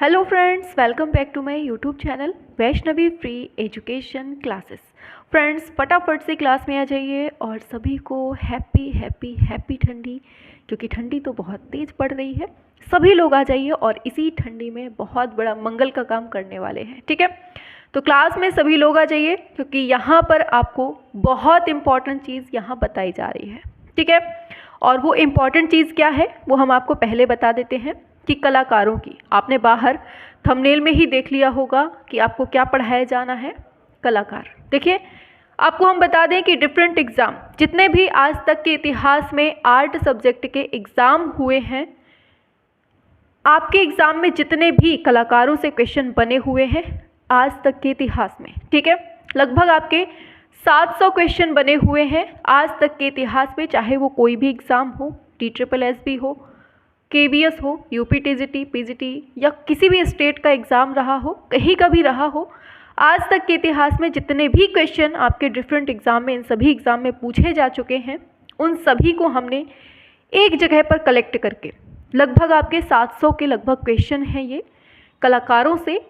Hello friends, welcome back to my YouTube channel Vaishnavi free education classes. Friends, फटाफट से class में आ जाइए और सभी को हैप्पी हैप्पी हैप्पी ठंडी, क्योंकि ठंडी तो बहुत तेज़ पड़ रही है। सभी लोग आ जाइए और इसी ठंडी में बहुत बड़ा मंगल का काम करने वाले हैं। ठीक है, तो क्लास में सभी लोग आ जाइए, क्योंकि यहाँ पर आपको बहुत इम्पॉर्टेंट चीज़ यहाँ बताई जा रही है। ठीक है, और वो इम्पॉर्टेंट चीज़ क्या है वो हम आपको पहले बता देते हैं कि कलाकारों की, आपने बाहर थंबनेल में ही देख लिया होगा कि आपको क्या पढ़ाया जाना है, कलाकार। देखिए, आपको हम बता दें कि डिफरेंट एग्ज़ाम, जितने भी आज तक के इतिहास में आर्ट सब्जेक्ट के एग्ज़ाम हुए हैं, आपके एग्ज़ाम में जितने भी कलाकारों से क्वेश्चन बने हुए हैं आज तक के इतिहास में, ठीक है, लगभग आपके 700 क्वेश्चन बने हुए हैं आज तक के इतिहास में। चाहे वो कोई भी एग्ज़ाम हो, TSSB हो, KVS हो, UPTGT, PGT या किसी भी स्टेट का एग्ज़ाम रहा हो, कहीं का भी रहा हो, आज तक के इतिहास में जितने भी क्वेश्चन आपके डिफरेंट एग्ज़ाम में, इन सभी एग्ज़ाम में पूछे जा चुके हैं, उन सभी को हमने एक जगह पर कलेक्ट करके लगभग आपके 700 के लगभग क्वेश्चन हैं। ये कलाकारों से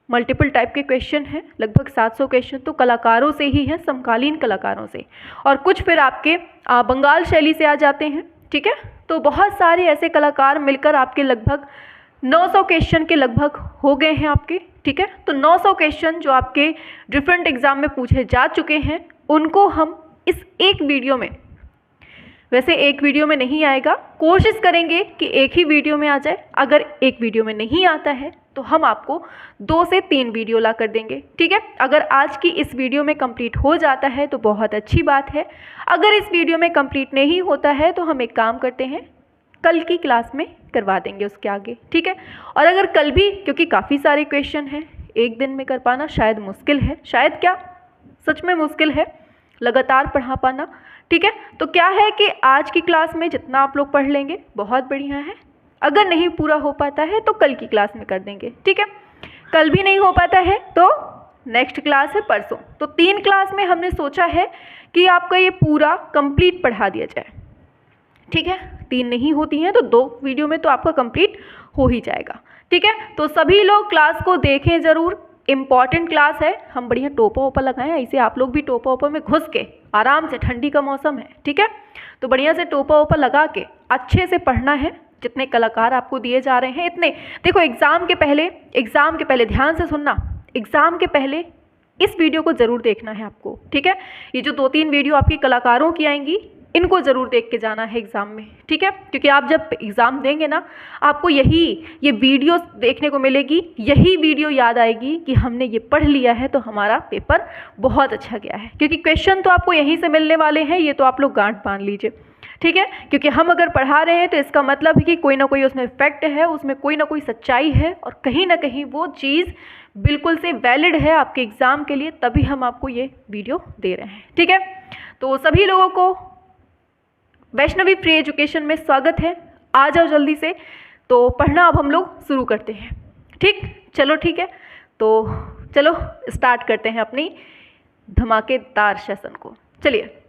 मल्टीपल टाइप के क्वेश्चन हैं, लगभग 700 क्वेश्चन तो कलाकारों से ही हैं, समकालीन कलाकारों से, और कुछ फिर आपके बंगाल शैली से आ जाते हैं। ठीक है, तो बहुत सारे ऐसे कलाकार मिलकर आपके लगभग 900 क्वेश्चन के लगभग हो गए हैं आपके। ठीक है, तो 900 क्वेश्चन जो आपके डिफरेंट एग्ज़ाम में पूछे जा चुके हैं, उनको हम इस एक वीडियो में, वैसे एक वीडियो में नहीं आएगा, कोशिश करेंगे कि एक ही वीडियो में आ जाए। अगर एक वीडियो में नहीं आता है तो हम आपको 2 से 3 वीडियो ला कर देंगे। ठीक है, अगर आज की इस वीडियो में कंप्लीट हो जाता है तो बहुत अच्छी बात है। अगर इस वीडियो में कंप्लीट नहीं होता है तो हम एक काम करते हैं, कल की क्लास में करवा देंगे उसके आगे। ठीक है, और अगर कल भी, क्योंकि काफ़ी सारे क्वेश्चन हैं, एक दिन में कर पाना शायद मुश्किल है, शायद क्या सच में मुश्किल है लगातार पढ़ा पाना। ठीक है, तो क्या है कि आज की क्लास में जितना आप लोग पढ़ लेंगे बहुत बढ़िया है। अगर नहीं पूरा हो पाता है तो कल की क्लास में कर देंगे। ठीक है, कल भी नहीं हो पाता है तो नेक्स्ट क्लास है परसों। तो 3 क्लास में हमने सोचा है कि आपका ये पूरा कंप्लीट पढ़ा दिया जाए। ठीक है, 3 नहीं होती हैं तो 2 वीडियो में तो आपका कंप्लीट हो ही जाएगा। ठीक है, तो सभी लोग क्लास को देखें ज़रूर, इम्पॉर्टेंट क्लास है। हम बढ़िया टोपा वोपा लगाएं, ऐसे आप लोग भी टोपा वोपा में घुस के आराम से, ठंडी का मौसम है, ठीक है, तो बढ़िया से टोपा वोपा लगा के अच्छे से पढ़ना है। जितने कलाकार आपको दिए जा रहे हैं इतने, देखो एग्ज़ाम के पहले ध्यान से सुनना, एग्ज़ाम के पहले इस वीडियो को ज़रूर देखना है आपको। ठीक है, ये जो 2-3 वीडियो आपकी कलाकारों की आएंगी, इनको ज़रूर देख के जाना है एग्ज़ाम में। ठीक है, क्योंकि आप जब एग्ज़ाम देंगे ना, आपको ये वीडियो देखने को मिलेगी, यही वीडियो याद आएगी कि हमने ये पढ़ लिया है तो हमारा पेपर बहुत अच्छा गया है। क्योंकि क्वेश्चन तो आपको यहीं से मिलने वाले हैं, ये तो आप लोग गांठ बांध लीजिए। ठीक है, क्योंकि हम अगर पढ़ा रहे हैं तो इसका मतलब है कि कोई ना कोई उसमें फैक्ट है, उसमें कोई ना कोई सच्चाई है, और कहीं ना कहीं वो चीज़ बिल्कुल से वैलिड है आपके एग्ज़ाम के लिए, तभी हम आपको ये वीडियो दे रहे हैं। ठीक है, तो सभी लोगों को वैष्णवी फ्री एजुकेशन में स्वागत है। आ जाओ जल्दी से, तो पढ़ना अब हम लोग शुरू करते हैं। ठीक, चलो ठीक है, तो चलो स्टार्ट करते हैं अपनी धमाकेदार सेशन को। चलिए,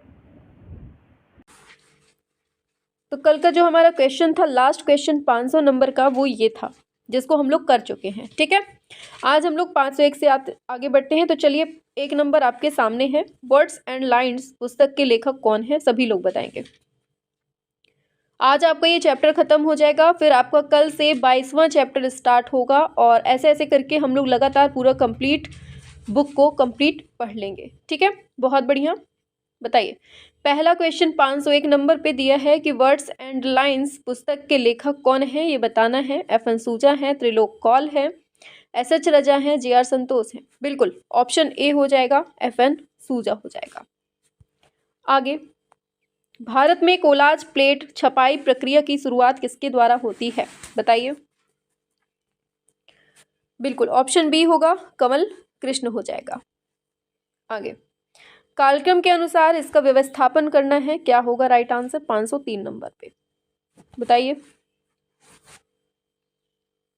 तो कल का जो हमारा क्वेश्चन था, लास्ट क्वेश्चन 500 नंबर का, वो ये था जिसको हम लोग कर चुके हैं। ठीक है, आज हम लोग 501 से आगे बढ़ते हैं। तो चलिए, 1 नंबर आपके सामने है, वर्ड्स एंड लाइन्स पुस्तक के लेखक कौन है, सभी लोग बताएंगे। आज आपका ये चैप्टर ख़त्म हो जाएगा, फिर आपका कल से 22वां चैप्टर स्टार्ट होगा, और ऐसे ऐसे करके हम लोग लगातार पूरा कंप्लीट बुक को कंप्लीट पढ़ लेंगे। ठीक है, बहुत बढ़िया। बताइए, पहला क्वेश्चन 501 नंबर पे दिया है कि वर्ड्स एंड लाइन्स पुस्तक के लेखक कौन है, ये बताना है। FN सूजा है, त्रिलोक कौल है, SH रजा है, JR संतोष है। बिल्कुल ऑप्शन ए हो जाएगा, FN सूजा हो जाएगा। आगे, भारत में कोलाज प्लेट छपाई प्रक्रिया की शुरुआत किसके द्वारा होती है, बताइए। बिल्कुल ऑप्शन बी होगा, कमल कृष्ण हो जाएगा। आगे, कालक्रम के अनुसार इसका व्यवस्थापन करना है, क्या होगा राइट आंसर 503 नंबर पे, बताइए।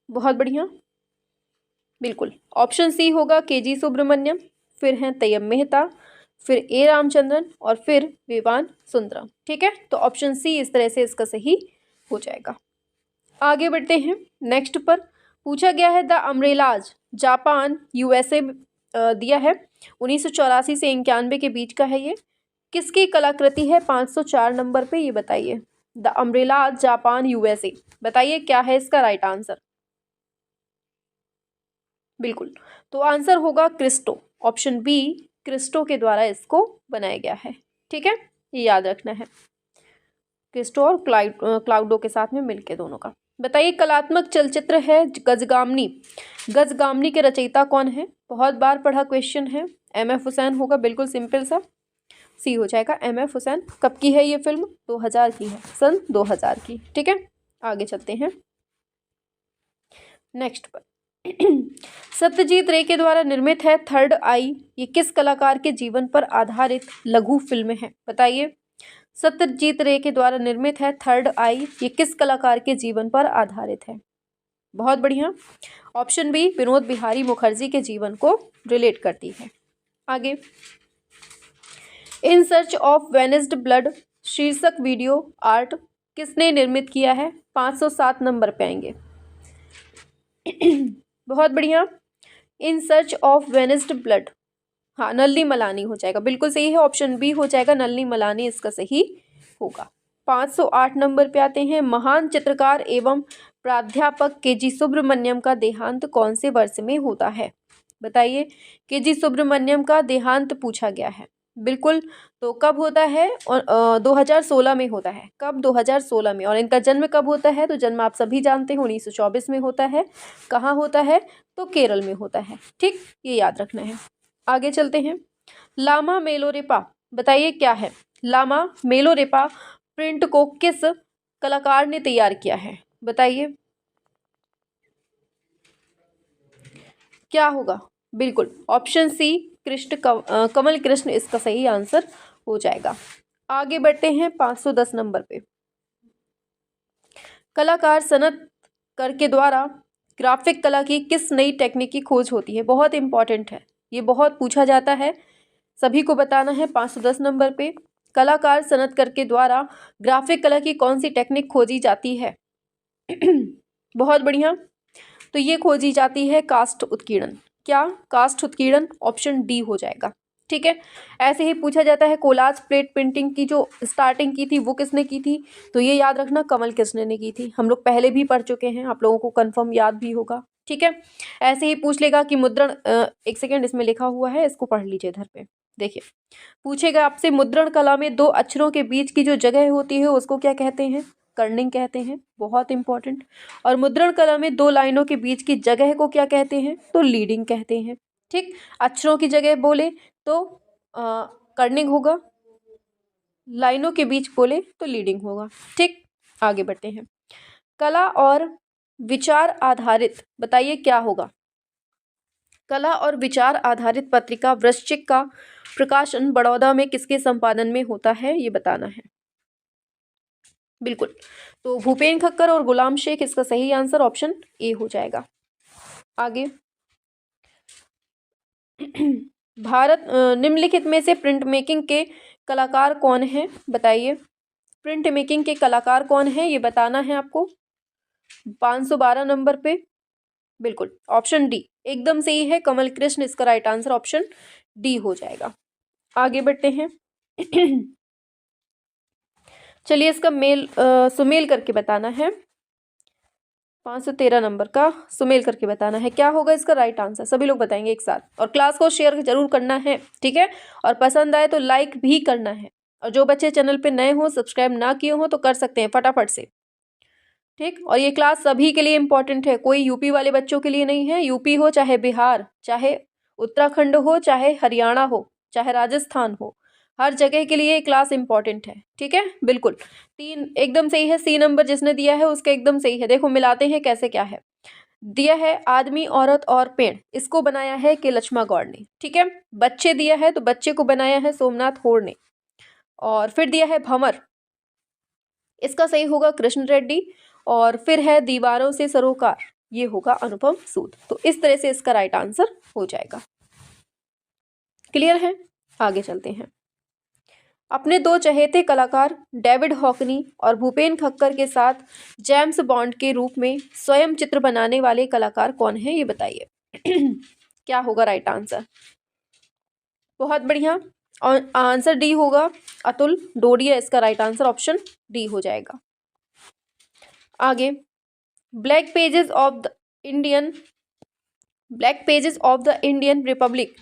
बहुत बढ़िया, बिल्कुल ऑप्शन सी होगा, KG सुब्रमण्यम, फिर हैं तैयब मेहता, फिर A रामचंद्रन, और फिर विवान सुंदरम। ठीक है, तो ऑप्शन सी इस तरह से इसका सही हो जाएगा। आगे बढ़ते हैं नेक्स्ट पर, पूछा गया है द अम्ब्रेलाज जापान यूएसए दिया है 1984 से 91 के बीच का है ये। किसकी कलाकृति है 504 नंबर पे, ये बताइए। द अम्ब्रेलाज जापान यूएसए, बताइए क्या है इसका राइट आंसर। बिल्कुल, तो आंसर होगा क्रिस्टो, ऑप्शन बी, क्रिस्टो के द्वारा इसको बनाया गया है। ठीक है, ये याद रखना है, क्रिस्टो और क्लाउडो के साथ में मिलके दोनों का। बताइए कलात्मक चलचित्र है गजगामनी, गजगामनी के रचयिता कौन है? बहुत बार पढ़ा क्वेश्चन है, एम.एफ. हुसैन होगा, बिल्कुल सिंपल सा, सी हो जाएगा, एम.एफ. हुसैन। कब की है ये फिल्म? 2000 की है, सन 2000 की। ठीक है, आगे चलते हैं नेक्स्ट पर। सत्यजीत रे के द्वारा निर्मित है थर्ड आई, ये किस कलाकार के जीवन पर आधारित लघु फिल्म है? बताइए, सत्यजीत रे के द्वारा निर्मित है थर्ड आई, ये किस कलाकार के जीवन पर आधारित है? बहुत बढ़िया, ऑप्शन बी, विनोद बिहारी मुखर्जी के जीवन को रिलेट करती है। आगे, in search of vanished blood शीर्षक वीडियो आर्ट किसने निर्मित किया है? 507 नंबर पे आएंगे। बहुत बढ़िया, in search of vanished blood, हाँ नलिनी मलानी हो जाएगा, बिल्कुल सही है, ऑप्शन बी हो जाएगा, नलिनी मलानी इसका सही होगा। 508 नंबर पे आते हैं, महान चित्रकार एवं प्राध्यापक के.जी. सुब्रमण्यम का देहांत कौन से वर्ष में होता है? बताइए, के.जी. सुब्रमण्यम का देहांत पूछा गया है, बिल्कुल, तो कब होता है? और 2016 में होता है। कब? 2016 में। और इनका जन्म कब होता है? तो जन्म आप सभी जानते हैं 1924 में होता है। कहाँ होता है? तो केरल में होता है। ठीक, ये याद रखना है। आगे चलते हैं, लामा मेलोरेपा, बताइए क्या है? लामा मेलोरेपा प्रिंट को किस कलाकार ने तैयार किया है? बताइए क्या होगा? बिल्कुल, ऑप्शन सी, कमल कृष्ण इसका सही आंसर हो जाएगा। आगे बढ़ते हैं 510 नंबर पे। कलाकार सनतकर के द्वारा ग्राफिक कला की किस नई टेक्निक की खोज होती है? बहुत इंपॉर्टेंट है, ये बहुत पूछा जाता है, सभी को बताना है। 510 नंबर पे, कलाकार सनतकर के द्वारा ग्राफिक कला की कौन सी टेक्निक खोजी जाती है? बहुत बढ़िया, तो ये खोजी जाती है कास्ट उत्कीर्णन। क्या? कास्ट उत्कीर्णन, ऑप्शन डी हो जाएगा। ठीक है, ऐसे ही पूछा जाता है कोलाज प्लेट प्रिंटिंग की जो स्टार्टिंग की थी वो किसने की थी? तो ये याद रखना, कमल कृष्ण ने की थी। हम लोग पहले भी पढ़ चुके हैं, आप लोगों को कंफर्म याद भी होगा। ठीक है, ऐसे ही पूछ लेगा कि मुद्रण, एक सेकेंड, इसमें लिखा हुआ है, इसको पढ़ लीजिए इधर पे, देखिए पूछेगा आपसे, मुद्रण कला में दो अक्षरों के बीच की जो जगह होती है उसको क्या कहते हैं? कर्निंग कहते हैं, बहुत इंपॉर्टेंट। और मुद्रण कला में दो लाइनों के बीच की जगह को क्या कहते हैं? तो लीडिंग कहते हैं। ठीक, अक्षरों की जगह बोले तो कर्निंग होगा, लाइनों के बीच बोले तो लीडिंग होगा। ठीक, आगे बढ़ते हैं, कला और विचार आधारित, बताइए क्या होगा? कला और विचार आधारित पत्रिका वृश्चिक का प्रकाशन बड़ौदा में किसके संपादन में होता है? ये बताना है। बिल्कुल, तो भूपेन खक्कर और गुलाम शेख इसका सही आंसर ऑप्शन ए हो जाएगा। आगे, भारत निम्नलिखित में से प्रिंट मेकिंग के कलाकार कौन है? बताइए, प्रिंट मेकिंग के कलाकार कौन है ये बताना है आपको। 512 नंबर पे, बिल्कुल ऑप्शन डी एकदम सही है, कमल कृष्ण इसका राइट आंसर ऑप्शन डी हो जाएगा। आगे बढ़ते हैं, चलिए इसका मेल सुमेल करके बताना है। 513 नंबर का सुमेल करके बताना है, क्या होगा इसका राइट आंसर? सभी लोग बताएंगे एक साथ, और क्लास को शेयर जरूर करना है। ठीक है, और पसंद आए तो लाइक भी करना है, और जो बच्चे चैनल पे नए हो, सब्सक्राइब ना किए हो तो कर सकते हैं फटाफट से। ठीक, और ये क्लास सभी के लिए इंपॉर्टेंट है, कोई यूपी वाले बच्चों के लिए नहीं है। यूपी हो चाहे बिहार, चाहे उत्तराखंड हो, चाहे हरियाणा हो, चाहे राजस्थान हो, हर जगह के लिए क्लास इंपॉर्टेंट है। ठीक है, बिल्कुल, 3 एकदम सही है। सी नंबर जिसने दिया है उसका एकदम सही है। देखो मिलाते हैं कैसे क्या है। दिया है आदमी, औरत और पेड़, इसको बनाया है के लक्ष्मा गौड़ ने। ठीक है, बच्चे दिया है तो बच्चे को बनाया है सोमनाथ होड़ ने। और फिर दिया है भंवर, इसका सही होगा कृष्ण रेड्डी। और फिर है दीवारों से सरोकार, ये होगा अनुपम सूद। तो इस तरह से इसका राइट आंसर हो जाएगा। क्लियर है? आगे चलते हैं, अपने दो चहेते कलाकार डेविड हॉकनी और भूपेन खक्कर के साथ जेम्स बॉन्ड के रूप में स्वयं चित्र बनाने वाले कलाकार कौन है, ये बताइए। क्या होगा राइट आंसर? बहुत बढ़िया, और आंसर डी होगा, अतुल डोडिया इसका राइट आंसर, ऑप्शन डी हो जाएगा। आगे, black pages of the Indian Republic,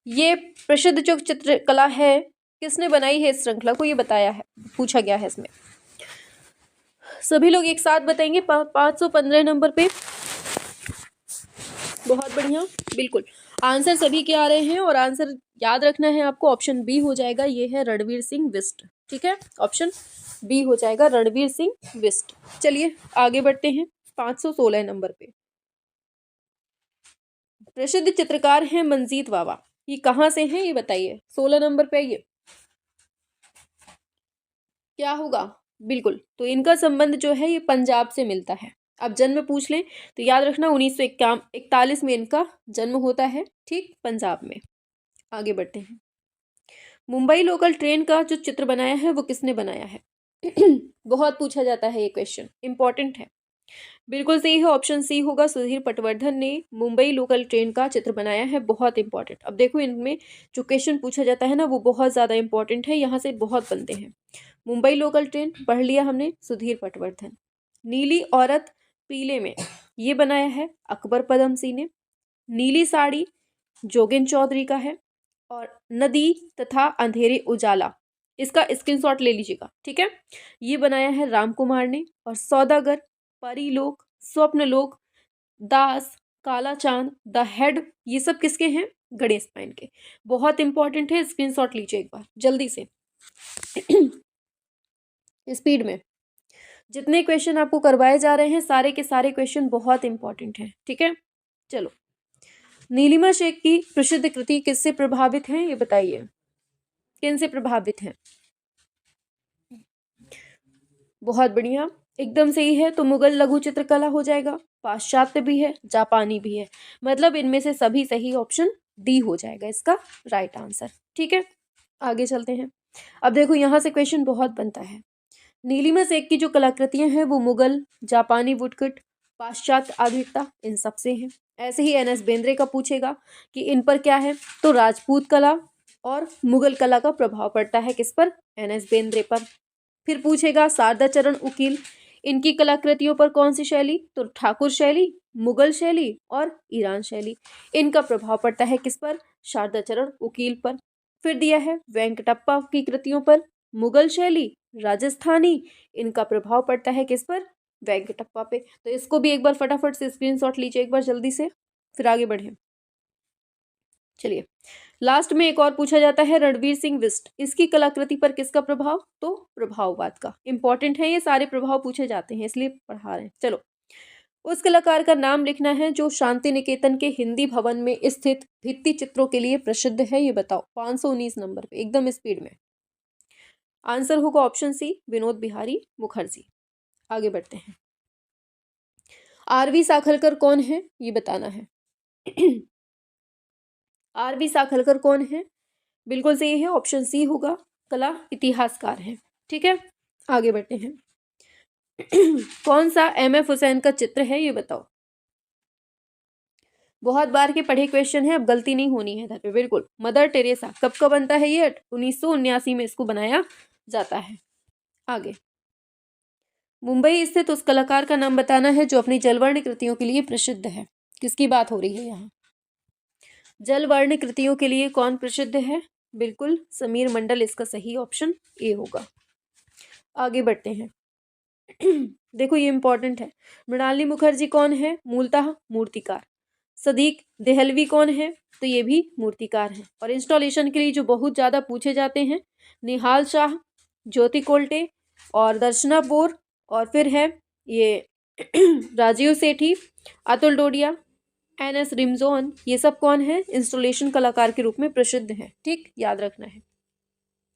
ये प्रसिद्ध जो चित्रकला है किसने बनाई है, इस श्रृंखला को, ये बताया है, पूछा गया है इसमें। सभी लोग एक साथ बताएंगे 515 नंबर पे। बहुत बढ़िया, बिल्कुल आंसर सभी के आ रहे हैं और आंसर याद रखना है आपको, ऑप्शन बी हो जाएगा, ये है रणवीर सिंह बिष्ट। ठीक है, ऑप्शन बी हो जाएगा रणवीर सिंह बिष्ट। चलिए आगे बढ़ते हैं 516 नंबर पे। प्रसिद्ध चित्रकार हैं मंजीत वावा, ये कहाँ से हैं ये बताइए। 16 नंबर पे ये क्या होगा? बिल्कुल, तो इनका संबंध जो है ये पंजाब से मिलता है। अब जन्म पूछ लें तो याद रखना 1941 में इनका जन्म होता है, ठीक, पंजाब में। आगे बढ़ते हैं। मुंबई लोकल ट्रेन का जो चित्र बनाया है वो किसने बनाया है? बहुत पूछा जाता है ये क्वेश्चन, इंपॉर्टेंट है। बिल्कुल सही है, ऑप्शन सी होगा, सुधीर पटवर्धन ने मुंबई लोकल ट्रेन का चित्र बनाया है। बहुत इंपॉर्टेंट। अब देखो इनमें जो क्वेश्चन पूछा जाता है ना वो बहुत ज़्यादा इंपॉर्टेंट है, यहाँ से बहुत बनते हैं। मुंबई लोकल ट्रेन पढ़ लिया हमने, सुधीर पटवर्धन। नीली औरत पीले में, ये बनाया है अकबर पदम सिंह ने। नीली साड़ी जोगिन चौधरी का है। और नदी तथा अंधेरे उजाला, इसका स्क्रीनशॉट ले लीजिएगा, ठीक है, ये बनाया है राम कुमार ने। और सौदागर, परीलोक, स्वप्नलोक, दास, काला चांद, द हेड, ये सब किसके हैं? गणेश पायन के। बहुत इंपॉर्टेंट है, स्क्रीनशॉट लीजिए एक बार जल्दी से। स्पीड में जितने क्वेश्चन आपको करवाए जा रहे हैं सारे के सारे क्वेश्चन बहुत इंपॉर्टेंट हैं, ठीक है। चलो, नीलिमा शेख की प्रसिद्ध कृति किससे प्रभावित है ये बताइए, किन से प्रभावित है? बहुत बढ़िया, एकदम सही है। तो मुगल लघु चित्रकला हो जाएगा, पाश्चात्य भी है, जापानी भी है, मतलब इनमें से सभी सही, ऑप्शन डी हो जाएगा इसका राइट आंसर। ठीक है, आगे चलते हैं। अब देखो यहाँ से क्वेश्चन बहुत बनता है। नीलिमा शेख की जो कलाकृतियां हैं वो मुगल, जापानी वुडकट, पाश्चात्य आधुनिकता, इन सब से हैं। ऐसे ही एन एस बेंद्रे का पूछेगा कि इन पर क्या है, तो राजपूत कला और मुगल कला का प्रभाव पड़ता है किस पर? एन एस बेंद्रे पर। फिर पूछेगा शारदा चरण उकील, इनकी कलाकृतियों पर कौन सी शैली, तो ठाकुर शैली, मुगल शैली और ईरान शैली, इनका प्रभाव पड़ता है किस पर? शारदा चरण उकील पर। फिर दिया है वेंकटप्पा की कृतियों पर, मुगल शैली, राजस्थानी, इनका प्रभाव पड़ता है किस पर? वेंकटप्पा पे। तो इसको भी एक बार फटाफट से स्क्रीनशॉट लीजिए एक बार जल्दी से, फिर आगे बढ़े। चलिए, लास्ट में एक और पूछा जाता है, रणवीर सिंह बिष्ट, इसकी कलाकृति पर किसका प्रभाव, तो प्रभाववाद का। इंपॉर्टेंट है, ये सारे प्रभाव पूछे जाते हैं इसलिए पढ़ा रहे हैं। चलो, उस कलाकार का नाम लिखना है जो शांति निकेतन के हिंदी भवन में स्थित भित्ति चित्रों के लिए प्रसिद्ध है, ये बताओ। 519 नंबर पे, एकदम स्पीड में। आंसर होगा ऑप्शन सी, विनोद बिहारी मुखर्जी। आगे बढ़ते हैं। आरवी साखलकर कौन है ये बताना है। आरवी साखलकर कौन है? बिल्कुल सही है, ऑप्शन सी होगा, कला इतिहासकार है। ठीक है, आगे बढ़ते हैं। कौन सा एम एफ हुसैन का चित्र है ये बताओ। बहुत बार के पढ़े क्वेश्चन है, अब गलती नहीं होनी है इधर पे। बिल्कुल, मदर टेरेसा कब का बनता है ये? 1979 में इसको बनाया जाता है। आगे, मुंबई स्थित उस कलाकार का नाम बताना है जो अपनी जलवर्ण कृतियों के लिए प्रसिद्ध है। किसकी बात हो रही है यहाँ? जलवर्ण कृतियों के लिए कौन प्रसिद्ध है? बिल्कुल समीर मंडल, इसका सही ऑप्शन ए होगा। आगे बढ़ते हैं। देखो ये इंपॉर्टेंट है। मृणालिनी मुखर्जी कौन है? मूलतः मूर्तिकार। सदीक देहलवी कौन है? तो ये भी मूर्तिकार हैं। और इंस्टॉलेशन के लिए जो बहुत ज़्यादा पूछे जाते हैं, निहाल शाह, ज्योति कोल्टे और दर्शना बोर, और फिर है ये राजीव सेठी, अतुल डोडिया, एन एस रिमजोन, ये सब कौन है? इंस्टॉलेशन कलाकार के रूप में प्रसिद्ध हैं। ठीक, याद रखना है।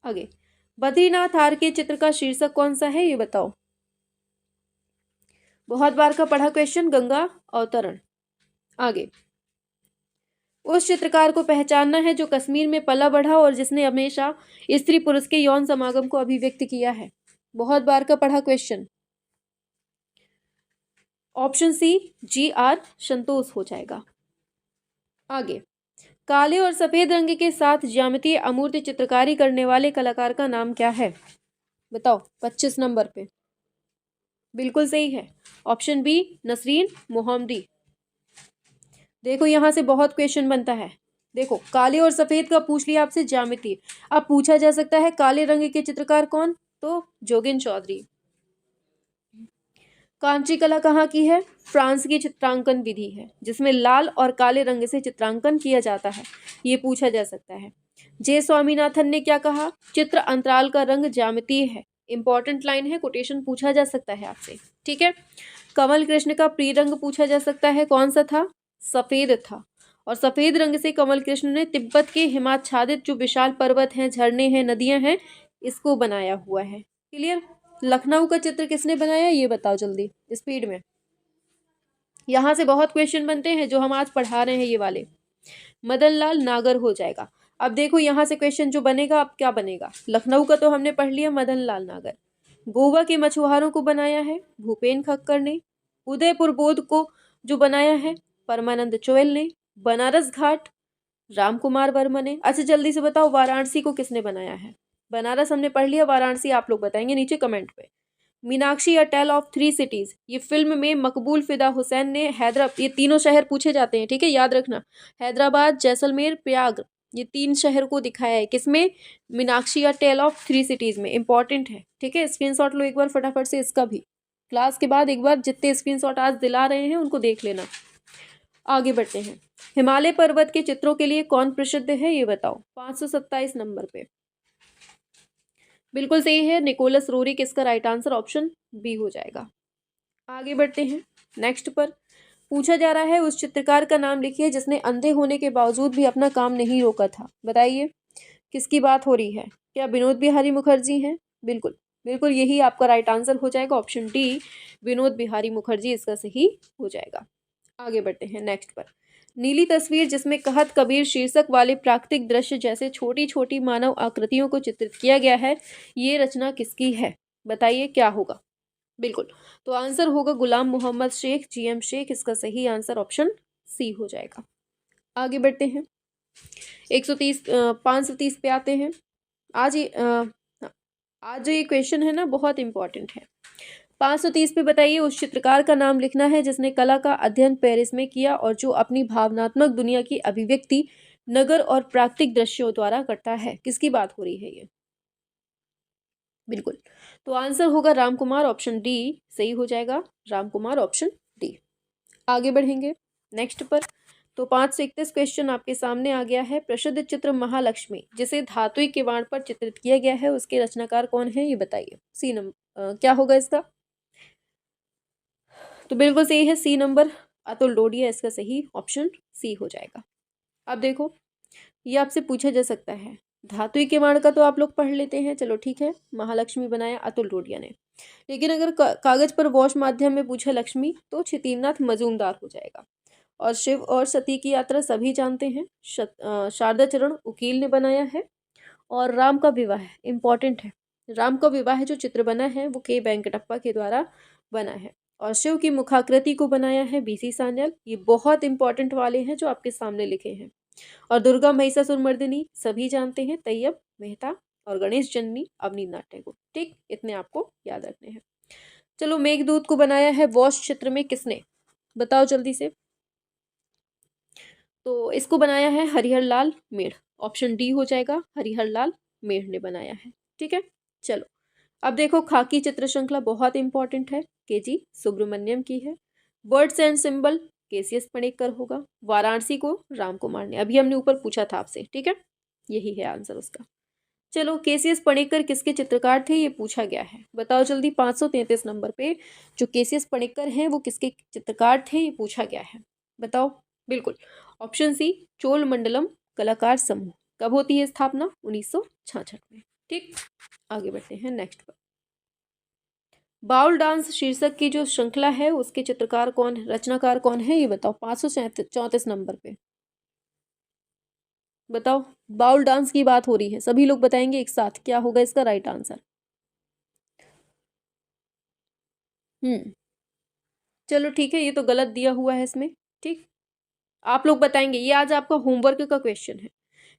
आगे, बद्रीनाथ आर के चित्र का शीर्षक कौन सा है ये बताओ। बहुत बार का पढ़ा क्वेश्चन, गंगा अवतरण। आगे, उस चित्रकार को पहचानना है जो कश्मीर में पला बढ़ा और जिसने हमेशा स्त्री पुरुष के यौन समागम को अभिव्यक्त किया है। बहुत बार का पढ़ा क्वेश्चन। ऑप्शन सी GR संतोष हो जाएगा। आगे, काले और सफेद रंग के साथ ज्यामितीय अमूर्त चित्रकारी करने वाले कलाकार का नाम क्या है? बताओ 25 नंबर पे। बिल्कुल सही है, ऑप्शन बी नसरीन मोहम्मदी। देखो यहां से बहुत क्वेश्चन बनता है। देखो काले और सफेद का पूछ लिया आपसे ज्यामिति, अब पूछा जा सकता है काले रंग के चित्रकार कौन, तो जोगिन चौधरी। कांची कला कहाँ की है? फ्रांस की चित्रांकन विधि है जिसमें लाल और काले रंग से चित्रांकन किया जाता है, ये पूछा जा सकता है। जे स्वामीनाथन ने क्या कहा? चित्र अंतराल का रंग ज्यामितीय है। इंपॉर्टेंट लाइन है, कोटेशन पूछा जा सकता है आपसे, ठीक है। कमल कृष्ण का प्रिय रंग पूछा जा सकता है, कौन सा था? सफेद था। और सफेद रंग से कमल कृष्ण ने तिब्बत के हिमाच्छादित जो विशाल पर्वत हैं, झरने हैं, नदियां हैं, इसको बनाया हुआ है। क्लियर? लखनऊ का चित्र किसने बनाया ये बताओ जल्दी स्पीड में। यहां से बहुत क्वेश्चन बनते हैं जो हम आज पढ़ा रहे हैं, ये वाले। मदन लाल नागर हो जाएगा। अब देखो यहां से क्वेश्चन जो बनेगा, अब क्या बनेगा? लखनऊ का तो हमने पढ़ लिया, मदन लाल नागर। गोवा के मछुआरों को बनाया है भूपेन खक्कर ने। उदयपुर बोध को जो बनाया है परमानंद चोयल ने। बनारस घाट राम कुमार वर्मा ने। अच्छा जल्दी से बताओ वाराणसी को किसने बनाया है? बनारस हमने पढ़ लिया, वाराणसी आप लोग बताएंगे नीचे कमेंट पे। मीनाक्षी अ टेल ऑफ थ्री सिटीज, ये फिल्म में मकबूल फिदा हुसैन ने हैदराबाद, ये तीनों शहर पूछे जाते हैं, ठीक है, याद रखना। हैदराबाद, जैसलमेर, प्रयाग, ये 3 शहर को दिखाया है किसमें? मीनाक्षी अ टेल ऑफ थ्री सिटीज में। इंपॉर्टेंट है, ठीक है। स्क्रीनशॉट लो एक बार फटाफट से इसका भी। क्लास के बाद एक बार जितने स्क्रीनशॉट आज दिला रहे हैं उनको देख लेना। आगे बढ़ते हैं। हिमालय पर्वत के चित्रों के लिए कौन प्रसिद्ध है ये बताओ 527 नंबर पे। बिल्कुल सही है, निकोलस रोरिक इसका राइट आंसर ऑप्शन बी हो जाएगा। आगे बढ़ते हैं। नेक्स्ट पर पूछा जा रहा है उस चित्रकार का नाम लिखिए जिसने अंधे होने के बावजूद भी अपना काम नहीं रोका था। बताइए किसकी बात हो रही है? क्या विनोद बिहारी मुखर्जी हैं? बिल्कुल बिल्कुल, यही आपका राइट आंसर हो जाएगा, ऑप्शन डी विनोद बिहारी मुखर्जी इसका सही हो जाएगा। आगे बढ़ते हैं नेक्स्ट पर। नीली तस्वीर जिसमें कहत कबीर शीर्षक वाले प्राकृतिक दृश्य जैसे छोटी छोटी मानव आकृतियों को चित्रित किया गया है, ये रचना किसकी है? बताइए क्या होगा? बिल्कुल, तो आंसर होगा गुलाम मोहम्मद शेख, GM शेख, इसका सही आंसर ऑप्शन सी हो जाएगा। आगे बढ़ते हैं। 530 पे आते हैं। आज जो ये क्वेश्चन है ना बहुत इंपॉर्टेंट है। 530 पे बताइए उस चित्रकार का नाम लिखना है जिसने कला का अध्ययन पेरिस में किया और जो अपनी भावनात्मक दुनिया की अभिव्यक्ति नगर और प्राकृतिक दृश्यों द्वारा करता है। किसकी बात हो रही है ये? बिल्कुल, तो आंसर होगा राम कुमार, ऑप्शन डी सही हो जाएगा। Ram Kumar option D. आगे बढ़ेंगे नेक्स्ट पर। तो 531 क्वेश्चन आपके सामने आ गया है। प्रसिद्ध चित्र महालक्ष्मी जिसे धातुई किवाड़ पर चित्रित किया गया है उसके रचनाकार कौन है ये बताइए। सी नंबर क्या होगा इसका? तो बिल्कुल सही है, सी नंबर अतुल डोडिया इसका सही ऑप्शन सी हो जाएगा। अब देखो ये आपसे पूछा जा सकता है, धातुई किवाड़ का तो आप लोग पढ़ लेते हैं, चलो ठीक है, महालक्ष्मी बनाया अतुल डोडिया ने। लेकिन अगर कागज पर वॉश माध्यम में पूछा लक्ष्मी तो क्षितिनाथ मजूमदार हो जाएगा। और शिव और सती की यात्रा सभी जानते हैं, शारदा चरण उकील ने बनाया है। और राम का विवाह इंपॉर्टेंट है, राम का विवाह जो चित्र बना है वो के वेंकटप्पा के द्वारा बना है। और शिव की मुखाकृति को बनाया है BC सान्याल। ये बहुत इंपॉर्टेंट वाले हैं जो आपके सामने लिखे हैं। और दुर्गा महिषासुर मर्दिनी सभी जानते हैं, तैयब मेहता। और गणेश जननी अवनींद्रनाथ टैगोर। ठीक, इतने आपको याद रखने हैं। चलो मेघदूत को बनाया है वॉश चित्र में किसने? बताओ जल्दी से। तो इसको बनाया है हरिहर लाल मेढ़, ऑप्शन डी हो जाएगा, हरिहर लाल मेढ़ ने बनाया है। ठीक है, चलो अब देखो खाकी चित्र श्रृंखला बहुत इंपॉर्टेंट है, KG सुब्रमण्यम की है। वर्ड्स एंड सिंबल KCS पणेकर होगा। वाराणसी को राम कुमार ने, अभी हमने ऊपर पूछा था आपसे, ठीक है, यही है आंसर उसका। चलो KCS पणेकर किसके चित्रकार थे ये पूछा गया है, बताओ जल्दी। 533 नंबर पे जो KCS पणेकर हैं वो किसके चित्रकार थे ये पूछा गया है, बताओ। बिल्कुल, ऑप्शन सी चोल मंडलम कलाकार समूह। कब होती है स्थापना? 1966 में। ठीक, आगे बढ़ते हैं नेक्स्ट पर। बाउल डांस शीर्षक की जो श्रृंखला है उसके चित्रकार कौन, रचनाकार कौन है ये बताओ। 534 नंबर पे बताओ, बाउल डांस की बात हो रही है, सभी लोग बताएंगे एक साथ, क्या होगा इसका राइट आंसर। चलो ठीक है, ये तो गलत दिया हुआ है इसमें। ठीक, आप लोग बताएंगे, ये आज आपका होमवर्क का क्वेश्चन है।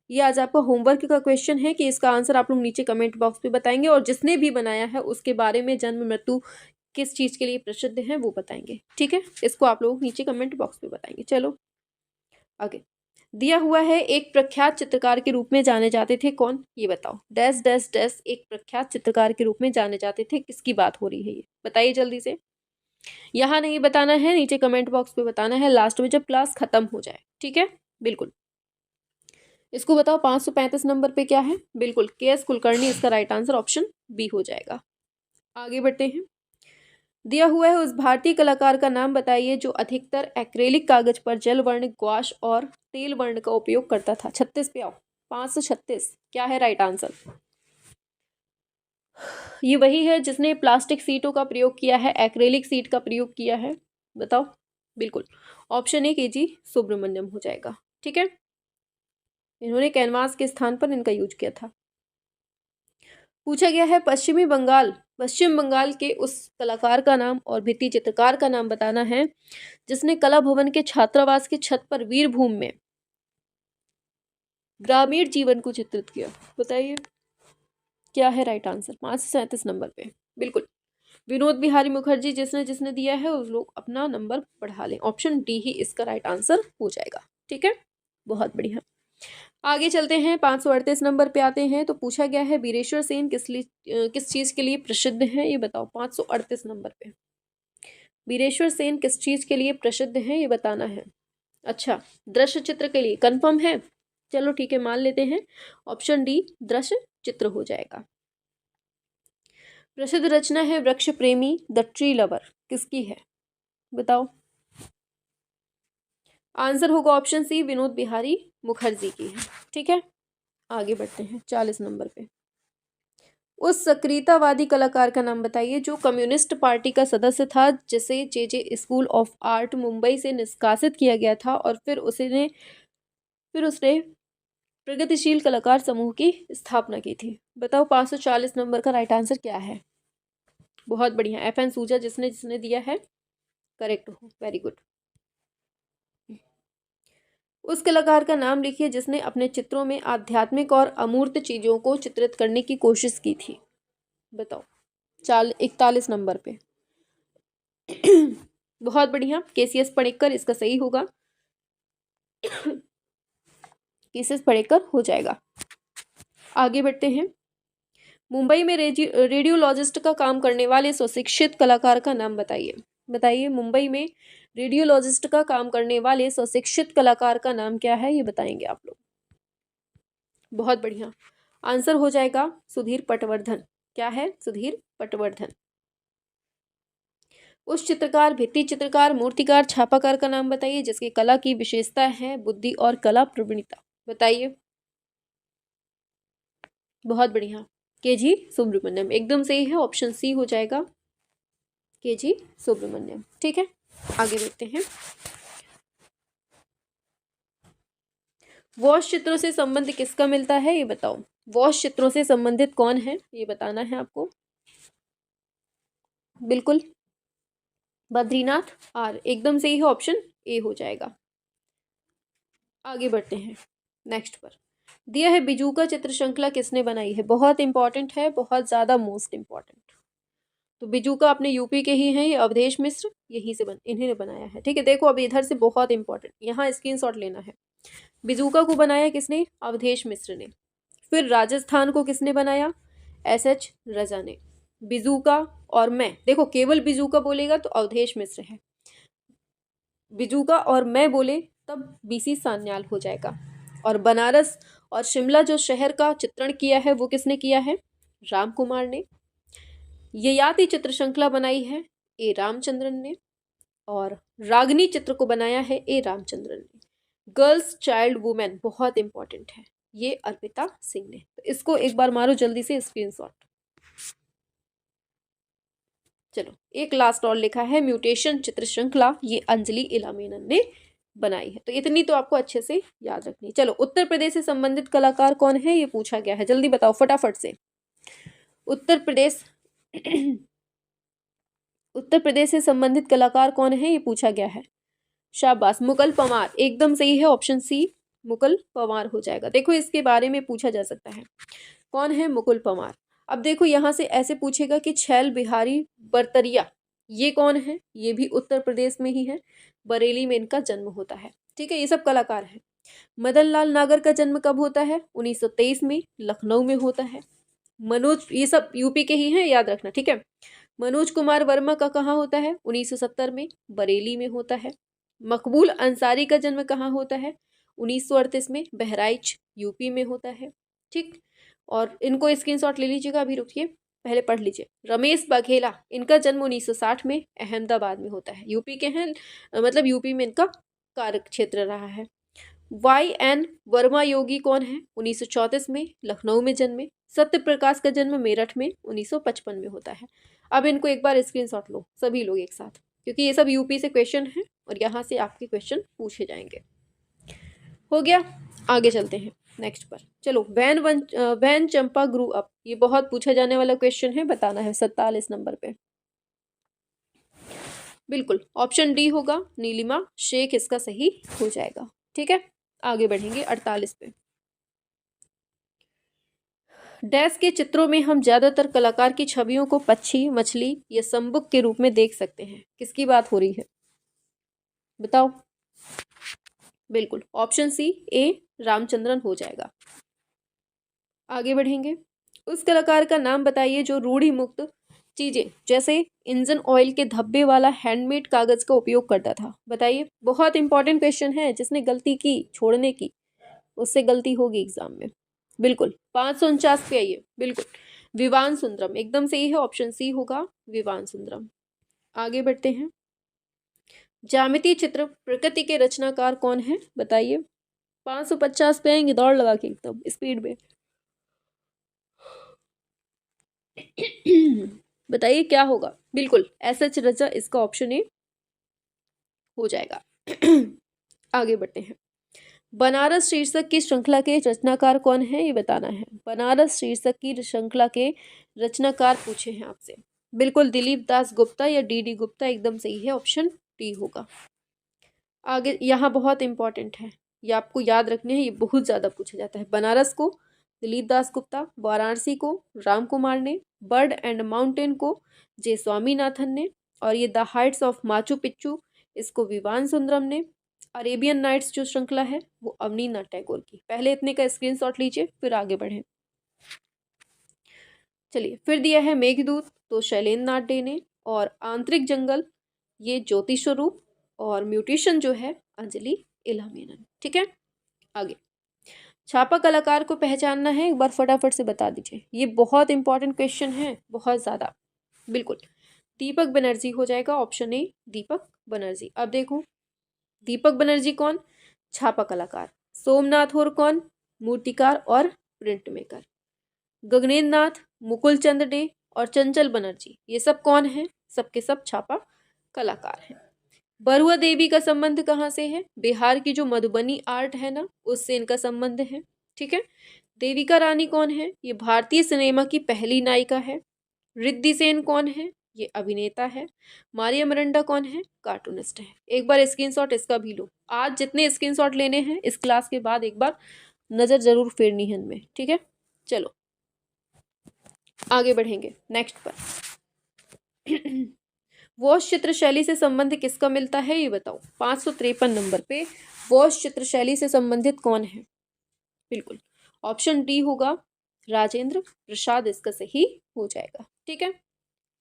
ये आज आपका होमवर्क का क्वेश्चन है कि इसका आंसर आप लोग नीचे कमेंट बॉक्स में बताएंगे, और जिसने भी बनाया है उसके बारे में जन्म मृत्यु किस चीज़ के लिए प्रसिद्ध है वो बताएंगे। ठीक है, इसको आप लोग नीचे कमेंट बॉक्स में बताएंगे। चलो आगे दिया हुआ है, एक प्रख्यात चित्रकार के रूप में जाने जाते थे कौन, ये बताओ। डैश डैश डैश एक प्रख्यात चित्रकार के रूप में जाने जाते थे, किसकी बात हो रही है ये बताइए जल्दी से। यहाँ नहीं बताना है, नीचे कमेंट बॉक्स पे बताना है, लास्ट में जब क्लास खत्म हो जाए। ठीक है, बिल्कुल। इसको बताओ 535 नंबर पे क्या है, बिल्कुल के.एस. कुलकर्णी इसका राइट आंसर ऑप्शन बी हो जाएगा। आगे बढ़ते हैं, दिया हुआ है, उस भारतीय कलाकार का नाम बताइए जो अधिकतर एक्रेलिक कागज पर जल वर्ण, ग्वाश और तेल वर्ण का उपयोग करता था। 36 पे आओ, 536 क्या है राइट आंसर। ये वही है जिसने प्लास्टिक सीटों का प्रयोग किया है, एक्रेलिक सीट का प्रयोग किया है, बताओ। बिल्कुल ऑप्शन ए के.जी. सुब्रमण्यम हो जाएगा। ठीक है, इन्होंने कैनवास के स्थान पर इनका यूज किया था। पूछा गया है, पश्चिम बंगाल के उस कलाकार का नाम और भित्ति चित्रकार का नाम बताना है जिसने कला भवन के छात्रावास की छत पर वीरभूमि में ग्रामीण जीवन को चित्रित किया, बताइए क्या है राइट आंसर। 537 नंबर पे, बिल्कुल विनोद बिहारी मुखर्जी। जिसने जिसने दिया है उस लोग अपना नंबर बढ़ा लें, ऑप्शन डी ही इसका राइट आंसर हो जाएगा। ठीक है, बहुत बढ़िया। आगे चलते हैं, 538 नंबर पे आते हैं। तो पूछा गया है, बीरेश्वर सेन किस चीज के लिए प्रसिद्ध है, ये बताओ। 538 नंबर पे बीरेश्वर सेन किस चीज के लिए प्रसिद्ध है, ये बताना है। अच्छा, दृश्य चित्र के लिए कंफर्म है, चलो ठीक है मान लेते हैं, ऑप्शन डी दृश्य चित्र हो जाएगा। प्रसिद्ध रचना है वृक्ष प्रेमी, द ट्री लवर, किसकी है बताओ। आंसर होगा ऑप्शन सी, विनोद बिहारी मुखर्जी की है। ठीक है, आगे बढ़ते हैं 40 नंबर पे। उस सक्रियतावादी कलाकार का नाम बताइए जो कम्युनिस्ट पार्टी का सदस्य था, जिसे जे स्कूल ऑफ आर्ट मुंबई से निष्कासित किया गया था, और फिर उसने प्रगतिशील कलाकार समूह की स्थापना की थी। बताओ 540 नंबर का राइट आंसर क्या है। बहुत बढ़िया, FN सूजा जिसने जिसने दिया है करेक्ट हो, वेरी गुड। उस कलाकार का नाम लिखिए जिसने अपने चित्रों में आध्यात्मिक और अमूर्त चीजों को चित्रित करने की कोशिश की थी, बताओ। 41 नंबर पे बहुत बढ़िया, KCS पढ़ेकर इसका सही होगा, KCS पढ़ेकर हो जाएगा। आगे बढ़ते हैं, मुंबई में रेडियोलॉजिस्ट का काम करने वाले स्वशिक्षित कलाकार का नाम बताइए। बताइए, मुंबई में रेडियोलॉजिस्ट का काम करने वाले स्वशिक्षित कलाकार का नाम क्या है, ये बताएंगे आप लोग। बहुत बढ़िया, आंसर हो जाएगा सुधीर पटवर्धन। क्या है, सुधीर पटवर्धन। उस चित्रकार, भित्ति चित्रकार, मूर्तिकार, छापाकार का नाम बताइए जिसकी कला की विशेषता है बुद्धि और कला प्रवीणता, बताइए। बहुत बढ़िया, के.जी. सुब्रमण्यम एकदम सही है, ऑप्शन सी हो जाएगा, के.जी. सुब्रमण्यम। ठीक है, आगे देखते हैं, वॉश चित्रों से संबंध किसका मिलता है, ये बताओ। वॉश चित्रों से संबंधित कौन है, ये बताना है आपको। बिल्कुल बद्रीनाथ आर, एकदम सही है, ऑप्शन ए हो जाएगा। आगे बढ़ते हैं नेक्स्ट पर। दिया है, बिजूका चित्र श्रृंखला किसने बनाई है, बहुत इंपॉर्टेंट है, बहुत ज़्यादा मोस्ट इंपॉर्टेंट। तो बिजूका अपने यूपी के ही हैं, ये अवधेश मिश्र यहीं से इन्हीं बनाया है। ठीक है, देखो अब इधर से बहुत इंपॉर्टेंट, यहाँ स्क्रीनशॉट लेना है। बिजूका को बनाया किसने, अवधेश मिश्र ने। फिर राजस्थान को किसने बनाया, SH रजा ने। बिजूका और मैं, देखो केवल बिजूका बोलेगा तो अवधेश मिश्र है, बिजूका और मैं बोले तब BC सान्याल हो जाएगा। और बनारस और शिमला जो शहर का चित्रण किया है वो किसने किया है, राम कुमार ने। ययाति चित्र श्रृंखला बनाई है A रामचंद्रन ने, और रागनी चित्र को बनाया है A रामचंद्रन ने। गर्ल्स चाइल्ड वुमेन बहुत इंपॉर्टेंट है, ये अर्पिता सिंह ने। तो इसको एक बार मारो जल्दी से स्क्रीनशॉट। चलो एक लास्ट और लिखा है, म्यूटेशन चित्र श्रृंखला, ये अंजलि इला मेनन ने बनाई है। तो इतनी तो आपको अच्छे से याद रखनी है। चलो, उत्तर प्रदेश से संबंधित कलाकार कौन है ये पूछा गया है, जल्दी बताओ फटाफट से। उत्तर प्रदेश उत्तर प्रदेश से संबंधित कलाकार कौन है ये पूछा गया है। शाबाश, मुकुल पंवार, एकदम सही है, ऑप्शन सी मुकुल पंवार हो जाएगा। देखो इसके बारे में पूछा जा सकता है, कौन है मुकुल पंवार। अब देखो यहाँ से ऐसे पूछेगा कि छैल बिहारी बरतरिया ये कौन है, ये भी उत्तर प्रदेश में ही है, बरेली में इनका जन्म होता है। ठीक है, ये सब कलाकार हैं। मदन लाल नागर का जन्म कब होता है, 1923 में, लखनऊ में होता है। मनोज, ये सब यूपी के ही हैं, याद रखना, ठीक है। मनोज कुमार वर्मा का कहाँ होता है, 1970 में, बरेली में होता है। मकबूल अंसारी का जन्म कहाँ होता है, 1938 में, बहराइच यूपी में होता है। ठीक, और इनको स्क्रीनशॉट ले लीजिएगा, अभी रुकिए पहले पढ़ लीजिए। रमेश बघेला, इनका जन्म 1960 में अहमदाबाद में होता है, यूपी के हैं, मतलब यूपी में इनका कार्य क्षेत्र रहा है। YN वर्मा योगी कौन है, 1934 में, लखनऊ में जन्मे। सत्य प्रकाश का जन्म मेरठ में 1955 में होता है। अब इनको एक बार स्क्रीनशॉट लो सभी लोग एक साथ, क्योंकि ये सब यूपी से क्वेश्चन है और यहाँ से आपके क्वेश्चन पूछे जाएंगे। हो गया, आगे चलते हैं नेक्स्ट पर। चलो, वैन चंपा ग्रू अप, ये बहुत पूछा जाने वाला क्वेश्चन है, बताना है 47 नंबर पे। बिल्कुल ऑप्शन डी होगा, नीलिमा शेख इसका सही हो जाएगा। ठीक है, आगे बढ़ेंगे 48 पे। डैश के चित्रों में हम ज्यादातर कलाकार की छवियों को पक्षी, मछली या संबुक के रूप में देख सकते हैं, किसकी बात हो रही है बताओ। बिल्कुल ऑप्शन सी ए रामचंद्रन हो जाएगा। आगे बढ़ेंगे, उस कलाकार का नाम बताइए जो रूढ़ि मुक्त चीजें जैसे इंजन ऑयल के धब्बे वाला हैंडमेड कागज का उपयोग करता था, बताइए। बहुत इंपॉर्टेंट क्वेश्चन है, जिसने गलती की छोड़ने की उससे गलती होगी एग्जाम में। बिल्कुल 549 पे आइए। बिल्कुल विवान सुंदरम एकदम सही है, ऑप्शन सी होगा विवान सुंदरम। आगे बढ़ते हैं, ज्यामितीय चित्र प्रकृति के रचनाकार कौन है बताइए। 550 पे आएंगे, दौड़ लगा के एकदम स्पीड में बताइए क्या होगा। बिल्कुल SH रजा इसका ऑप्शन ए हो जाएगा। आगे बढ़ते हैं, बनारस शीर्षक की श्रृंखला के रचनाकार कौन है ये बताना है। बनारस शीर्षक की श्रृंखला के रचनाकार पूछे हैं आपसे। बिल्कुल दिलीप दास गुप्ता या DD गुप्ता एकदम सही है, ऑप्शन डी होगा। आगे यहाँ बहुत इंपॉर्टेंट है, ये आपको याद रखने हैं, ये बहुत ज़्यादा पूछा जाता है। बनारस को दिलीप दास गुप्ता, वाराणसी को राम कुमार ने, बर्ड एंड माउंटेन को जे स्वामीनाथन ने, और ये the Heights of Machu Picchu इसको विवान सुंदरम ने। अरेबियन नाइट्स जो श्रृंखला है वो अवनीनाथ टैगोर की। पहले इतने का स्क्रीनशॉट लीजिए फिर आगे बढ़ें। चलिए, फिर दिया है मेघदूत तो शैलेंद्र नाथ डे ने, और आंतरिक जंगल ये ज्योति स्वरूप, और म्यूटेशन जो है अंजलि इला मेनन। ठीक है, आगे छापा कलाकार को पहचानना है, एक बार फटाफट से बता दीजिए। ये बहुत इंपॉर्टेंट क्वेश्चन है, बहुत ज़्यादा। बिल्कुल दीपक बनर्जी हो जाएगा, ऑप्शन ए दीपक बनर्जी। अब देखो दीपक बनर्जी कौन, छापा कलाकार। सोमनाथ और कौन, मूर्तिकार और प्रिंट मेकर। गगनेन्द्र नाथ, मुकुल चंद डे और चंचल बनर्जी ये सब कौन है, सबके सब छापा कलाकार हैं। बरुआ देवी का संबंध कहाँ से है, बिहार की जो मधुबनी आर्ट है ना उससे इनका संबंध है। ठीक है, देविका रानी कौन है, ये भारतीय सिनेमा की पहली नायिका है। रिद्धि सेन कौन है, ये अभिनेता है। मारिया मिरांडा कौन है, कार्टूनिस्ट है। एक बार स्क्रीनशॉट इसका भी लो, आज जितने स्क्रीनशॉट लेने हैं इस क्लास के बाद एक बार नज़र जरूर फेरनी है इनमें। ठीक है, चलो आगे बढ़ेंगे नेक्स्ट पर। वॉश चित्र शैली से संबंध किसका मिलता है ये बताओ। 553 नंबर पे वॉश चित्र शैली से संबंधित कौन है। बिल्कुल ऑप्शन डी होगा, राजेंद्र प्रसाद इसका सही हो जाएगा। ठीक है,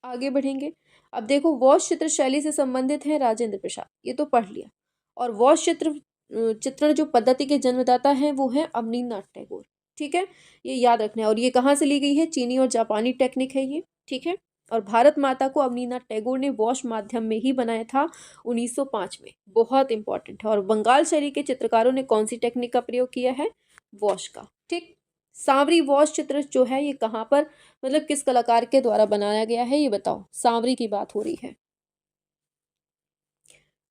आगे बढ़ेंगे। अब देखो वॉश चित्र शैली से संबंधित है राजेंद्र प्रसाद, ये तो पढ़ लिया। और वॉश चित्रण जो पद्धति के जन्मदाता हैं वो है अवनींद्रनाथ टैगोर। ठीक है, ये याद रखना है। और ये कहाँ से ली गई है, चीनी और जापानी टेक्निक है ये। ठीक है, और भारत माता को अवनींद्रनाथ टैगोर ने वॉश माध्यम में ही बनाया था 1905 में, बहुत इंपॉर्टेंट है। और बंगाल शैली के चित्रकारों ने कौन सी टेक्निक का प्रयोग किया है, वॉश का। ठीक, सांवरी वॉश चित्र जो है ये कहाँ पर, मतलब किस कलाकार के द्वारा बनाया गया है ये बताओ। सांवरी की बात हो रही है।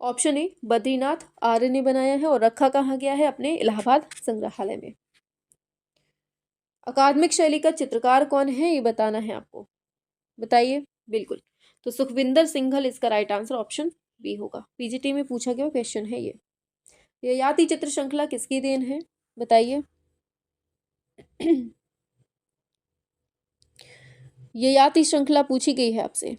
ऑप्शन ए बद्रीनाथ आर्य ने बनाया है और रखा कहाँ गया है? अपने इलाहाबाद संग्रहालय में। अकादमिक शैली का चित्रकार कौन है ये बताना है आपको, बताइए। बिल्कुल, तो सुखविंदर सिंघल इसका राइट आंसर ऑप्शन बी होगा। पीजीटी में पूछा गया क्वेश्चन है ये। ययाति चित्र श्रृंखला किसकी देन है, बताइए। ययाति श्रृंखला पूछी गई है आपसे,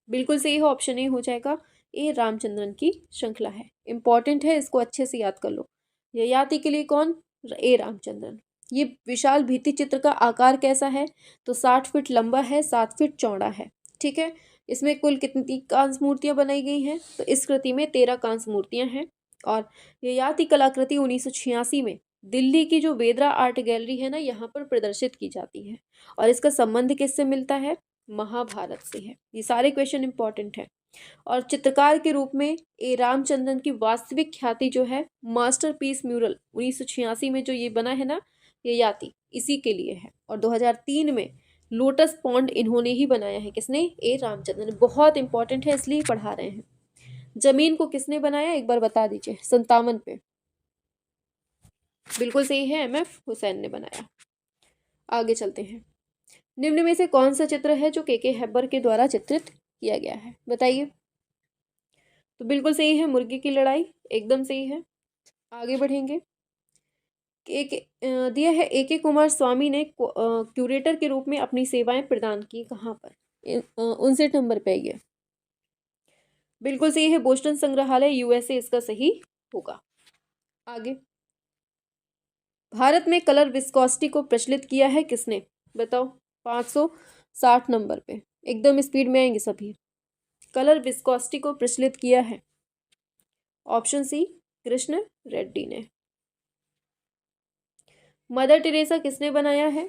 बिल्कुल सही है, ऑप्शन ए हो जाएगा। ए रामचंद्रन की श्रृंखला है, इंपॉर्टेंट है, इसको अच्छे से याद कर लो। ययाति के लिए कौन? ए रामचंद्रन। ये विशाल भित्ति चित्र का आकार कैसा है? तो 60 फीट लंबा है, 7 फीट चौड़ा है। ठीक है, इसमें कुल कितनी कांस्य मूर्तियां बनाई गई हैं? तो इस कृति में 13 कांस्य मूर्तियां हैं। और ययाति कलाकृति 1986 में दिल्ली की जो वेदरा आर्ट गैलरी है ना, यहाँ पर प्रदर्शित की जाती है। और इसका संबंध किससे मिलता है? महाभारत से है। ये सारे क्वेश्चन इंपॉर्टेंट है। और चित्रकार के रूप में ए रामचंद्रन की वास्तविक ख्याति जो है मास्टरपीस म्यूरल 1986 में जो ये बना है ना ययाति, इसी के लिए है। और 2003 में लोटस पॉन्ड इन्होंने ही बनाया है। किसने? ए रामचंद्रन। बहुत इंपॉर्टेंट है, इसलिए पढ़ा रहे हैं। जमीन को किसने बनाया एक बार बता दीजिए? 57 पे। बिल्कुल सही है, एमएफ हुसैन ने बनाया। आगे चलते हैं। निम्न में से कौन सा चित्र है जो के हेबर के द्वारा चित्रित किया गया है, बताइए। तो बिल्कुल सही है, मुर्गी की लड़ाई, एकदम सही है। आगे बढ़ेंगे। दिया है ए कुमार स्वामी ने क्यूरेटर के रूप में अपनी सेवाएं प्रदान की कहाँ पर? 59 नंबर पे ये बिल्कुल सही है, बोस्टन संग्रहालय यूएसए इसका सही होगा। आगे, भारत में कलर विस्कोसिटी को प्रचलित किया है किसने, बताओ। 560 नंबर पे, एकदम स्पीड में आएंगे सभी। कलर विस्कोसिटी को प्रचलित किया है, ऑप्शन सी कृष्ण रेड्डी ने। मदर टेरेसा किसने बनाया है?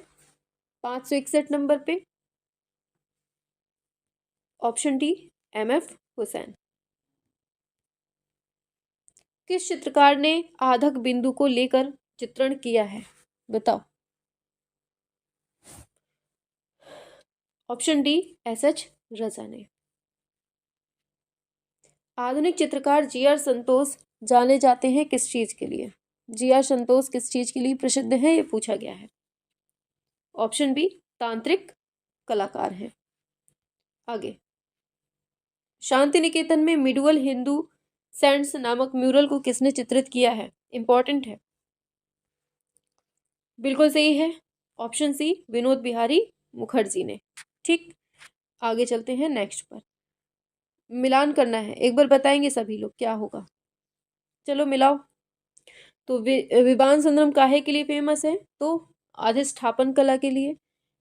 561 नंबर पे, ऑप्शन डी एमएफ हुसैन। किस चित्रकार ने आधक बिंदु को लेकर चित्रण किया है, बताओ। ऑप्शन डी एसएच रजा ने। आधुनिक चित्रकार जीआर संतोष जाने जाते हैं किस चीज के लिए? जीआर संतोष किस चीज के लिए प्रसिद्ध है, ये पूछा गया है। ऑप्शन बी तांत्रिक कलाकार हैं। आगे, शांति निकेतन में मिडुअल हिंदू सेंट्स नामक म्यूरल को किसने चित्रित किया है, इंपॉर्टेंट है। बिल्कुल सही है, ऑप्शन सी विनोद बिहारी मुखर्जी ने। ठीक, आगे चलते हैं नेक्स्ट पर। मिलान करना है, एक बार बताएंगे सभी लोग क्या होगा। चलो मिलाओ। तो विमान सुंदरम काहे के लिए फेमस है? तो अधिष्ठापन कला के लिए।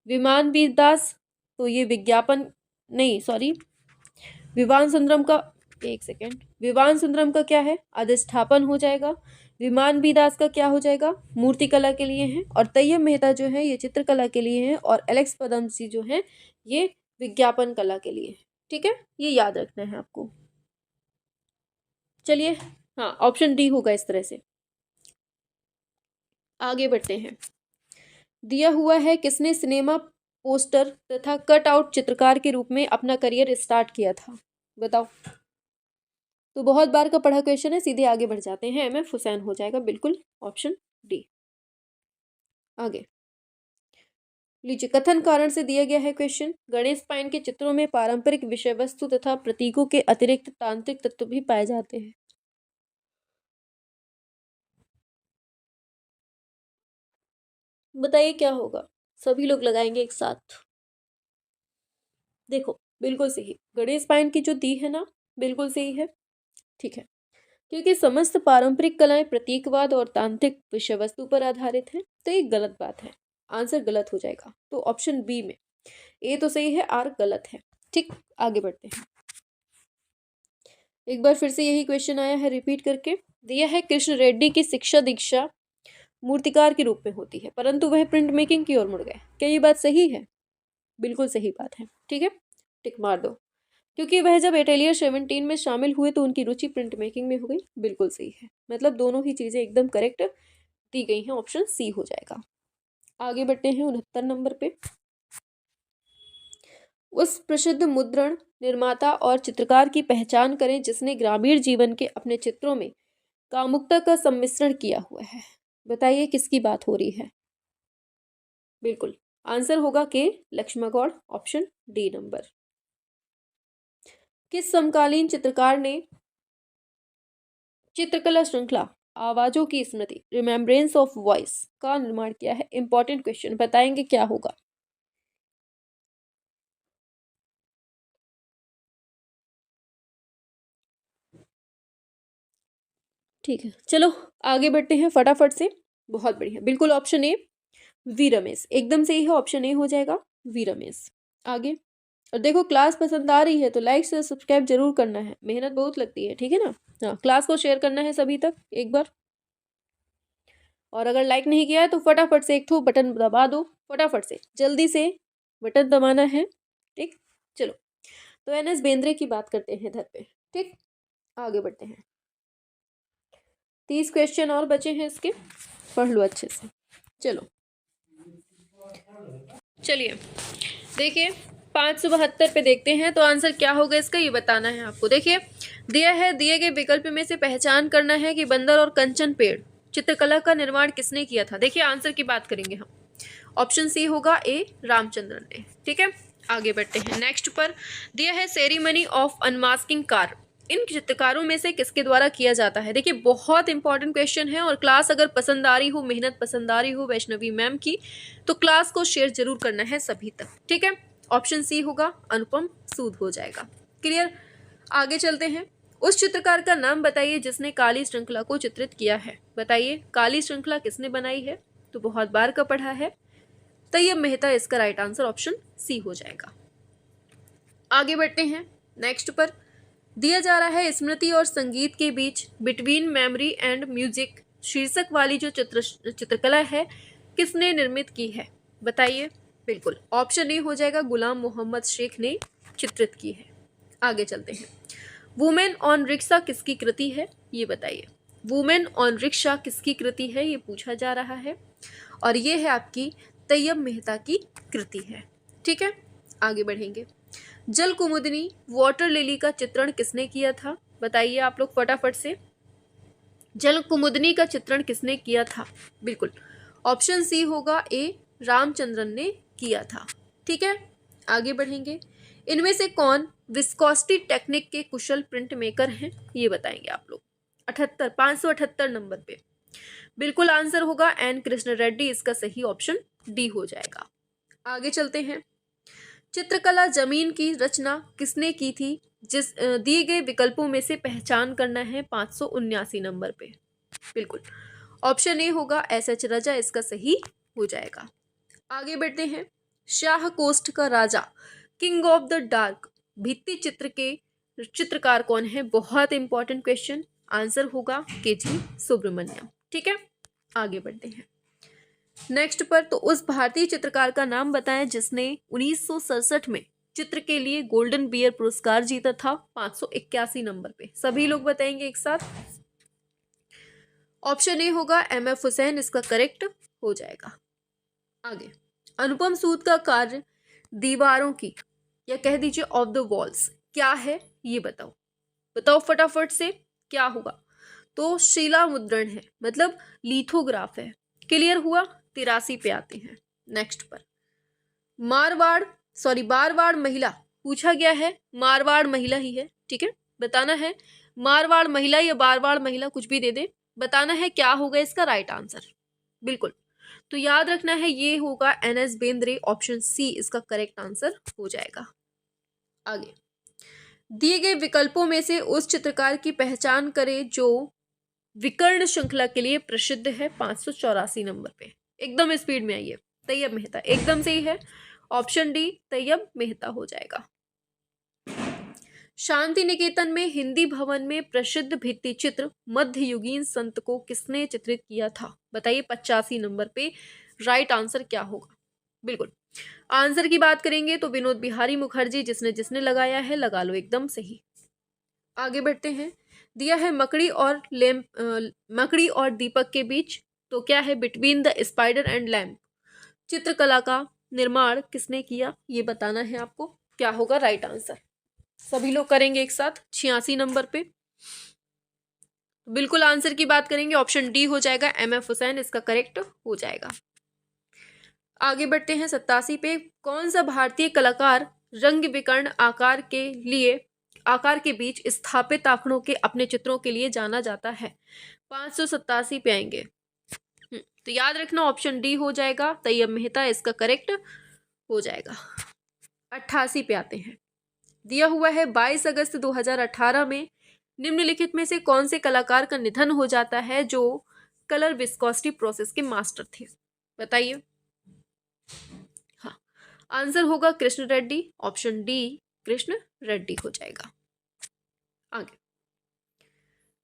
विमान वीरदास, तो ये विज्ञापन नहीं, सॉरी, विमान सुंदरम का, एक सेकेंड, विमान सुंदरम का क्या है? अधिष्ठापन हो जाएगा। विमान वीरदास का क्या हो जाएगा? मूर्ति कला के लिए है। और तैयब मेहता जो है ये चित्रकला के लिए है। और एलेक्स पदमसी जो है ये विज्ञापन कला के लिए है। ठीक है, ये याद रखना है आपको। चलिए, हाँ, ऑप्शन डी होगा इस तरह से। आगे बढ़ते हैं। दिया हुआ है किसने सिनेमा पोस्टर तथा कट आउट चित्रकार के रूप में अपना करियर स्टार्ट किया था, बताओ। तो बहुत बार का पढ़ा क्वेश्चन है, सीधे आगे बढ़ जाते हैं। एमएफ हुसैन हो जाएगा, बिल्कुल ऑप्शन डी। आगे लीजिए, कथन कारण से दिया गया है क्वेश्चन। गणेश पाइन के चित्रों में पारंपरिक विषय वस्तु तथा प्रतीकों के अतिरिक्त तांत्रिक तत्व भी पाए जाते हैं। बताइए क्या होगा, सभी लोग लगाएंगे एक साथ। देखो, बिल्कुल सही, गणेश पाइन की जो दी है ना, बिल्कुल सही है। ठीक है, क्योंकि समस्त पारंपरिक कलाएं प्रतीकवाद और तांत्रिक विषय वस्तु पर आधारित हैं, तो ये गलत बात है, आंसर गलत हो जाएगा। तो ऑप्शन बी में ए तो सही है, आर गलत है। ठीक, आगे बढ़ते हैं। एक बार फिर से यही क्वेश्चन आया है, रिपीट करके दिया है। कृष्ण रेड्डी की शिक्षा दीक्षा मूर्तिकार के रूप में होती है, परंतु वह प्रिंट मेकिंग की ओर मुड़ गए। क्या ये बात सही है? बिल्कुल सही बात है। ठीक है, टिक मार दो। क्योंकि वह जब एटेलियर 17 में शामिल हुए तो उनकी रुचि प्रिंट मेकिंग में हो गई। बिल्कुल सही है, मतलब दोनों ही चीजें एकदम करेक्ट दी गई हैं, ऑप्शन सी हो जाएगा। आगे बढ़ते हैं 69 नंबर पे। उस प्रसिद्ध मुद्रण निर्माता और चित्रकार की पहचान करें जिसने ग्रामीण जीवन के अपने चित्रों में कामुकता का सम्मिश्रण किया हुआ है। बताइए किसकी बात हो रही है। बिल्कुल आंसर होगा के लक्ष्मणगौड़, ऑप्शन डी नंबर। किस समकालीन चित्रकार ने चित्रकला श्रृंखला आवाजों की स्मृति रिमेम्बरेंस ऑफ वॉइस का निर्माण किया है? इंपॉर्टेंट क्वेश्चन, बताएंगे क्या होगा। ठीक है, चलो आगे बढ़ते हैं फटाफट से। बहुत बढ़िया, बिल्कुल ऑप्शन ए वी रमेश, एकदम से ही है, ऑप्शन ए हो जाएगा वी रमेश। आगे, और देखो क्लास पसंद आ रही है तो लाइक से सब्सक्राइब जरूर करना है, मेहनत बहुत लगती है, ठीक है ना। हाँ, क्लास को शेयर करना है सभी तक एक बार, और अगर लाइक नहीं किया है तो फटाफट से एक ठो बटन दबा दो, फटाफट से जल्दी से बटन दबाना है, ठीक। चलो, तो एनएस बेंद्रे की बात करते हैं इधर पे, ठीक। आगे बढ़ते हैं, 30 क्वेश्चन और बचे हैं इसके, पढ़ लो अच्छे से। चलो चलिए देखिए 572 पे देखते हैं, तो आंसर क्या होगा इसका ये बताना है आपको। देखिए दिया है, दिए गए विकल्प में से पहचान करना है कि बंदर और कंचन पेड़ चित्रकला का निर्माण किसने किया था। देखिए आंसर की बात करेंगे हम, ऑप्शन सी होगा ए रामचंद्रन ने, ठीक है। आगे बढ़ते हैं नेक्स्ट पर, दिया है ceremony of unmasking car in चित्रकारों में से किसके द्वारा किया जाता है। देखिए बहुत इंपॉर्टेंट क्वेश्चन है, और क्लास अगर पसंद आ रही हो, मेहनत पसंद आ रही हो वैष्णवी मैम की, तो क्लास को शेयर जरूर करना है सभी तक, ठीक है। ऑप्शन सी होगा अनुपम सूद हो जाएगा। क्लियर, आगे चलते हैं। उस चित्रकार का नाम बताइए जिसने काली श्रृंखला को चित्रित किया है। बताइए काली श्रृंखला किसने बनाई है, तो बहुत बार का पढ़ा है, तैयब मेहता इसका राइट आंसर ऑप्शन सी हो जाएगा। आगे बढ़ते हैं नेक्स्ट पर, दिया जा रहा है स्मृति और संगीत के बीच बिटवीन मेमोरी एंड म्यूजिक शीर्षक वाली जो चित्रकला है किसने निर्मित की है। बताइए, बिल्कुल ऑप्शन ए हो जाएगा गुलाम मोहम्मद शेख ने चित्रित की है। आगे चलते हैं, वुमेन ऑन रिक्शा किसकी कृति है, ये बताइए। वुमेन ऑन रिक्शा किसकी कृति है, ये पूछा जा रहा है, और ये है आपकी तैयब मेहता की कृति है, ठीक है। आगे बढ़ेंगे, जल कुमुदिनी वाटर लिली का चित्रण किसने किया था। बताइए आप लोग फटाफट से, जल कुमुदिनी का चित्रण किसने किया था। बिल्कुल ऑप्शन सी होगा ए रामचंद्रन ने किया था, ठीक है। आगे बढ़ेंगे, इनमें से कौन विस्कोसिटी टेक्निक के कुशल प्रिंट मेकर हैं, ये बताएंगे आप लोग। 578 नंबर पे बिल्कुल आंसर होगा एन कृष्ण रेड्डी, इसका सही ऑप्शन डी हो जाएगा। आगे चलते हैं, चित्रकला जमीन की रचना किसने की थी, जिस दिए गए विकल्पों में से पहचान करना है 579 नंबर पे। बिल्कुल ऑप्शन ए होगा एस एच राजा, इसका सही हो जाएगा। आगे बढ़ते हैं, शाह कोस्ट का राजा किंग ऑफ द डार्क भित्ति चित्र के चित्रकार कौन है। बहुत इंपॉर्टेंट क्वेश्चन, आंसर होगा के जी सुब्रमण्यम, ठीक है। आगे बढ़ते हैं नेक्स्ट पर, तो उस भारतीय चित्रकार का नाम बताएं जिसने 1967 में चित्र के लिए गोल्डन बियर पुरस्कार जीता था 581 नंबर पे। सभी लोग बताएंगे एक साथ। ऑप्शन ए होगा एम एफ हुसैन, इसका करेक्ट हो जाएगा। आगे, अनुपम सूद का कार्य दीवारों की या कह दीजिए ऑफ द वॉल्स क्या है, ये बताओ। बताओ फटाफट से क्या होगा। तो शिला मुद्रण है, मतलब लिथोग्राफ है। क्लियर हुआ, 83 पे आते हैं नेक्स्ट पर, बारवाड़ महिला पूछा गया है, मारवाड़ महिला ही है, ठीक है। बताना है मारवाड़ महिला या बारवाड़ महिला, कुछ भी दे दे, बताना है क्या होगा इसका राइट आंसर। बिल्कुल, तो याद रखना है ये होगा N S Bendre, option C इसका करेक्ट आंसर हो जाएगा। आगे, दिए गए विकल्पों में से उस चित्रकार की पहचान करें जो विकर्ण श्रृंखला के लिए प्रसिद्ध है 584 नंबर पे। एकदम स्पीड में आइए, तैयब मेहता एकदम से ही है, ऑप्शन डी तैयब मेहता हो जाएगा। शांति निकेतन में हिंदी भवन में प्रसिद्ध भित्ति चित्र मध्ययुगीन संत को किसने चित्रित किया था। बताइए 85 नंबर पे राइट आंसर क्या होगा। बिल्कुल आंसर की बात करेंगे तो विनोद बिहारी मुखर्जी, जिसने जिसने लगाया है लगा लो, एकदम सही। आगे बढ़ते हैं, दिया है मकड़ी और दीपक के बीच, तो क्या है between the spider and lamp चित्रकला का निर्माण किसने किया, ये बताना है आपको, क्या होगा राइट आंसर। सभी लोग करेंगे एक साथ 86 नंबर पे। बिल्कुल आंसर की बात करेंगे, ऑप्शन डी हो जाएगा, MF हुसैन इसका करेक्ट हो जाएगा। आगे बढ़ते हैं 87 पे। कौन सा भारतीय कलाकार रंग विकर्ण आकार के बीच स्थापित आंकड़ों के अपने चित्रों के लिए जाना जाता है? 587 पे आएंगे। तो याद रखना ऑप्शन डी हो जाएगा, तैयब मेहता इसका करेक्ट हो जाएगा। 88 पे आते हैं। दिया हुआ है 22 अगस्त 2018 में निम्नलिखित में से कौन से कलाकार का निधन हो जाता है जो कलर विस्कोसिटी प्रोसेस के मास्टर थे? बताइए। हाँ, आंसर होगा कृष्ण रेड्डी, ऑप्शन डी कृष्ण रेड्डी हो जाएगा। आगे,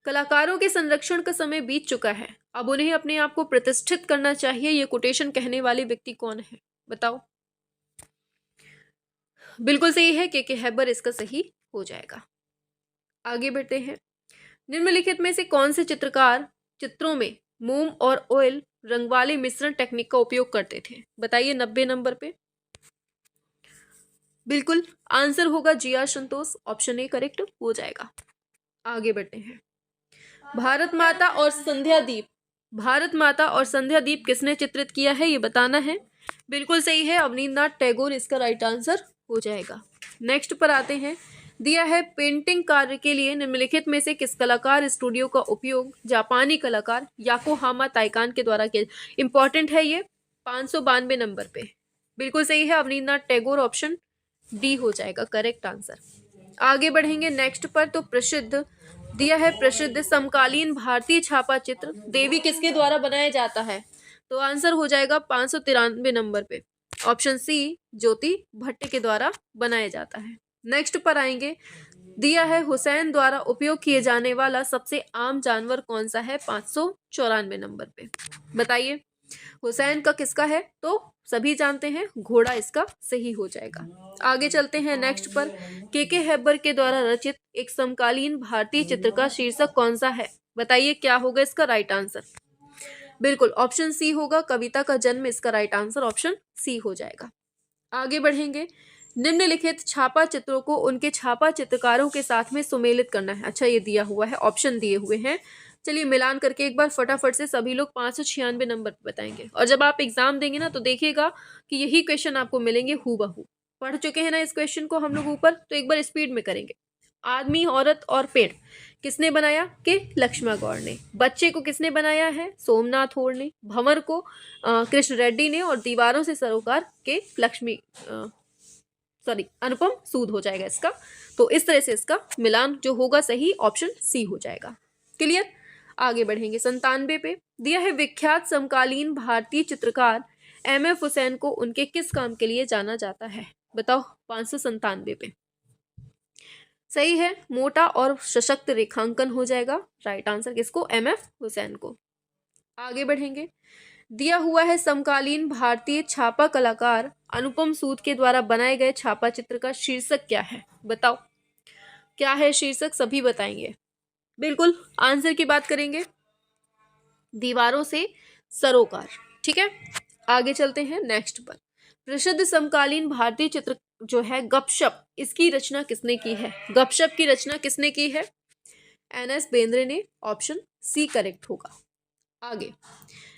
कलाकारों के संरक्षण का समय बीत चुका है, अब उन्हें अपने आप को प्रतिष्ठित करना चाहिए, ये कोटेशन कहने वाले व्यक्ति कौन है? बताओ। बिल्कुल सही है, के हैबर इसका सही हो जाएगा। आगे बढ़ते हैं। निम्नलिखित में से कौन से चित्रकार चित्रों में मोम और ऑयल रंग वाले मिश्रण टेक्निक का उपयोग करते थे? बताइए 90 नंबर पे। बिल्कुल आंसर होगा GR Santosh, option A correct हो जाएगा। आगे बढ़ते हैं। भारत माता और संध्या दीप किसने चित्रित किया है, ये बताना है। बिल्कुल सही है, अवनींद्रनाथ टैगोर इसका राइट आंसर हो जाएगा। नेक्स्ट पर आते हैं। दिया है पेंटिंग कार्य के लिए निम्नलिखित में से किस कलाकार स्टूडियो का उपयोग जापानी कलाकार याकोहामा ताइकान के द्वारा किया? इंपॉर्टेंट है ये, 592 नंबर पे। बिल्कुल सही है, अवनींद्रनाथ टैगोर, ऑप्शन डी हो जाएगा करेक्ट आंसर। आगे बढ़ेंगे नेक्स्ट पर। तो प्रसिद्ध समकालीन भारतीय छापा चित्र देवी किसके द्वारा बनाया जाता है? तो आंसर हो जाएगा 593 नंबर पे, ऑप्शन सी ज्योति भट्ट के द्वारा बनाया जाता है। नेक्स्ट पर आएंगे। दिया है हुसैन द्वारा उपयोग किए जाने वाला सबसे आम जानवर कौन सा है? 594 नंबर पे। बताइए हुसैन का किसका है? तो सभी जानते हैं, घोड़ा इसका सही हो जाएगा। आगे चलते हैं नेक्स्ट पर। के हैबर के द्वारा रचित एक समकालीन भारतीय चित्र का शीर्षक कौन सा है? बताइए क्या होगा इसका राइट आंसर? बिल्कुल ऑप्शन सी होगा, कविता का जन्म इसका राइट आंसर, ऑप्शन सी हो जाएगा। आगे बढ़ेंगे। निम्नलिखित छापा चित्रों को उनके छापा चित्रकारों के साथ में सुमेलित करना है। अच्छा, ये दिया हुआ है, ऑप्शन दिए हुए हैं। चलिए मिलान करके एक बार फटाफट से सभी लोग 596 नंबर पर बताएंगे। और जब आप एग्जाम देंगे ना तो देखिएगा कि यही क्वेश्चन आपको मिलेंगे हूबहू। पढ़ चुके हैं ना इस क्वेश्चन को हम लोग ऊपर, तो एक बार स्पीड में करेंगे। आदमी, औरत और पेड़ किसने बनाया? के लक्ष्मण गौड़ ने। बच्चे को किसने बनाया है? सोमनाथ होड़ ने। भंवर को कृष्ण रेड्डी ने। और दीवारों से सरोकार के अनुपम सूद हो जाएगा इसका। तो इस तरह से इसका मिलान जो होगा सही, ऑप्शन सी हो जाएगा। क्लियर? आगे बढ़ेंगे 97 पे। दिया है विख्यात समकालीन भारतीय चित्रकार MF हुसैन को उनके किस काम के लिए जाना जाता है? बताओ 597 पे। सही है, मोटा और सशक्त रेखांकन हो जाएगा राइट आंसर किसको? MF हुसैन को। आगे बढ़ेंगे। दिया हुआ है समकालीन भारतीय छापा कलाकार अनुपम सूद के द्वारा बनाए गए छापा चित्र का शीर्षक क्या है? बताओ क्या है शीर्षक, सभी बताएंगे। बिल्कुल आंसर की बात करेंगे, दीवारों से सरोकार। ठीक है, आगे चलते हैं नेक्स्ट पर। प्रसिद्ध समकालीन भारतीय चित्र जो है गपशप, इसकी रचना किसने की है? गपशप की रचना किसने की है? NS बेंद्रे ने, ऑप्शन सी करेक्ट होगा। आगे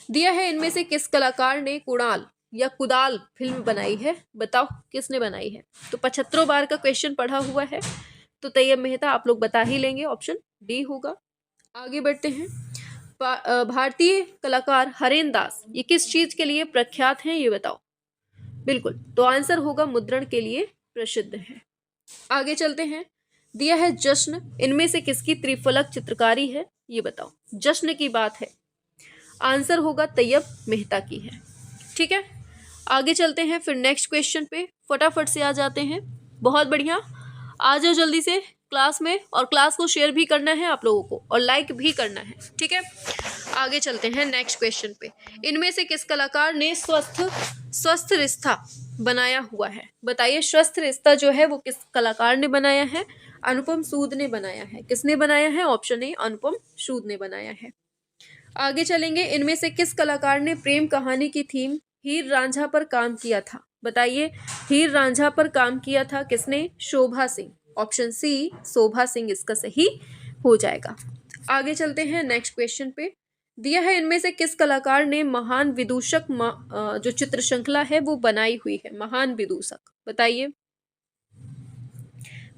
दिया है इनमें से किस कलाकार ने कुदाल फिल्म बनाई है? बताओ किसने बनाई है? तो 75 बार का क्वेश्चन पढ़ा हुआ है, तो तैयब मेहता आप लोग बता ही लेंगे, ऑप्शन डी होगा। आगे बढ़ते हैं। भारतीय कलाकार हरेन दास ये किस चीज के लिए प्रख्यात हैं, ये बताओ। बिल्कुल, तो आंसर होगा मुद्रण के लिए प्रसिद्ध है। आगे चलते हैं। दिया है जश्न इनमें से किसकी त्रिफलक चित्रकारी है? ये बताओ। जश्न की बात है, आंसर होगा तैयब मेहता की है। ठीक है, आगे चलते हैं फिर नेक्स्ट क्वेश्चन पे। फटाफट से आ जाते हैं। बहुत बढ़िया, आ जाओ जल्दी से क्लास में, और क्लास को शेयर भी करना है आप लोगों को और लाइक भी करना है। ठीक है, आगे चलते हैं नेक्स्ट क्वेश्चन पे। इनमें से किस कलाकार ने स्वस्थ रिश्ता बनाया हुआ है? बताइए स्वस्थ रिश्ता जो है वो किस कलाकार ने बनाया है? अनुपम सूद ने बनाया है। किसने बनाया है? ऑप्शन ए अनुपम सूद ने बनाया है। आगे चलेंगे। इनमें से किस कलाकार ने प्रेम कहानी की थीम हीर रांझा पर काम किया था? बताइए हीर रांझा पर काम किया था किसने? शोभा सिंह। ऑप्शन सी शोभा सिंह इसका सही हो जाएगा। आगे चलते हैं नेक्स्ट क्वेश्चन पे। दिया है इनमें से किस कलाकार ने महान विदूषक जो चित्र श्रृंखला है वो बनाई हुई है। महान विदूषक बताइए।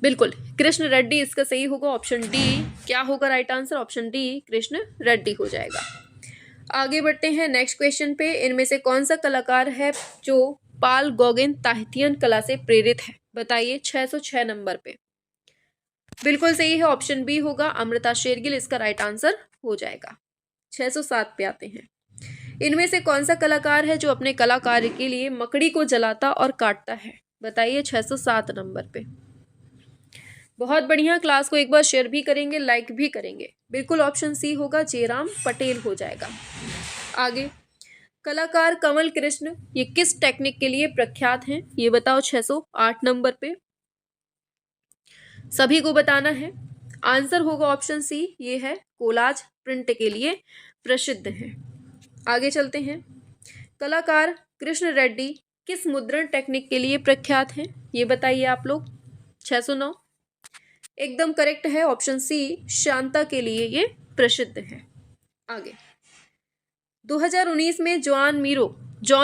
बिल्कुल कृष्ण रेड्डी इसका सही होगा। ऑप्शन डी क्या होगा right answer? Option D Krishna Reddy हो जाएगा। आगे बढ़ते हैं नेक्स्ट क्वेश्चन पे। इनमें से कौन सा कलाकार है जो पाल गौगेन ताहितियन कला से प्रेरित है? बताइए 606 नंबर पे। बिल्कुल सही है, ऑप्शन बी होगा अमृता शेरगिल इसका राइट आंसर हो जाएगा। 607 पे आते हैं। इनमें से कौन सा कलाकार है जो अपने कला कार्य के लिए मकड़ी को जलाता और काटता है? बताइए 607 नंबर पे। बहुत बढ़िया, क्लास को एक बार शेयर भी करेंगे, लाइक भी करेंगे। बिल्कुल ऑप्शन सी होगा जयराम पटेल हो जाएगा। आगे कलाकार कमल कृष्ण ये किस टेक्निक के लिए प्रख्यात हैं? ये बताओ 608 नंबर पे। सभी को बताना है। आंसर होगा ऑप्शन सी, ये है कोलाज प्रिंट के लिए प्रसिद्ध है। आगे चलते हैं। कलाकार कृष्ण रेड्डी किस मुद्रण टेक्निक के लिए प्रख्यात हैं? ये बताइए आप लोग। 609 एकदम करेक्ट है, ऑप्शन सी शांता के लिए ये प्रसिद्ध है। आगे 2019 में जॉन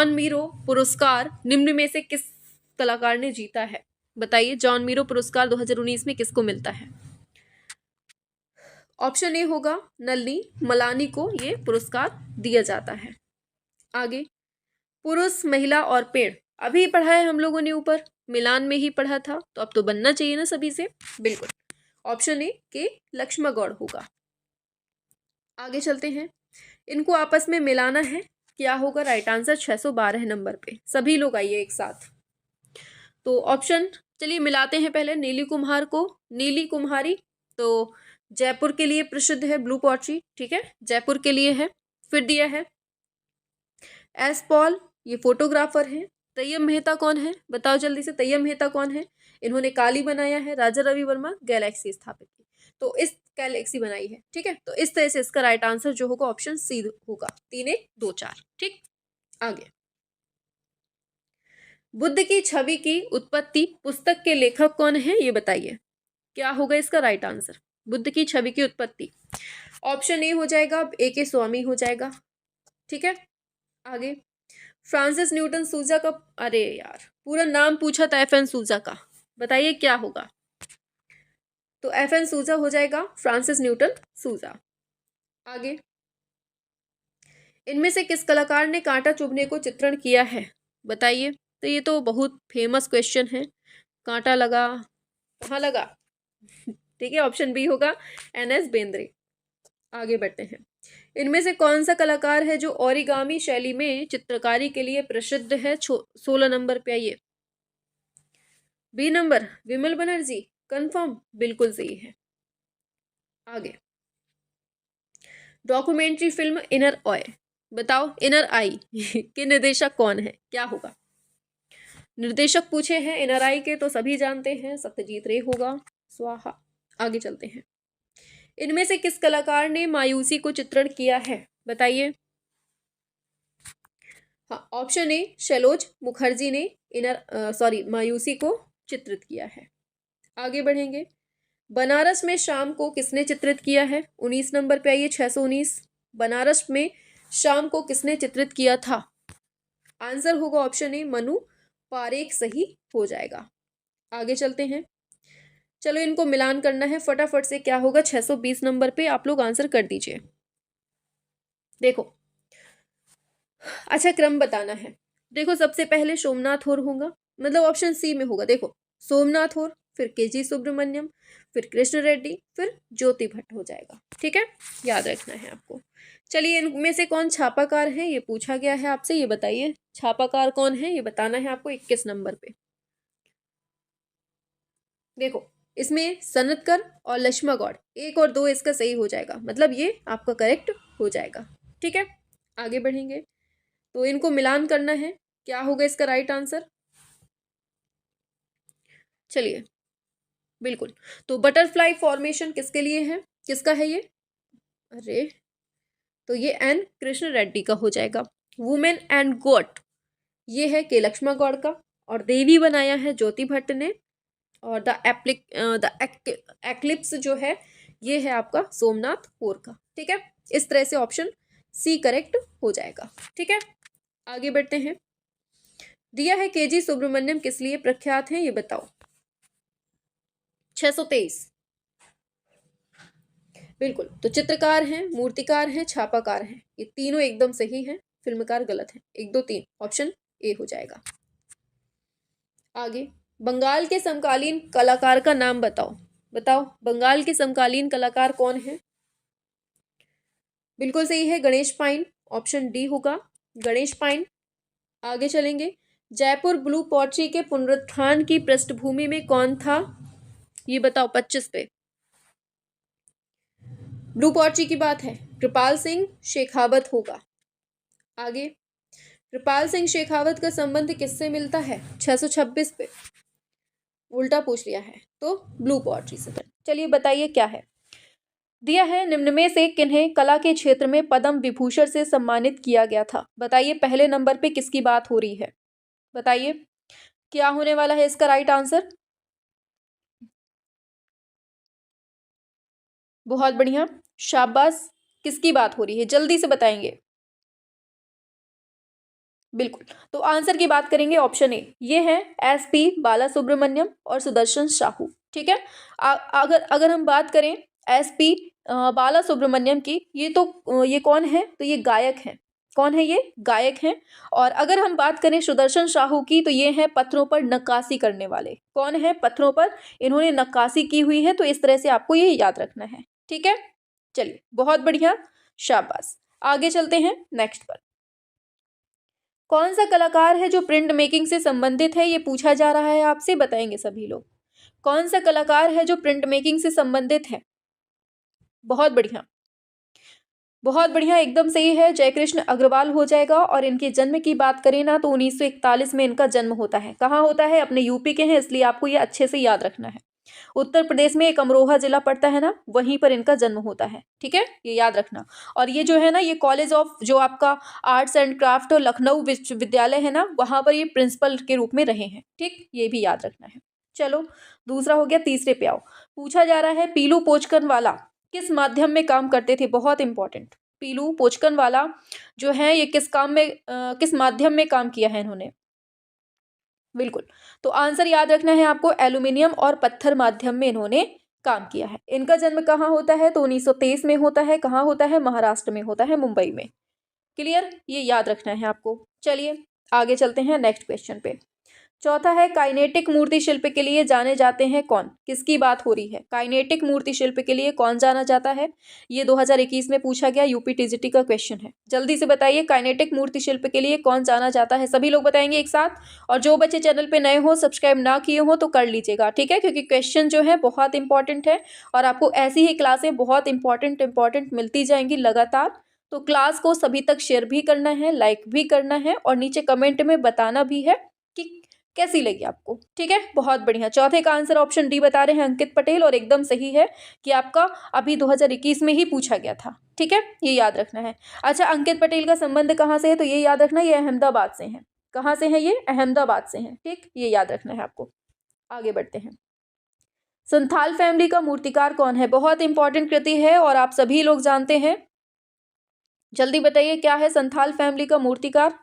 मीरो पुरस्कार निम्न में से किस कलाकार ने जीता है? बताइए जॉन मीरो पुरस्कार 2019 में किसको मिलता है? ऑप्शन ए होगा नलिनी मलानी को ये पुरस्कार दिया जाता है। आगे पुरुष महिला और पेड़ अभी पढ़ा है हम लोगों ने, ऊपर मिलान में ही पढ़ा था, तो अब तो बनना चाहिए ना सभी से। बिल्कुल ऑप्शन ए के लक्ष्मण गौड़ होगा। आगे चलते हैं। इनको आपस में मिलाना है, क्या होगा राइट आंसर? 612 नंबर पे। सभी लोग आइए एक साथ। तो ऑप्शन चलिए मिलाते हैं पहले। नीली कुम्हारी तो जयपुर के लिए प्रसिद्ध है, ब्लू पॉटरी, ठीक है, जयपुर के लिए है। फिर दिया है एस पॉल, ये फोटोग्राफर हैं। तैयब मेहता कौन है? बताओ जल्दी से, तैयब मेहता कौन है? इन्होंने काली बनाया है। राजा रवि वर्मा गैलेक्सी स्थापित की, तो इस गैलेक्सी बनाई है, ठीक है। तो इस तरह से इसका राइट आंसर जो होगा ऑप्शन सी होगा, 3 1 2 4, ठीक। आगे बुद्ध की छवि की उत्पत्ति पुस्तक के लेखक कौन है? ये बताइए क्या होगा इसका राइट आंसर। बुद्ध की छवि की उत्पत्ति ऑप्शन ए हो जाएगा, A.K. स्वामी हो जाएगा, ठीक है। आगे फ्रांसिस न्यूटन सूजा का, अरे यार पूरा नाम पूछा था FN सूजा का, बताइए क्या होगा। तो FN सूजा हो जाएगा, फ्रांसिस न्यूटन सूजा। आगे इनमें से किस कलाकार ने कांटा चुभने को चित्रण किया है? बताइए। तो ये तो बहुत फेमस क्वेश्चन है। कांटा लगा कहाँ लगा? ठीक है, ऑप्शन बी होगा NS बेंद्रे। आगे बढ़ते हैं। इनमें से कौन सा कलाकार है जो ओरिगामी शैली में चित्रकारी के लिए प्रसिद्ध है? 16 नंबर पे आइए। बी नंबर विमल बनर्जी, कंफर्म? बिल्कुल सही है। आगे डॉक्यूमेंट्री फिल्म इनर ऑय, बताओ इनर आई के निर्देशक कौन है? क्या होगा? निर्देशक पूछे हैं इनर आई के तो सभी जानते हैं, सत्यजीत रे होगा, स्वाहा। आगे चलते हैं। इनमें से किस कलाकार ने मायूसी को चित्रण किया है? बताइए। हाँ, ऑप्शन ए शैलोज मुखर्जी ने मायूसी को चित्रित किया है। आगे बढ़ेंगे। बनारस में शाम को किसने चित्रित किया है? 19 नंबर पे आइए। 619 बनारस में शाम को किसने चित्रित किया था? आंसर होगा ऑप्शन ए मनु पारेख सही हो जाएगा। आगे चलते हैं। चलो इनको मिलान करना है फटाफट से, क्या होगा 620 नंबर पे आप लोग आंसर कर दीजिए। देखो अच्छा क्रम बताना है। देखो सबसे पहले सोमनाथ और होगा, मतलब ऑप्शन सी में होगा। देखो सोमनाथ और, फिर KG सुब्रमण्यम, फिर कृष्ण रेड्डी, फिर ज्योति भट्ट हो जाएगा, ठीक है, याद रखना है आपको। चलिए इनमें से कौन छापाकार है ये पूछा गया है आपसे, ये बताइए छापाकार कौन है, ये बताना है आपको 21 नंबर पे। देखो इसमें सनतकर और लक्ष्मण गौड़, 1 और 2 इसका सही हो जाएगा, मतलब ये आपका करेक्ट हो जाएगा, ठीक है। आगे बढ़ेंगे तो इनको मिलान करना है, क्या होगा इसका राइट आंसर। चलिए बिल्कुल, तो बटरफ्लाई फॉर्मेशन किसके लिए है, किसका है ये? अरे तो ये N कृष्ण रेड्डी का हो जाएगा। वुमेन एंड गॉड ये है के लक्ष्मण गौड़ का, और देवी बनाया है ज्योति भट्ट ने, और द एक्लिप्स जो है ये है आपका सोमनाथ पोर का। ठीक है, इस तरह से ऑप्शन सी करेक्ट हो जाएगा। ठीक है, आगे बढ़ते हैं। दिया है केजी सुब्रमण्यम किस लिए प्रख्यात हैं, ये बताओ। 623 बिल्कुल, तो चित्रकार हैं, मूर्तिकार हैं, छापाकार हैं, ये तीनों एकदम सही हैं, फिल्मकार गलत है। 1 2 3 ऑप्शन ए हो जाएगा। आगे, बंगाल के समकालीन कलाकार का नाम बताओ। बताओ बंगाल के समकालीन कलाकार कौन है। बिल्कुल सही है, गणेश पाइन, ऑप्शन डी होगा, गणेश पाइन। आगे चलेंगे, जयपुर ब्लू पॉटरी के पुनरुत्थान की पृष्ठभूमि में कौन था, ये बताओ। 25 पे ब्लू पॉटरी की बात है, कृपाल सिंह शेखावत होगा। आगे, कृपाल सिंह शेखावत का संबंध किससे मिलता है। 626 पे उल्टा पूछ लिया है, तो ब्लू पॉटरी से। चलिए बताइए क्या है। दिया है, निम्न में से किन्हें कला के क्षेत्र में पद्म विभूषण से सम्मानित किया गया था। बताइए पहले नंबर पे किसकी बात हो रही है, बताइए क्या होने वाला है इसका राइट आंसर। बहुत बढ़िया, शाबाश। किसकी बात हो रही है, जल्दी से बताएंगे। बिल्कुल, तो आंसर की बात करेंगे ऑप्शन ए, ये है एसपी बालासुब्रमण्यम और सुदर्शन साहू। ठीक है, अगर हम बात करें एसपी बालासुब्रमण्यम की, ये कौन है, तो ये गायक हैं। कौन है, ये गायक हैं। और अगर हम बात करें सुदर्शन साहू की, तो ये हैं पत्थरों पर नक्काशी करने वाले। कौन है, पत्थरों पर इन्होंने नक्काशी की हुई है, तो इस तरह से आपको ये याद रखना है। ठीक है, चलिए बहुत बढ़िया, शाबाश। आगे चलते हैं नेक्स्ट पर। कौन सा कलाकार है जो प्रिंट मेकिंग से संबंधित है, ये पूछा जा रहा है आपसे, बताएंगे सभी लोग। कौन सा कलाकार है जो प्रिंट मेकिंग से संबंधित है। बहुत बढ़िया, बहुत बढ़िया, एकदम सही है, जयकृष्ण अग्रवाल हो जाएगा। और इनके जन्म की बात करें ना, तो 1941 में इनका जन्म होता है। कहाँ होता है, अपने यूपी के हैं, इसलिए आपको ये अच्छे से याद रखना है। उत्तर प्रदेश में एक अमरोहा जिला पड़ता है ना, वहीं पर इनका जन्म होता है। ठीक है, ये याद रखना। और ये जो है ना, ये कॉलेज ऑफ जो आपका आर्ट्स एंड क्राफ्ट और लखनऊ विश्वविद्यालय है ना, वहां पर ये प्रिंसिपल के रूप में रहे हैं। ठीक, ये भी याद रखना है। चलो दूसरा हो गया, तीसरे पे आओ। पूछा जा रहा है, पीलू पोचकन वाला किस माध्यम में काम करते थे। बहुत इंपॉर्टेंट, पीलू पोचकन वाला जो है ये किस माध्यम में काम किया है इन्होंने। बिल्कुल, तो आंसर याद रखना है आपको, एल्यूमिनियम और पत्थर माध्यम में इन्होंने काम किया है। इनका जन्म कहाँ होता है, तो 1923 में होता है। कहाँ होता है, महाराष्ट्र में होता है, मुंबई में। क्लियर, ये याद रखना है आपको। चलिए आगे चलते हैं नेक्स्ट क्वेश्चन पे। चौथा है, काइनेटिक मूर्ति शिल्प के लिए जाने जाते हैं कौन। किसकी बात हो रही है, काइनेटिक मूर्ति शिल्प के लिए कौन जाना जाता है। ये 2021 में पूछा गया यूपी टीजीटी का क्वेश्चन है। जल्दी से बताइए, काइनेटिक मूर्ति शिल्प के लिए कौन जाना जाता है। सभी लोग बताएंगे एक साथ। और जो बच्चे चैनल पे नए हो, सब्सक्राइब ना किए हो, तो कर लीजिएगा। ठीक है, क्योंकि क्वेश्चन जो है बहुत इंपॉर्टेंट है और आपको ऐसी ही क्लासें बहुत इंपॉर्टेंट मिलती जाएंगी लगातार। तो क्लास को सभी तक शेयर भी करना है, लाइक भी करना है, और नीचे कमेंट में बताना भी है कि कैसी लगी आपको। ठीक है, बहुत बढ़िया। चौथे का आंसर ऑप्शन डी बता रहे हैं अंकित पटेल, और एकदम सही है कि आपका अभी 2021 में ही पूछा गया था। ठीक है, ये याद रखना है। अच्छा, अंकित पटेल का संबंध कहाँ से है, तो ये याद रखना, ये अहमदाबाद से हैं। कहाँ से हैं, ये अहमदाबाद से हैं। ठीक, ये याद रखना है आपको। आगे बढ़ते हैं। संथाल फैमिली का मूर्तिकार कौन है। बहुत इंपॉर्टेंट कृति है और आप सभी लोग जानते हैं। जल्दी बताइए क्या है संथाल फैमिली का मूर्तिकार।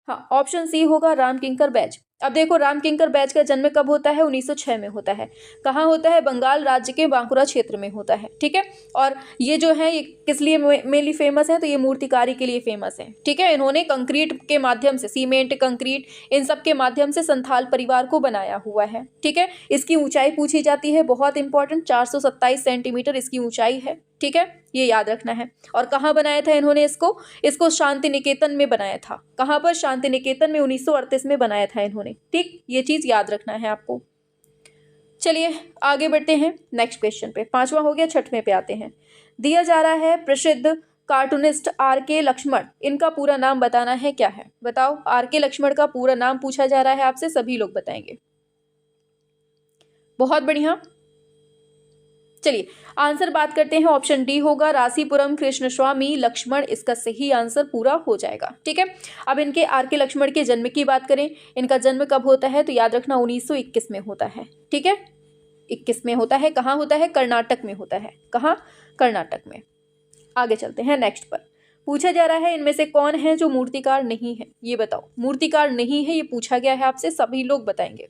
हाँ, ऑप्शन सी होगा, रामकिंकर बैज। अब देखो, रामकिंकर बैज का जन्म कब होता है, 1906 में होता है। कहाँ होता है, बंगाल राज्य के बांकुरा क्षेत्र में होता है। ठीक है, और ये जो है, ये किस लिए मेनली फेमस है, तो ये मूर्तिकारी के लिए फेमस है। ठीक है, इन्होंने कंक्रीट के माध्यम से, सीमेंट, कंक्रीट, इन सब के माध्यम से संथाल परिवार को बनाया हुआ है। ठीक है, इसकी ऊंचाई पूछी जाती है, बहुत इंपॉर्टेंट, 427 सेंटीमीटर इसकी ऊंचाई है। ठीक है, ये याद रखना है। और कहाँ बनाया था इन्होंने इसको शांति निकेतन में बनाया था। कहाँ पर, शांति निकेतन में 1938 में बनाया था इन्होंने। ठीक, ये चीज याद रखना है आपको। चलिए आगे बढ़ते हैं नेक्स्ट क्वेश्चन पे। पांचवा हो गया, छठवें पे आते हैं। दिया जा रहा है, प्रसिद्ध कार्टूनिस्ट आर.के. लक्ष्मण, इनका पूरा नाम बताना है, क्या है बताओ। आर.के. लक्ष्मण का पूरा नाम पूछा जा रहा है आपसे, सभी लोग बताएंगे। बहुत बढ़िया, चलिए आंसर बात करते हैं। ऑप्शन डी होगा, रासीपुरम कृष्णस्वामी लक्ष्मण, इसका सही आंसर पूरा हो जाएगा। ठीक है, अब इनके आर.के. लक्ष्मण के जन्म की बात करें, इनका जन्म कब होता है, तो याद रखना 1921 में होता है। ठीक है, 21 में होता है। कहाँ होता है? कर्नाटक में होता है। कहाँ? कर्नाटक में। आगे चलते हैं नेक्स्ट पर। पूछा जा रहा है इनमें से कौन है जो मूर्तिकार नहीं है, ये बताओ। मूर्तिकार नहीं है ये पूछा गया है आपसे, सभी लोग बताएंगे।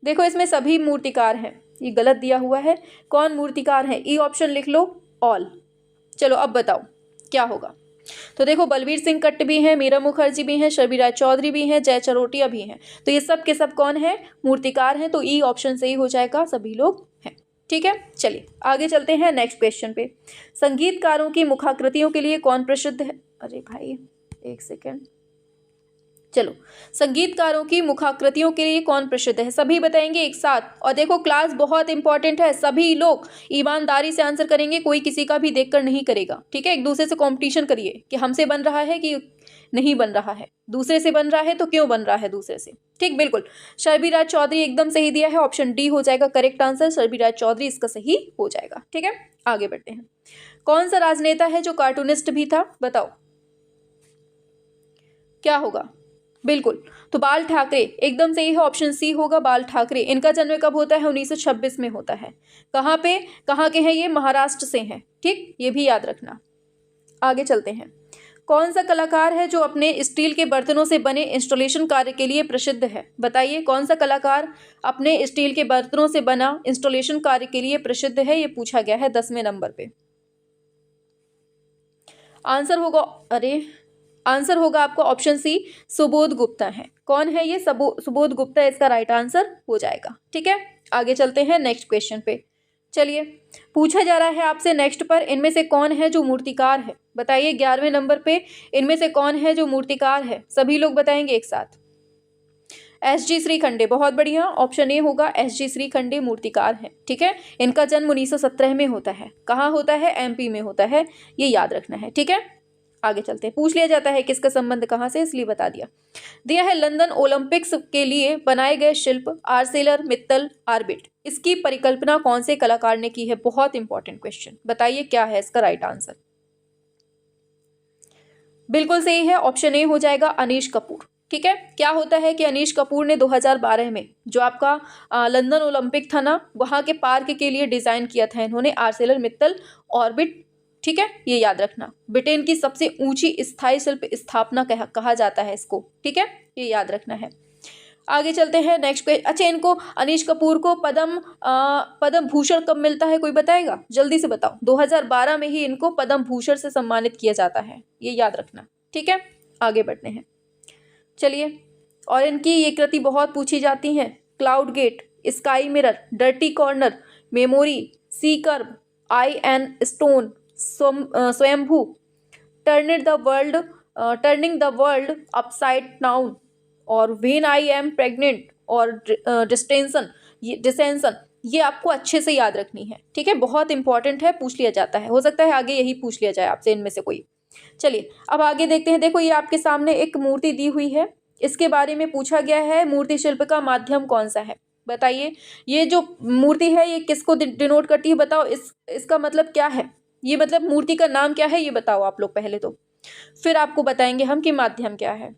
देखो इसमें सभी मूर्तिकार हैं, ये गलत दिया हुआ है। कौन मूर्तिकार है? ई ऑप्शन लिख लो, ऑल। चलो अब बताओ क्या होगा। तो देखो बलवीर सिंह कट्ट भी हैं, मीरा मुखर्जी भी हैं, शर्मिला चौधरी भी हैं, जय चरोटिया भी हैं। तो ये सब के सब कौन है? मूर्तिकार हैं। तो ई ऑप्शन सही हो जाएगा, सभी लोग हैं। ठीक है, चलिए आगे चलते हैं नेक्स्ट क्वेश्चन पे। संगीतकारों की मुखाकृतियों के लिए कौन प्रसिद्ध है? अरे भाई एक सेकेंड। चलो, संगीतकारों की मुखाकृतियों के लिए कौन प्रसिद्ध है? सभी बताएंगे एक साथ। और देखो क्लास बहुत इंपॉर्टेंट है, सभी लोग ईमानदारी से आंसर करेंगे, कोई किसी का भी देखकर नहीं करेगा। ठीक है, एक दूसरे से कंपटीशन करिए कि हमसे बन रहा है कि नहीं बन रहा है, दूसरे से बन रहा है तो क्यों बन रहा है दूसरे से। ठीक, बिल्कुल। शर्मिला चौधरी एकदम सही दिया है, ऑप्शन डी हो जाएगा करेक्ट आंसर। शर्मिला चौधरी इसका सही हो जाएगा। ठीक है, आगे बढ़ते हैं। कौन सा राजनेता है जो कार्टूनिस्ट भी था? बताओ क्या होगा। बिल्कुल, तो बाल ठाकरे एकदम सही है, ऑप्शन सी होगा बाल ठाकरे। इनका जन्म कब होता है? 1926 में होता है। कहाँ पे? कहाँ के हैं ये? महाराष्ट्र से हैं। ठीक, ये भी याद रखना। आगे चलते हैं। कौन सा कलाकार है जो अपने स्टील के बर्तनों से बने इंस्टॉलेशन कार्य के लिए प्रसिद्ध है? बताइए कौन सा कलाकार अपने स्टील के बर्तनों से बना इंस्टॉलेशन कार्य के लिए प्रसिद्ध है, ये पूछा गया है 10वें नंबर पे। आंसर होगा आपका ऑप्शन सी, सुबोध गुप्ता है। कौन है ये? सुबोध गुप्ता इसका राइट आंसर हो जाएगा। ठीक है, आगे चलते हैं नेक्स्ट क्वेश्चन पे। चलिए, पूछा जा रहा है आपसे नेक्स्ट पर, इनमें से कौन है जो मूर्तिकार है? बताइए 11वें नंबर पे इनमें से कौन है जो मूर्तिकार है? सभी लोग बताएंगे एक साथ। एस.जी. श्रीखंडे, बहुत बढ़िया, ऑप्शन ए होगा एस.जी. श्रीखंडे मूर्तिकार है। ठीक है, इनका जन्म 1917 में होता है। कहाँ होता है? एमपी में होता है, ये याद रखना है। ठीक है, आगे चलते हैं। पूछ लिया जाता है किसका संबंध कहाँ से, इसलिए बता दिया है। लंदन ओलंपिक्स के लिए बनाए गए शिल्प आर्सेलर मित्तल ऑर्बिट, इसकी परिकल्पना कौन से कलाकार ने की है? बहुत इंपॉर्टेंट क्वेश्चन, बताइए क्या है इसका राइट आंसर। बिल्कुल सही है, ऑप्शन ए हो जाएगा अनीश कपूर। ठीक है, क्या होता है कि अनीश कपूर ने 2012 में जो आपका लंदन ओलंपिक था ना, वहाँ के पार्क के लिए डिजाइन किया था इन्होंने आर्सेलर मित्तल ऑर्बिट। ठीक है, ये याद रखना। ब्रिटेन की सबसे ऊंची स्थायी शिल्प स्थापना कहा जाता है इसको। ठीक है, ये याद रखना है। आगे चलते हैं नेक्स्ट क्वेश्चन। अच्छा, इनको अनीश कपूर को पद्म भूषण कब मिलता है, कोई बताएगा? जल्दी से बताओ। 2012 में ही इनको पद्म भूषण से सम्मानित किया जाता है, ये याद रखना। ठीक है, आगे बढ़ते हैं। चलिए, और इनकी ये कृति बहुत पूछी जाती हैं। Cloud gate, sky mirror, dirty corner, memory, C curve, I N stone, Svayambhu, turning the world upside down, और व्हेन आई एम प्रेग्नेंट, और डिसेंशन, ये आपको अच्छे से याद रखनी है। ठीक है, बहुत इंपॉर्टेंट है, पूछ लिया जाता है, हो सकता है आगे यही पूछ लिया जाए आपसे इनमें से कोई। चलिए अब आगे देखते हैं। देखो ये आपके सामने एक मूर्ति दी हुई है, इसके बारे में पूछा गया है मूर्ति शिल्प का माध्यम कौन सा है? बताइए ये जो मूर्ति है ये किसको डिनोट करती है? बताओ इसका मतलब क्या है, ये मतलब मूर्ति का नाम क्या है ये बताओ आप लोग पहले तो, फिर आपको बताएंगे हम कि माध्यम क्या है।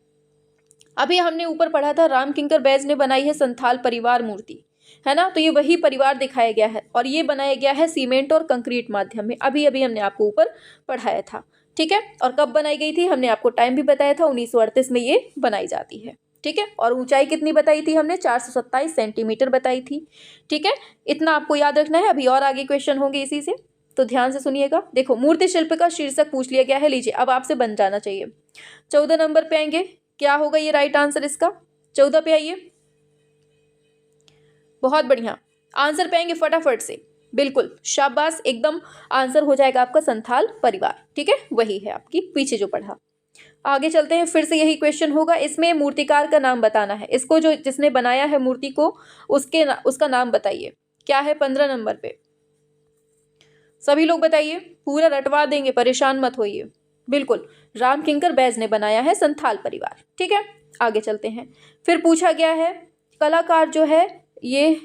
अभी हमने ऊपर पढ़ा था रामकिंकर बैज ने बनाई है संथाल परिवार मूर्ति, है ना, तो ये वही परिवार दिखाया गया है और ये बनाया गया है सीमेंट और कंक्रीट माध्यम में। अभी अभी हमने आपको ऊपर पढ़ाया था। ठीक है, और कब बनाई गई थी हमने आपको टाइम भी बताया था, 1938 में ये बनाई जाती है। ठीक है, और ऊंचाई कितनी बताई थी हमने? 427 सेंटीमीटर बताई थी। ठीक है, इतना आपको याद रखना है। अभी और आगे क्वेश्चन होंगे इसी से, तो ध्यान से सुनिएगा। देखो मूर्ति शिल्प का शीर्षक पूछ लिया गया है, लीजिए अब आपसे बन जाना चाहिए। 14 नंबर पे आएंगे, क्या होगा ये राइट आंसर इसका? 14 पे आइए, बहुत बढ़िया आंसर पे आएंगे फटाफट से। बिल्कुल शाबाश, एकदम आंसर हो जाएगा आपका संथाल परिवार। ठीक है, वही है आपकी पीछे जो पढ़ा। आगे चलते हैं, फिर से यही क्वेश्चन होगा। इसमें मूर्तिकार का नाम बताना है, इसको जो जिसने बनाया है मूर्ति को उसका नाम बताइए। क्या है 15 नंबर पे? सभी लोग बताइए, पूरा रटवा देंगे, परेशान मत होइए। बिल्कुल रामकिंकर बैज ने बनाया है संथाल परिवार। ठीक है, आगे चलते हैं। फिर पूछा गया है कलाकार जो है ये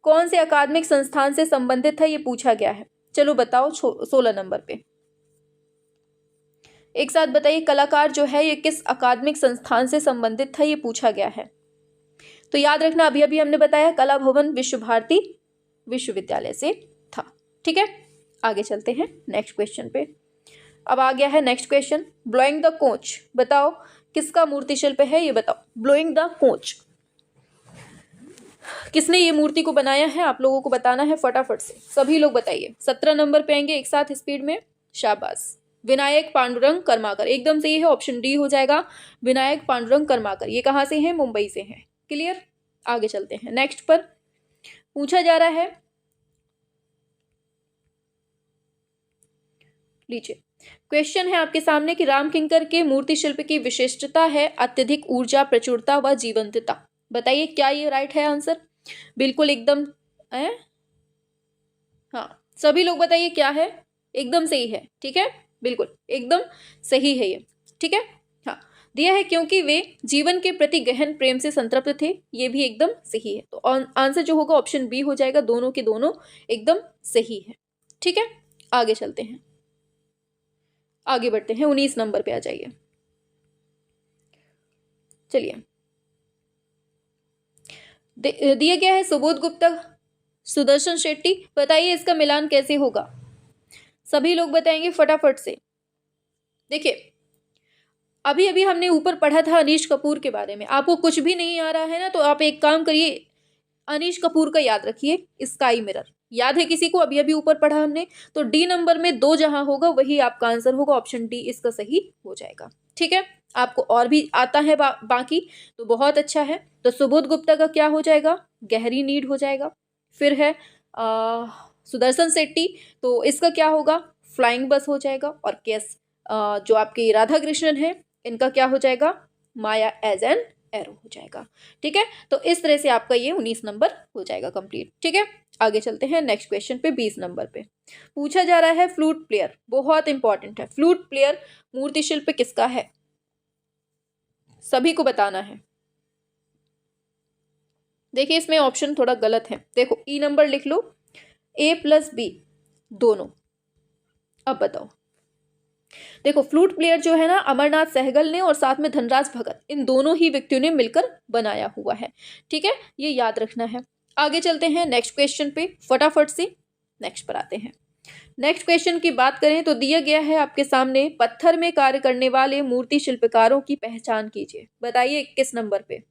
कौन से अकादमिक संस्थान से संबंधित है, ये पूछा गया है। चलो बताओ 16 नंबर पे एक साथ बताइए, कलाकार जो है ये किस अकादमिक संस्थान से संबंधित था, ये पूछा गया है। तो याद रखना, अभी अभी हमने बताया कला भवन विश्व भारती विश्वविद्यालय से था। ठीक है, आगे चलते हैं नेक्स्ट क्वेश्चन पे। अब आ गया है next question, blowing the coach. बताओ किसका मूर्ति शिल्प है ये बताओ। ब्लोइंग द कोच, किसने ये मूर्ति को बनाया है, आप लोगों को बताना है फटाफट से, सभी लोग बताइए। 17 नंबर पे आएंगे एक साथ स्पीड में, शाबाश। विनायक पांडुरंग कर्माकर, एकदम सही है, ऑप्शन डी हो जाएगा, विनायक पांडुरंग कर्माकर। ये कहाँ से हैं, मुंबई से हैं। क्लियर, आगे चलते हैं नेक्स्ट पर। पूछा जा रहा है, लीजिए क्वेश्चन है आपके सामने कि रामकिंकर के मूर्ति शिल्प की विशिष्टता है अत्यधिक ऊर्जा, प्रचुरता व जीवंतता। बताइए क्या ये राइट है आंसर, बिल्कुल एकदम है, हाँ सभी लोग बताइए क्या है, एकदम सही है। ठीक है, बिल्कुल एकदम सही है ये। ठीक है, हाँ दिया है क्योंकि वे जीवन के प्रति गहन प्रेम से संतृप्त थे, ये भी एकदम सही है। तो आंसर जो होगा ऑप्शन बी हो जाएगा, दोनों के दोनों एकदम सही है। ठीक है, आगे चलते हैं, आगे बढ़ते हैं, 19 नंबर पे आ जाइए। चलिए, दिया गया है सुबोध गुप्ता सुदर्शन शेट्टी। बताइए इसका मिलान कैसे होगा, सभी लोग बताएंगे फटाफट से। देखिए अभी अभी हमने ऊपर पढ़ा था अनीश कपूर के बारे में, आपको कुछ भी नहीं आ रहा है ना, तो आप एक काम करिए, अनीश कपूर का याद रखिए, स्काई मिरर याद है किसी को, अभी अभी ऊपर पढ़ा हमने। तो डी नंबर में 2 जहां होगा वही आपका आंसर होगा, ऑप्शन डी इसका सही हो जाएगा। ठीक है, आपको और भी आता है बाकी तो बहुत अच्छा है। तो सुबोध गुप्ता का क्या हो जाएगा, गहरी नीड हो जाएगा। फिर है सुदर्शन शेट्टी, तो इसका क्या होगा, फ्लाइंग बस हो जाएगा। और केस जो आपके राधा कृष्णन है, इनका क्या हो जाएगा, माया एज एन एरो हो जाएगा। ठीक है, तो इस तरह से आपका ये 19 नंबर हो जाएगा कंप्लीट। ठीक है, आगे चलते हैं नेक्स्ट क्वेश्चन पे। 20 नंबर पे पूछा जा रहा है फ्लूट प्लेयर, बहुत इंपॉर्टेंट है। फ्लूट प्लेयर मूर्ति शिल्प किसका है, सभी को बताना है। देखिए इसमें ऑप्शन थोड़ा गलत है, देखो ई नंबर लिख लो, A+B दोनों। अब बताओ, देखो फ्लूट प्लेयर जो है ना, अमरनाथ सहगल ने और साथ में धनराज भगत, इन दोनों ही व्यक्तियों ने मिलकर बनाया हुआ है। ठीक है, ये याद रखना है। आगे चलते हैं नेक्स्ट क्वेश्चन पे, फटाफट से नेक्स्ट पर आते हैं। नेक्स्ट क्वेश्चन की बात करें तो दिया गया है आपके सामने, पत्थर में कार्य करने वाले मूर्ति शिल्पकारों की पहचान कीजिए। बताइए किस नंबर पे,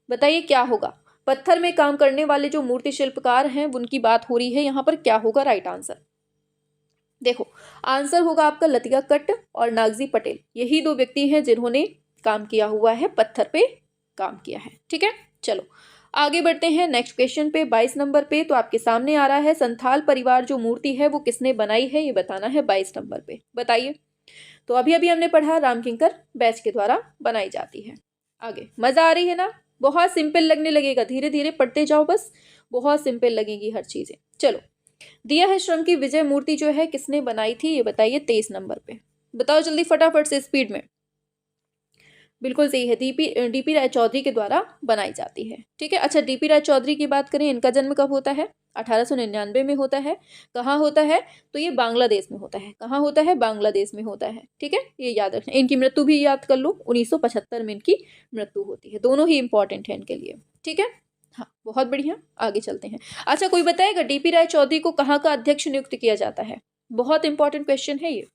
बताइए क्या होगा। पत्थर में काम करने वाले जो मूर्ति शिल्पकार हैं उनकी बात हो रही है यहाँ पर, क्या होगा राइट आंसर। देखो आंसर होगा आपका लतिका कट्ट और नागजी पटेल, यही 2 व्यक्ति हैं जिन्होंने काम किया हुआ है, पत्थर पे काम किया है। ठीक है, चलो आगे बढ़ते हैं नेक्स्ट क्वेश्चन पे। 22 नंबर पे तो आपके सामने आ रहा है, संथाल परिवार जो मूर्ति है वो किसने बनाई है, ये बताना है 22 नंबर पे। बताइए, तो अभी अभी हमने पढ़ा रामकिंकर बैच के द्वारा बनाई जाती है। आगे मजा आ रही है ना, बहुत सिंपल लगने लगेगा, धीरे धीरे पढ़ते जाओ बस, बहुत सिंपल लगेगी हर चीजें। चलो, दिया है श्रम की विजय मूर्ति जो है किसने बनाई थी, ये बताइए 23 नंबर पे। बताओ जल्दी फटाफट से स्पीड में। बिल्कुल सही है, डीपी राय चौधरी के द्वारा बनाई जाती है। ठीक है, अच्छा डीपी राय चौधरी की बात करें, इनका जन्म कब होता है, 1899 में होता है। कहाँ होता है, तो ये बांग्लादेश में होता है। कहाँ होता है, बांग्लादेश में होता है। ठीक है, ये याद रखना। इनकी मृत्यु भी याद कर लो, 1975 में इनकी मृत्यु होती है। दोनों ही इंपॉर्टेंट है इनके लिए। ठीक है, हाँ बहुत बढ़िया, आगे चलते हैं। अच्छा कोई बताएगा डीपी राय चौधरी को कहाँ का अध्यक्ष नियुक्त किया जाता है, बहुत इंपॉर्टेंट क्वेश्चन है ये।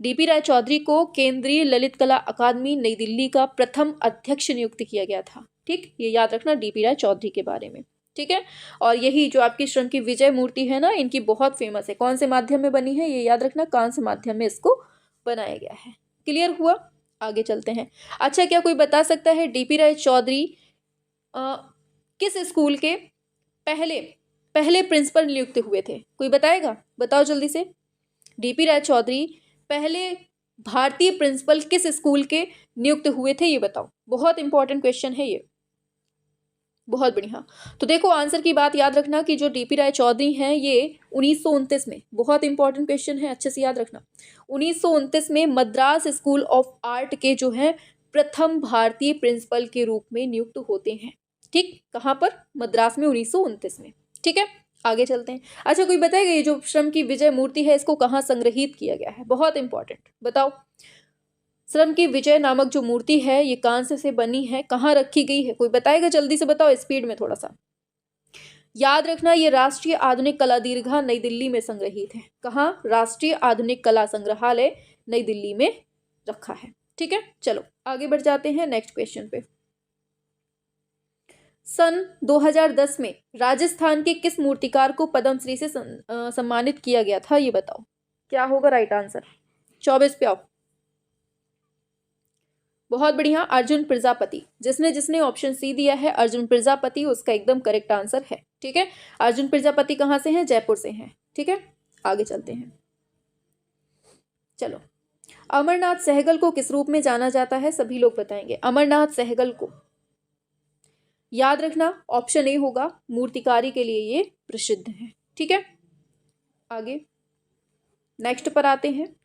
डीपी राय चौधरी को केंद्रीय ललित कला अकादमी नई दिल्ली का प्रथम अध्यक्ष नियुक्त किया गया था। ठीक, ये याद रखना डीपी राय चौधरी के बारे में। ठीक है, और यही जो आपकी श्रम की विजय मूर्ति है ना, इनकी बहुत फेमस है। कौन से माध्यम में बनी है, ये याद रखना, कांस्य माध्यम में इसको बनाया गया है। क्लियर हुआ, आगे चलते हैं। अच्छा क्या कोई बता सकता है डीपी राय चौधरी किस स्कूल के पहले प्रिंसिपल नियुक्त हुए थे, कोई बताएगा, बताओ जल्दी से। डीपी राय चौधरी पहले भारतीय प्रिंसिपल किस स्कूल के नियुक्त हुए थे, ये बताओ। बहुत इंपॉर्टेंट क्वेश्चन है ये, बहुत बढ़िया। तो देखो आंसर की बात याद रखना कि जो डीपी राय चौधरी हैं ये 1929 में, बहुत इंपॉर्टेंट क्वेश्चन है, अच्छे से याद रखना, 1929 में मद्रास स्कूल ऑफ आर्ट के जो है प्रथम भारतीय प्रिंसिपल के रूप में नियुक्त होते हैं। ठीक, कहाँ पर, मद्रास में 1929 में। ठीक है, आगे चलते हैं। अच्छा कोई बताएगा ये जो श्रम की विजय मूर्ति है इसको कहाँ संग्रहित किया गया है, बहुत इंपॉर्टेंट, बताओ। श्रम की विजय नामक जो मूर्ति है ये कांस्य से बनी है, कहाँ रखी गई है? कोई बताएगा? जल्दी से बताओ, स्पीड में थोड़ा सा। याद रखना, ये राष्ट्रीय आधुनिक कला दीर्घा नई दिल्ली में संग्रहित है। कहाँ? राष्ट्रीय आधुनिक कला संग्रहालय नई दिल्ली में रखा है। ठीक है, चलो आगे बढ़ जाते हैं नेक्स्ट क्वेश्चन पे। सन 2010 में राजस्थान के किस मूर्तिकार को पद्मश्री से सम्मानित किया गया था? ये बताओ क्या होगा राइट आंसर। 24 पे आओ। बहुत बढ़िया, अर्जुन प्रजापति। जिसने जिसने ऑप्शन सी दिया है अर्जुन प्रजापति, उसका एकदम करेक्ट आंसर है। ठीक है, अर्जुन प्रजापति कहाँ से हैं? जयपुर से हैं। ठीक है, आगे चलते हैं। चलो, अमरनाथ सहगल को किस रूप में जाना जाता है? सभी लोग बताएंगे। अमरनाथ सहगल को याद रखना, ऑप्शन ए होगा, मूर्तिकारी के लिए ये प्रसिद्ध है। ठीक है, आगे नेक्स्ट पर आते हैं।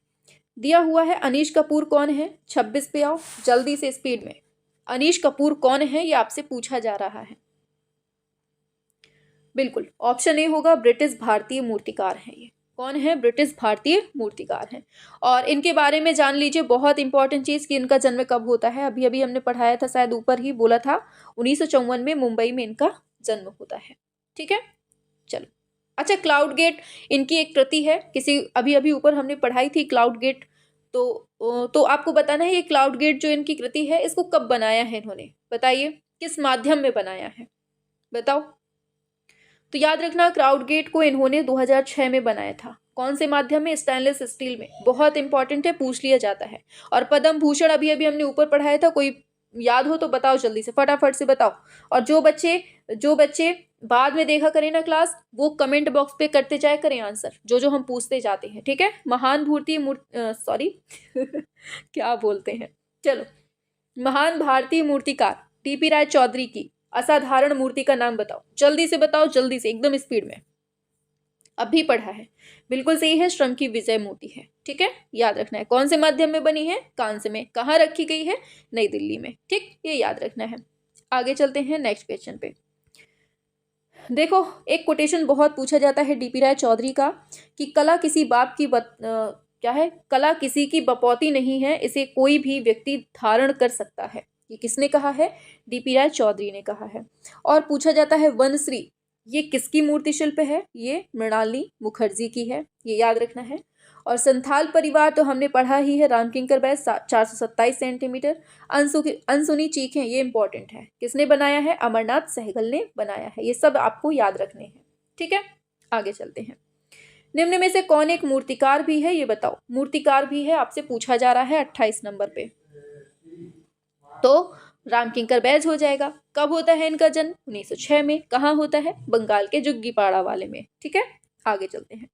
दिया हुआ है अनीश कपूर कौन है? 26 पे आओ जल्दी से, स्पीड में। अनीश कपूर कौन है ये आपसे पूछा जा रहा है। बिल्कुल, ऑप्शन ए होगा, ब्रिटिश भारतीय मूर्तिकार हैं ये। कौन है? ब्रिटिश भारतीय मूर्तिकार हैं। और इनके बारे में जान लीजिए, बहुत इंपॉर्टेंट चीज़, कि इनका जन्म कब होता है। अभी अभी हमने पढ़ाया था, शायद ऊपर ही बोला था, 1954 में मुंबई में इनका जन्म होता है। ठीक है, चलो। अच्छा, क्लाउड गेट इनकी एक कृति है, किसी अभी अभी ऊपर हमने पढ़ाई थी क्लाउड गेट, तो आपको बताना है ये क्लाउड गेट जो इनकी कृति है इसको कब बनाया है इन्होंने? बताइए, किस माध्यम में बनाया है? बताओ। तो याद रखना, क्लाउड गेट को इन्होंने 2006 में बनाया था। कौन से माध्यम में? स्टेनलेस स्टील में। बहुत इंपॉर्टेंट है, पूछ लिया जाता है। और पद्म भूषण अभी अभी हमने ऊपर पढ़ाया था, कोई याद हो तो बताओ जल्दी से, फटाफट से बताओ। और जो बच्चे बाद में देखा करें ना क्लास, वो कमेंट बॉक्स पे करते जाए करें आंसर, जो हम पूछते जाते हैं। ठीक है, महान भारतीय सॉरी क्या बोलते हैं, चलो, महान भारतीय मूर्तिकार टीपी राय चौधरी की असाधारण मूर्ति का नाम बताओ। जल्दी से बताओ, जल्दी से, एकदम स्पीड में। अभी पढ़ा है, बिल्कुल सही है, श्रम की विजय मूर्ति है। ठीक है, याद रखना है। कौन से माध्यम में बनी है? कांस्य में। कहाँ रखी गई है? नई दिल्ली में। ठीक, ये याद रखना है। आगे चलते हैं नेक्स्ट क्वेश्चन पे। देखो, एक कोटेशन बहुत पूछा जाता है डीपी राय चौधरी का, कि कला किसी बाप की क्या है? कला किसी की बपौती नहीं है, इसे कोई भी व्यक्ति धारण कर सकता है। ये किसने कहा है? डीपी राय चौधरी ने कहा है। और पूछा जाता है वनश्री, ये किसकी मूर्ति शिल्प है? ये मृणालिनी मुखर्जी की है, ये याद रखना है। और संथाल परिवार तो हमने पढ़ा ही है, रामकिंकर बैस 427 सेंटीमीटर। अनसुनी चीखें, ये इंपॉर्टेंट है, किसने बनाया है? अमरनाथ सहगल ने बनाया है। ये सब आपको याद रखने हैं। ठीक है, आगे चलते हैं। निम्न में से कौन एक मूर्तिकार भी है? ये बताओ। मूर्तिकार भी है, आपसे पूछा जा रहा है 28 नंबर पे, तो रामकिंकर बैज हो जाएगा। कब होता है इनका जन्म? 1906 में। कहाँ होता है? बंगाल के जुग्गीपाड़ा वाले में। ठीक है, आगे चलते हैं।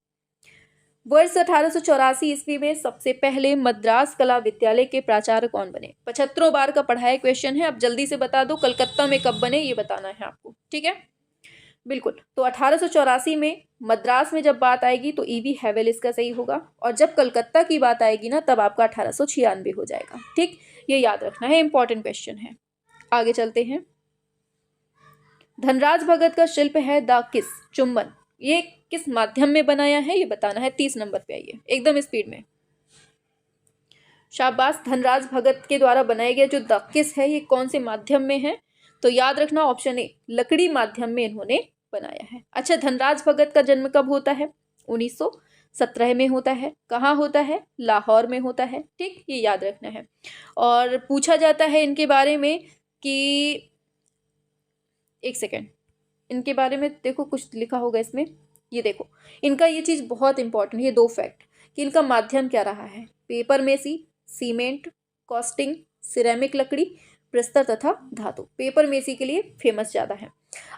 वर्ष 1884 ईस्वी में सबसे पहले मद्रास कला विद्यालय के प्राचार्य कौन बने? 75 बार का पढ़ाया क्वेश्चन है, अब जल्दी से बता दो। कलकत्ता में कब बने ये बताना है आपको। ठीक है, बिल्कुल। तो 1884 में मद्रास में जब बात आएगी तो ईवी हैवेल इसका सही होगा, और जब कलकत्ता की बात आएगी ना तब आपका 1896 हो जाएगा। ठीक, ये याद रखना है, इंपॉर्टेंट क्वेश्चन है। आगे चलते हैं। धनराज भगत का शिल्प है द किस चुंबन, ये किस माध्यम में बनाया है? ये बताना है। 30 नंबर पे आइए, एकदम स्पीड में। शाबाश, धनराज भगत के द्वारा बनाया गया जो द किस है ये कौन से माध्यम में है? तो याद रखना, ऑप्शन ए, लकड़ी माध्यम में इन्होंने बनाया है। अच्छा, धनराज भगत का जन्म कब होता है? 1917 में होता है। कहाँ होता है? लाहौर में होता है। ठीक, ये याद रखना है। और पूछा जाता है इनके बारे में कि, एक सेकेंड, इनके बारे में देखो कुछ लिखा होगा इसमें, ये देखो, इनका ये चीज़ बहुत इंपॉर्टेंट है, ये 2 फैक्ट, कि इनका माध्यम क्या रहा है? Paper mache, cement, casting, ceramic लकड़ी, प्रस्तर तथा धातु। पेपर मेसी के लिए फेमस ज़्यादा है।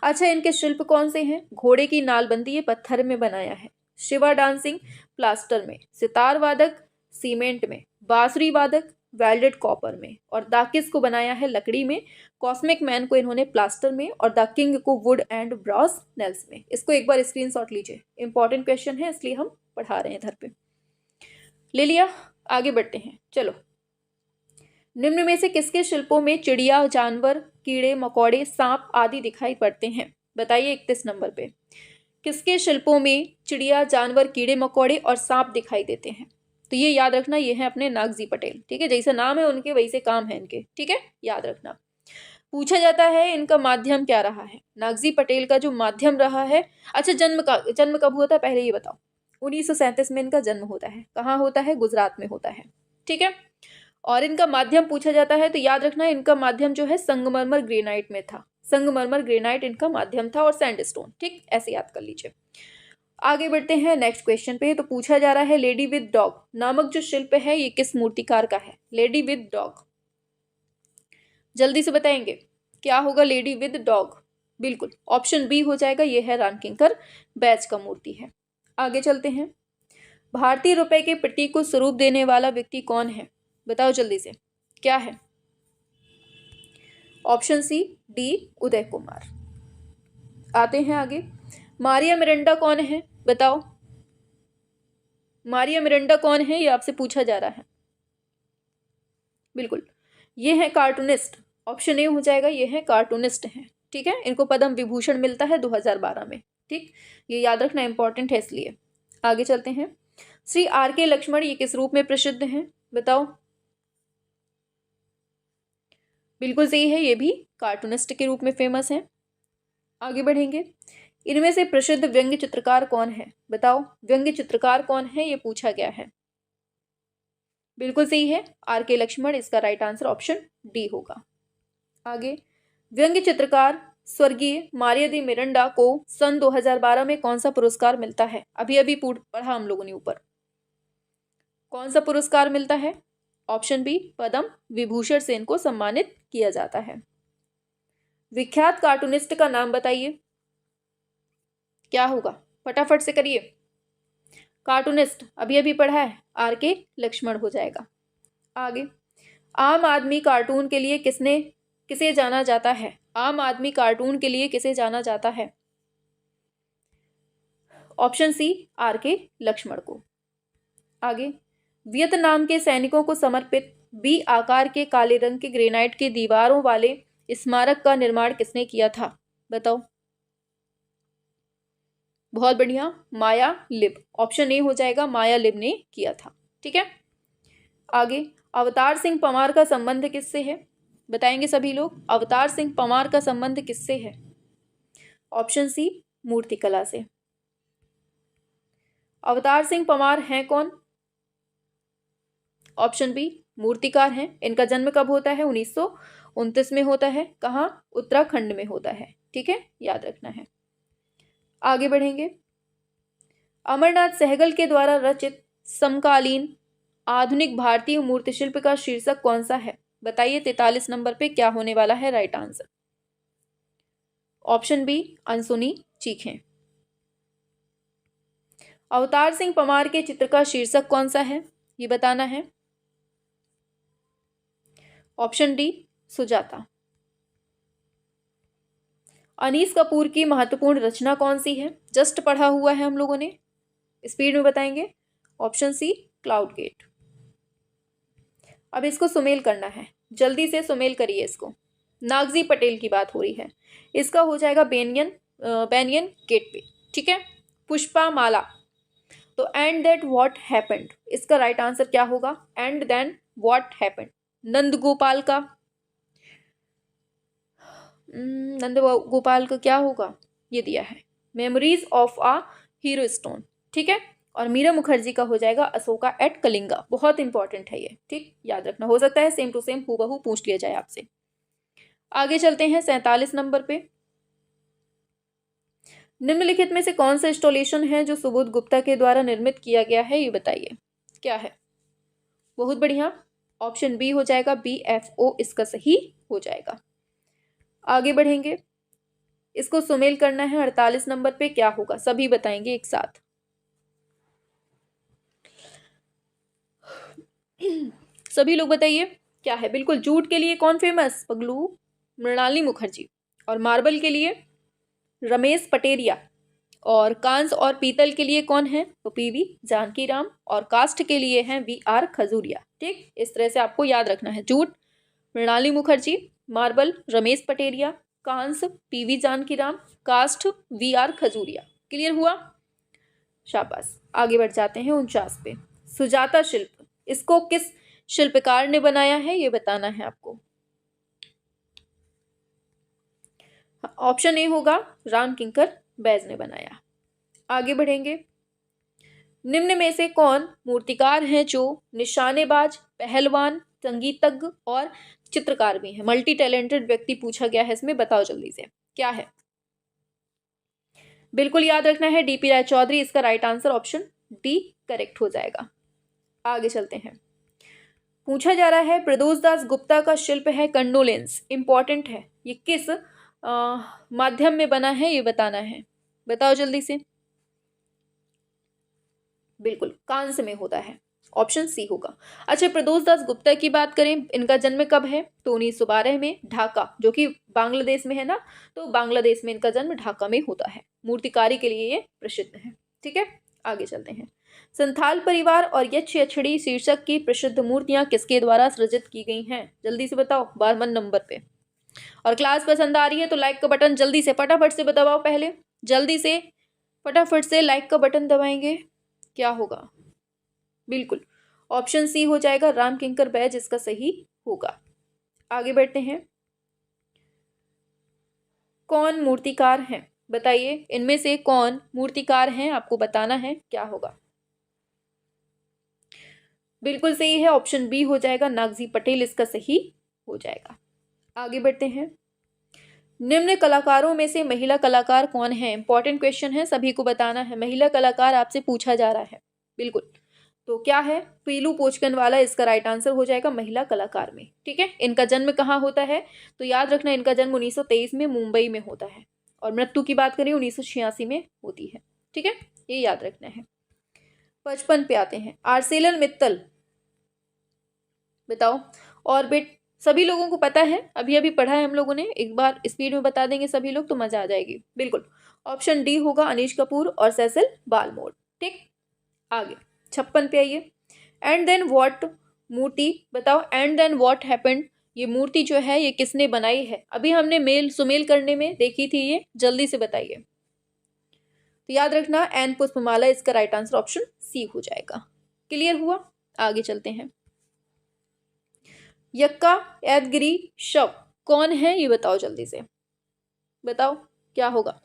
अच्छा, इनके शिल्प कौन से हैं? घोड़े की नालबंदी, ये पत्थर में बनाया है। शिवा डांसिंग, प्लास्टर में। सितार वादक, सीमेंट में। बांसुरी वादक, वेल्डेड कॉपर में। और द किस को बनाया है लकड़ी में। कॉस्मिक मैन को इन्होंने प्लास्टर में, और द किंग को वुड एंड ब्रॉस नेल्स में। इसको एक बार स्क्रीनशॉट लीजिए, इंपॉर्टेंट क्वेश्चन है इसलिए हम पढ़ा रहे हैं इधर पे। ले लिया, आगे बढ़ते हैं। चलो, निम्न में से किसके शिल्पों में चिड़िया, जानवर, कीड़े मकोड़े, सांप आदि दिखाई पड़ते हैं? बताइए 31 नंबर पे। किसके शिल्पों में चिड़िया, जानवर, कीड़े मकोड़े और सांप दिखाई देते हैं? तो ये याद रखना, ये है अपने नागजी पटेल। ठीक है, जैसे नाम है उनके वैसे काम है इनके। ठीक है, याद रखना। पूछा जाता है इनका माध्यम क्या रहा है। नागजी पटेल का जो माध्यम रहा है, अच्छा जन्म कब हुआ था पहले ये बताओ। 1937 में इनका जन्म होता है। कहाँ होता है? गुजरात में होता है। ठीक है, और इनका माध्यम पूछा जाता है तो याद रखना इनका माध्यम जो है संगमरमर ग्रेनाइट में था। संगमरमर ग्रेनाइट इनका माध्यम था और सैंडस्टोन। ठीक, ऐसे याद कर लीजिए। आगे बढ़ते हैं नेक्स्ट क्वेश्चन पे। तो पूछा जा रहा है लेडी विद डॉग नामक जो शिल्प है ये किस मूर्तिकार का है? लेडी विद डॉग, जल्दी से बताएंगे क्या होगा लेडी विद डॉग? बिल्कुल ऑप्शन बी हो जाएगा, ये है रानकिंकर बैच का मूर्ति है। आगे चलते हैं। भारतीय रुपए के प्रतीक को स्वरूप देने वाला व्यक्ति कौन है? बताओ जल्दी से, क्या है? Option C, D Uday Kumar. आते हैं आगे। मारिया मिरांडा कौन है? बताओ मारिया मिरांडा कौन है, ये आपसे पूछा जा रहा है। बिल्कुल ये है कार्टूनिस्ट। ऑप्शन ए हो जाएगा, ये है कार्टूनिस्ट हैं। ठीक है, इनको पद्म विभूषण मिलता है 2012 में। ठीक, ये याद रखना इंपॉर्टेंट है इसलिए। आगे चलते हैं। श्री आर के लक्ष्मण ये किस रूप में प्रसिद्ध हैं? बताओ। बिल्कुल सही है, ये भी कार्टूनिस्ट के रूप में फेमस हैं। आगे बढ़ेंगे। इनमें से प्रसिद्ध व्यंग्य चित्रकार कौन है? बताओ व्यंग्य चित्रकार कौन है, ये पूछा गया है। बिल्कुल सही है, आर के लक्ष्मण। इसका राइट आंसर ऑप्शन डी होगा। आगे, व्यंग्य चित्रकार स्वर्गीय मारिया दी मिरांडा को सन 2012 में कौन सा पुरस्कार मिलता है? अभी अभी पढ़ा हम लोगों ने ऊपर। कौन सा पुरस्कार मिलता है? ऑप्शन बी, पद्म विभूषण से इनको सम्मानित किया जाता है। विख्यात कार्टूनिस्ट का नाम बताइए, क्या होगा? फटाफट से करिए। कार्टूनिस्ट अभी अभी पढ़ा है, आर के लक्ष्मण हो जाएगा। आगे, आम आदमी कार्टून के लिए किसे जाना जाता है? आम आदमी कार्टून के लिए किसे जाना जाता है? ऑप्शन सी, आर के लक्ष्मण को। आगे, वियतनाम के सैनिकों को समर्पित बी आकार के काले रंग के ग्रेनाइट की दीवारों वाले स्मारक का निर्माण किसने किया था? बताओ। बहुत बढ़िया, माया लिब। ऑप्शन ए हो जाएगा, माया लिब ने किया था। ठीक है, आगे, अवतार सिंह पंवार का संबंध किससे है? बताएंगे सभी लोग, अवतार सिंह पंवार का संबंध किससे है? ऑप्शन सी, मूर्तिकला से। अवतार सिंह पंवार हैं कौन? ऑप्शन बी, मूर्तिकार हैं। इनका जन्म कब होता है? 1929 में होता है। कहाँ? उत्तराखंड में होता है। ठीक है, याद रखना है। आगे बढ़ेंगे। अमरनाथ सहगल के द्वारा रचित समकालीन आधुनिक भारतीय मूर्तिशिल्प का शीर्षक कौन सा है? बताइए 43 नंबर पे क्या होने वाला है राइट आंसर? ऑप्शन बी, अनसुनी चीखें। अवतार सिंह पंवार के चित्र का शीर्षक कौन सा है, ये बताना है। Option D, Sujata. अनीस कपूर की महत्वपूर्ण रचना कौन सी है? जस्ट पढ़ा हुआ है हम लोगों ने, स्पीड में बताएंगे। Option C, Cloud Gate. अब इसको सुमेल करना है, जल्दी से सुमेल करिए इसको। नागजी पटेल की बात हो रही है, इसका हो जाएगा बेनियन गेटवे। ठीक है, पुष्पा माला। तो एंड दैट व्हाट हैपेंड, इसका राइट आंसर क्या होगा? And then what happened. Nandgopal का क्या होगा? ये दिया है, memories of a hero stone. ठीक है, और मीरा मुखर्जी का हो जाएगा अशोका एट कलिंगा। बहुत इंपॉर्टेंट है ये। ठीक, याद रखना, हो सकता है सेम टू सेम हूबहू पूछ लिया जाए आपसे। आगे चलते हैं 47 नंबर पे। निम्नलिखित में से कौन सा इंस्टॉलेशन है जो सुबोध गुप्ता के द्वारा निर्मित किया गया है, ये बताइए क्या है? बहुत बढ़िया, ऑप्शन बी हो जाएगा, BFO इसका सही हो जाएगा। आगे बढ़ेंगे, इसको सुमेल करना है। 48 नंबर पे क्या होगा, सभी बताएंगे एक साथ। सभी लोग बताइए क्या है? बिल्कुल, जूट के लिए कौन फेमस? पगलू मृणालिनी मुखर्जी। और मार्बल के लिए रमेश पटेरिया। और कांस और पीतल के लिए कौन है? तो PV जानकीराम। और कास्ट के लिए हैं VR खजूरिया। ठीक, इस तरह से आपको याद रखना है। जूट मृणालिनी मुखर्जी, मार्बल रमेश पटेरिया, कांस PV Janakiram, cast VR Khajuria. Clear हुआ? शाबाश। आगे बढ़ जाते हैं 49 पे। सुजाता शिल्प, इसको किस शिल्पकार ने बनाया है ये बताना है आपको। ऑप्शन ए होगा राम किंकर बैज ने बनाया। आगे बढ़ेंगे। निम्न में से कौन मूर्तिकार हैं जो निशानेबाज, पहलवान, संगीतज्ञ और चित्रकार भी हैं? मल्टी टैलेंटेड व्यक्ति पूछा गया है इसमें, बताओ जल्दी से क्या है। बिल्कुल याद रखना है डीपी राय चौधरी, इसका right answer option D correct हो जाएगा। आगे चलते हैं। पूछा जा रहा है प्रदोष दास गुप्ता का शिल्प है कंडोलेंस, इंपॉर्टेंट है, ये किस माध्यम में बना है ये बताना है, बताओ जल्दी से। बिल्कुल कांस्य में होता है, ऑप्शन सी होगा। अच्छा, प्रदोष दास गुप्ता की बात करें, इनका जन्म कब है? तो 1912 में ढाका, जो कि बांग्लादेश में है ना, तो बांग्लादेश में इनका जन्म ढाका में होता है। मूर्तिकारी के लिए ये प्रसिद्ध है। ठीक है, आगे चलते हैं। संथाल परिवार और यक्ष यक्षिणी शीर्षक की प्रसिद्ध मूर्तियां किसके द्वारा सृजित की गई हैं? जल्दी से बताओ 12वें नंबर पे। और क्लास पसंद आ रही है तो लाइक का बटन जल्दी से फटाफट से दबाओ, पहले जल्दी से फटाफट से लाइक का बटन दबाएंगे, क्या होगा? बिल्कुल ऑप्शन सी हो जाएगा, राम किंकर बैज इसका सही होगा। आगे बढ़ते हैं। कौन मूर्तिकार हैं बताइए, इनमें से कौन मूर्तिकार हैं आपको बताना है, क्या होगा? बिल्कुल सही है, ऑप्शन बी हो जाएगा, नागजी पटेल इसका सही हो जाएगा। आगे बढ़ते हैं। निम्न कलाकारों में से महिला कलाकार कौन है? इंपॉर्टेंट क्वेश्चन है, सभी को बताना है। महिला कलाकार आपसे पूछा जा रहा है। बिल्कुल, तो क्या है? पीलू पोचकनवाला इसका राइट आंसर हो जाएगा महिला कलाकार में। ठीक है, इनका जन्म कहाँ होता है? तो याद रखना इनका जन्म 1923 में मुंबई में होता है, और मृत्यु की बात करें 1986 में होती है। ठीक है, ये याद रखना है। 55 पे आते हैं। आर्सेलर मित्तल, बताओ। ऑर्बिट सभी लोगों को पता है, अभी अभी पढ़ा है हम लोगों ने, एक बार स्पीड में बता देंगे सभी लोग तो मजा आ जाएगी। बिल्कुल ऑप्शन डी होगा, अनीश कपूर और सेसिल बालमोर। ठीक, आगे 56 पे आइए। एंड देन व्हाट मूर्ति, बताओ एंड देन व्हाट हैपेंड, ये मूर्ति जो है ये किसने बनाई है? अभी हमने मेल सुमेल करने में देखी थी ये, जल्दी से बताइए। तो याद रखना एन पुष्पमाला इसका राइट आंसर ऑप्शन सी हो जाएगा। क्लियर हुआ? आगे चलते हैं। यक्का यादगिरी शव कौन है ये बताओ जल्दी से, बताओ क्या होगा?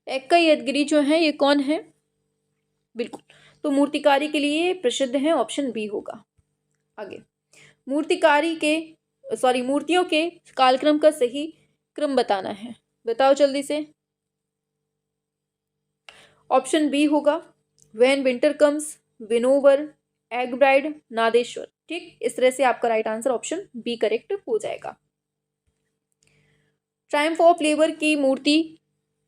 यक्का यादगिरी जो है ये कौन है? बिल्कुल, तो मूर्तिकारी के लिए प्रसिद्ध है, ऑप्शन बी होगा। आगे मूर्तियों के कालक्रम का सही क्रम बताना है, बताओ जल्दी से। ऑप्शन बी होगा, व्हेन विंटर कम्स, विनोवर, एग ब्राइड, नादेश्वर। ठीक, इस तरह से आपका right answer option B correct हो जाएगा। ट्रायम्फ ऑफ लेबर की मूर्ति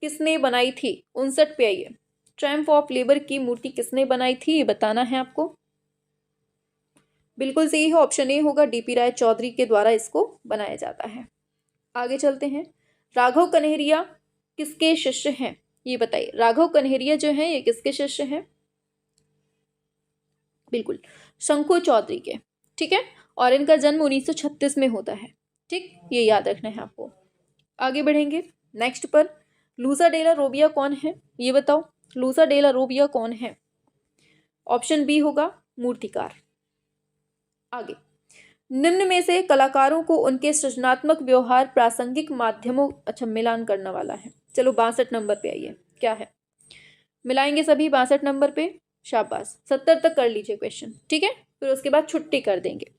किसने बनाई थी? 59 पे आइए। ट्रायम्फ ऑफ लेबर की मूर्ति किसने बनाई थी ये बताना है आपको। बिल्कुल सही है, ऑप्शन ए होगा, डीपी राय चौधरी के द्वारा इसको बनाया जाता है। आगे चलते हैं। राघव कन्हैया किसके शिष्य हैं ये बताइए। राघव कन्हैया जो है ये किसके शिष्य हैं? बिल्कुल शंकु चौधरी के। ठीक है, और इनका जन्म 1936 में होता है। ठीक, ये याद रखना है आपको। आगे बढ़ेंगे नेक्स्ट पर। लूसा डेला रोबिया कौन है ये बताओ। लूसा डेला रोबिया कौन है? ऑप्शन बी होगा, मूर्तिकार। आगे निम्न में से कलाकारों को उनके सृजनात्मक व्यवहार प्रासंगिक माध्यमों, अच्छा मिलान करने वाला है। चलो 62 नंबर पे आइए, क्या है? मिलाएंगे सभी 62 नंबर पे, शाबाश। 70 तक कर लीजिए क्वेश्चन, ठीक है, फिर उसके बाद छुट्टी कर देंगे।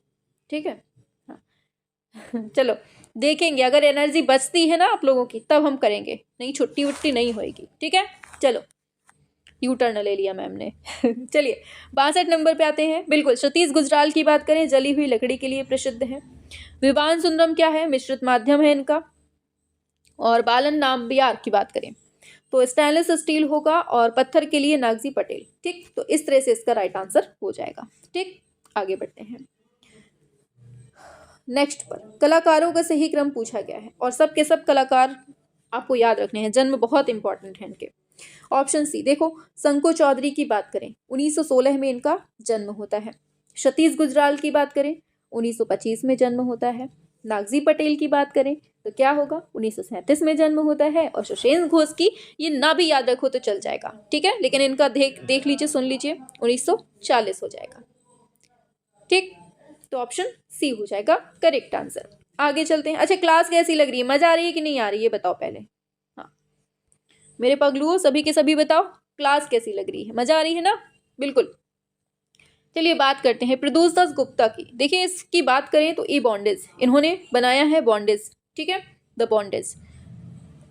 ठीक है, हाँ चलो देखेंगे, अगर एनर्जी बचती है ना आप लोगों की तब हम करेंगे, नहीं छुट्टी वुट्टी नहीं होएगी। ठीक है, चलो यू टर्न ले लिया मैम ने चलिए 62 नंबर पे आते हैं। बिल्कुल सतीश गुजराल की बात करें, जली हुई लकड़ी के लिए प्रसिद्ध है। विवान सुंदरम क्या है? मिश्रित माध्यम है इनका। और बालन नाम्बियार की बात करें तो स्टेनलेस स्टील होगा, और पत्थर के लिए नागजी पटेल। ठीक, तो इस तरह से इसका राइट आंसर हो जाएगा। ठीक, आगे बढ़ते हैं नेक्स्ट पर। कलाकारों का सही क्रम पूछा गया है, और सब के सब कलाकार आपको याद रखने हैं, जन्म बहुत इंपॉर्टेंट है इनके। ऑप्शन सी देखो, शंकु चौधरी की बात करें 1916 में इनका जन्म होता है। सतीश गुजराल की बात करें 1925 में जन्म होता है। नागजी पटेल की बात करें तो क्या होगा, 1937 में जन्म होता है। और सुषेण घोष की ये ना भी याद रखो तो चल जाएगा, ठीक है, लेकिन इनका देख लीजिए, सुन लीजिए, 1940 हो जाएगा। ठीक, तो ऑप्शन सी हो जाएगा करेक्ट आंसर। आगे चलते हैं। अच्छा, क्लास कैसी लग रही है, मजा आ रही है कि नहीं आ रही है, बताओ पहले। हाँ, मेरे पगलुओं सभी के सभी बताओ, क्लास कैसी लग रही है, मजा आ रही है ना? बिल्कुल। चलिए बात करते हैं प्रदोष दास गुप्ता की। देखिए इसकी बात करें तो ई बॉन्डेज इन्होंने बनाया है, बॉन्डेज, ठीक है, द बॉन्डेज।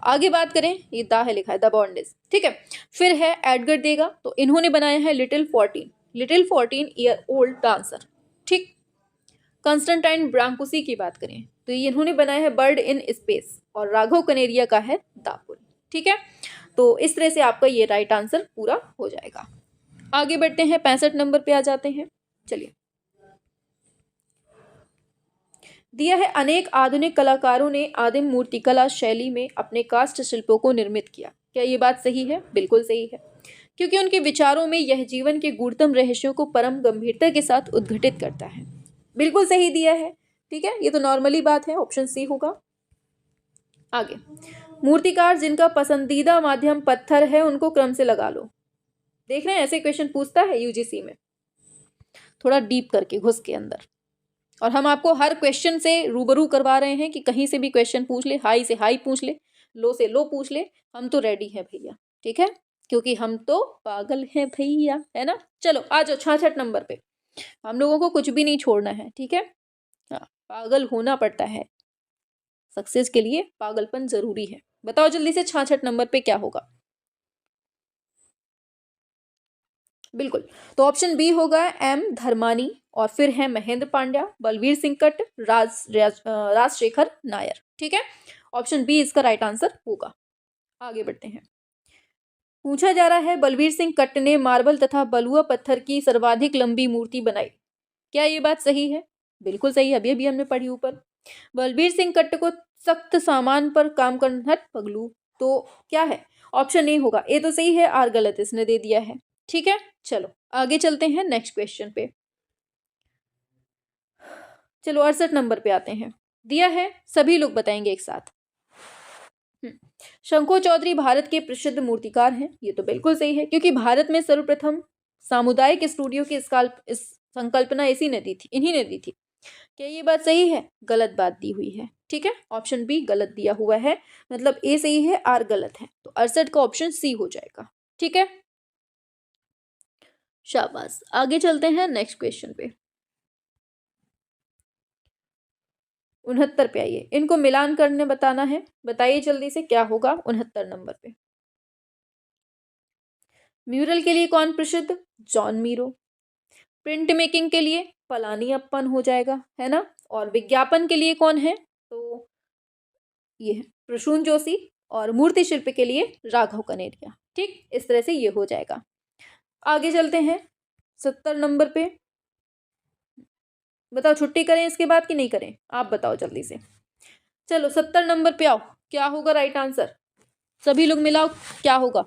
आगे बात करें, ये दा है लिखा है, द बॉन्डेज, ठीक है। फिर है एडगर देगा, तो इन्होंने बनाया है लिटिल 14 ईयर ओल्ड डांसर, ठीक। कंस्टेंटाइन ब्रांकुसी की बात करें तो ये इन्होंने बनाया है बर्ड इन स्पेस, और राघव कनेरिया का है दापुल, ठीक है। तो इस तरह से आपका ये राइट आंसर पूरा हो जाएगा। आगे बढ़ते हैं, 65 नंबर पे आ जाते हैं। चलिए, दिया है अनेक आधुनिक कलाकारों ने आदिम मूर्तिकला शैली में अपने काष्ठ शिल्पों को निर्मित किया। क्या ये बात सही है? बिल्कुल सही है, क्योंकि उनके विचारों में यह जीवन के गूढ़तम रहस्यों को परम गंभीरता के साथ उद्घटित करता है। बिल्कुल सही दिया है, ठीक है, ये तो नॉर्मली बात है, ऑप्शन सी होगा। आगे, मूर्तिकार जिनका पसंदीदा माध्यम पत्थर है उनको क्रम से लगा लो। देख रहे हैं, ऐसे क्वेश्चन पूछता है यूजीसी में, थोड़ा डीप करके घुस के अंदर, और हम आपको हर क्वेश्चन से रूबरू करवा रहे हैं कि कहीं से भी क्वेश्चन पूछ ले, हाई से हाई पूछ ले, लो से लो पूछ ले, हम तो रेडी हैं भैया, ठीक है, क्योंकि हम तो पागल हैं भैया, है ना। चलो आ जाओ 66 नंबर पे, हम लोगों को कुछ भी नहीं छोड़ना है, ठीक है। हाँ, पागल होना पड़ता है, सक्सेस के लिए पागलपन जरूरी है। बताओ जल्दी से 66 नंबर पे क्या होगा? बिल्कुल, तो ऑप्शन बी होगा एम धर्मानी, और फिर है महेंद्र पांड्या, बलवीर सिंह कट, राजशेखर नायर, ठीक है। ऑप्शन बी इसका राइट आंसर होगा। आगे बढ़ते हैं। पूछा जा रहा है, बलवीर सिंह कट्ट ने मार्बल तथा बलुआ पत्थर की सर्वाधिक लंबी मूर्ति बनाई। क्या ये बात सही है? बिल्कुल सही, अभी अभी हमने पढ़ी ऊपर। बलबीर सिंह कट्ट को सख्त सामान पर काम करना, हट पगलू, तो क्या है? ऑप्शन ए होगा, ए तो सही है, आर गलत इसने दे दिया है, ठीक है। चलो आगे चलते हैं नेक्स्ट क्वेश्चन पे। चलो 68 नंबर पे आते हैं। दिया है, सभी लोग बताएंगे एक साथ। शंको चौधरी भारत के प्रसिद्ध मूर्तिकार हैं। ये तो बिल्कुल सही है, क्योंकि भारत में सर्वप्रथम सामुदायिक स्टूडियो की इस संकल्पना इन्हीं ने दी थी। क्या ये बात सही है? गलत बात दी हुई है, ठीक है, ऑप्शन बी गलत दिया हुआ है, मतलब ए सही है, आर गलत है, तो 68 का ऑप्शन सी हो जाएगा, ठीक है। शाबाश, आगे चलते हैं नेक्स्ट क्वेश्चन पे। 69 पे आइए, इनको मिलान करने बताना है, बताइए जल्दी से क्या होगा 69 नंबर पे। म्यूरल के लिए कौन प्रसिद्ध? John Miro. प्रिंट मेकिंग के लिए पलानी अप्पन हो जाएगा, है ना। और विज्ञापन के लिए कौन है? तो ये है प्रसून जोशी, और मूर्ति शिल्प के लिए राघव कनेरिया, ठीक, इस तरह से ये हो जाएगा। आगे चलते हैं 70 नंबर पे। बताओ छुट्टी करें इसके बाद कि नहीं करें, आप बताओ जल्दी से। चलो 70 नंबर पे आओ, क्या होगा राइट आंसर? सभी लोग मिलाओ क्या होगा।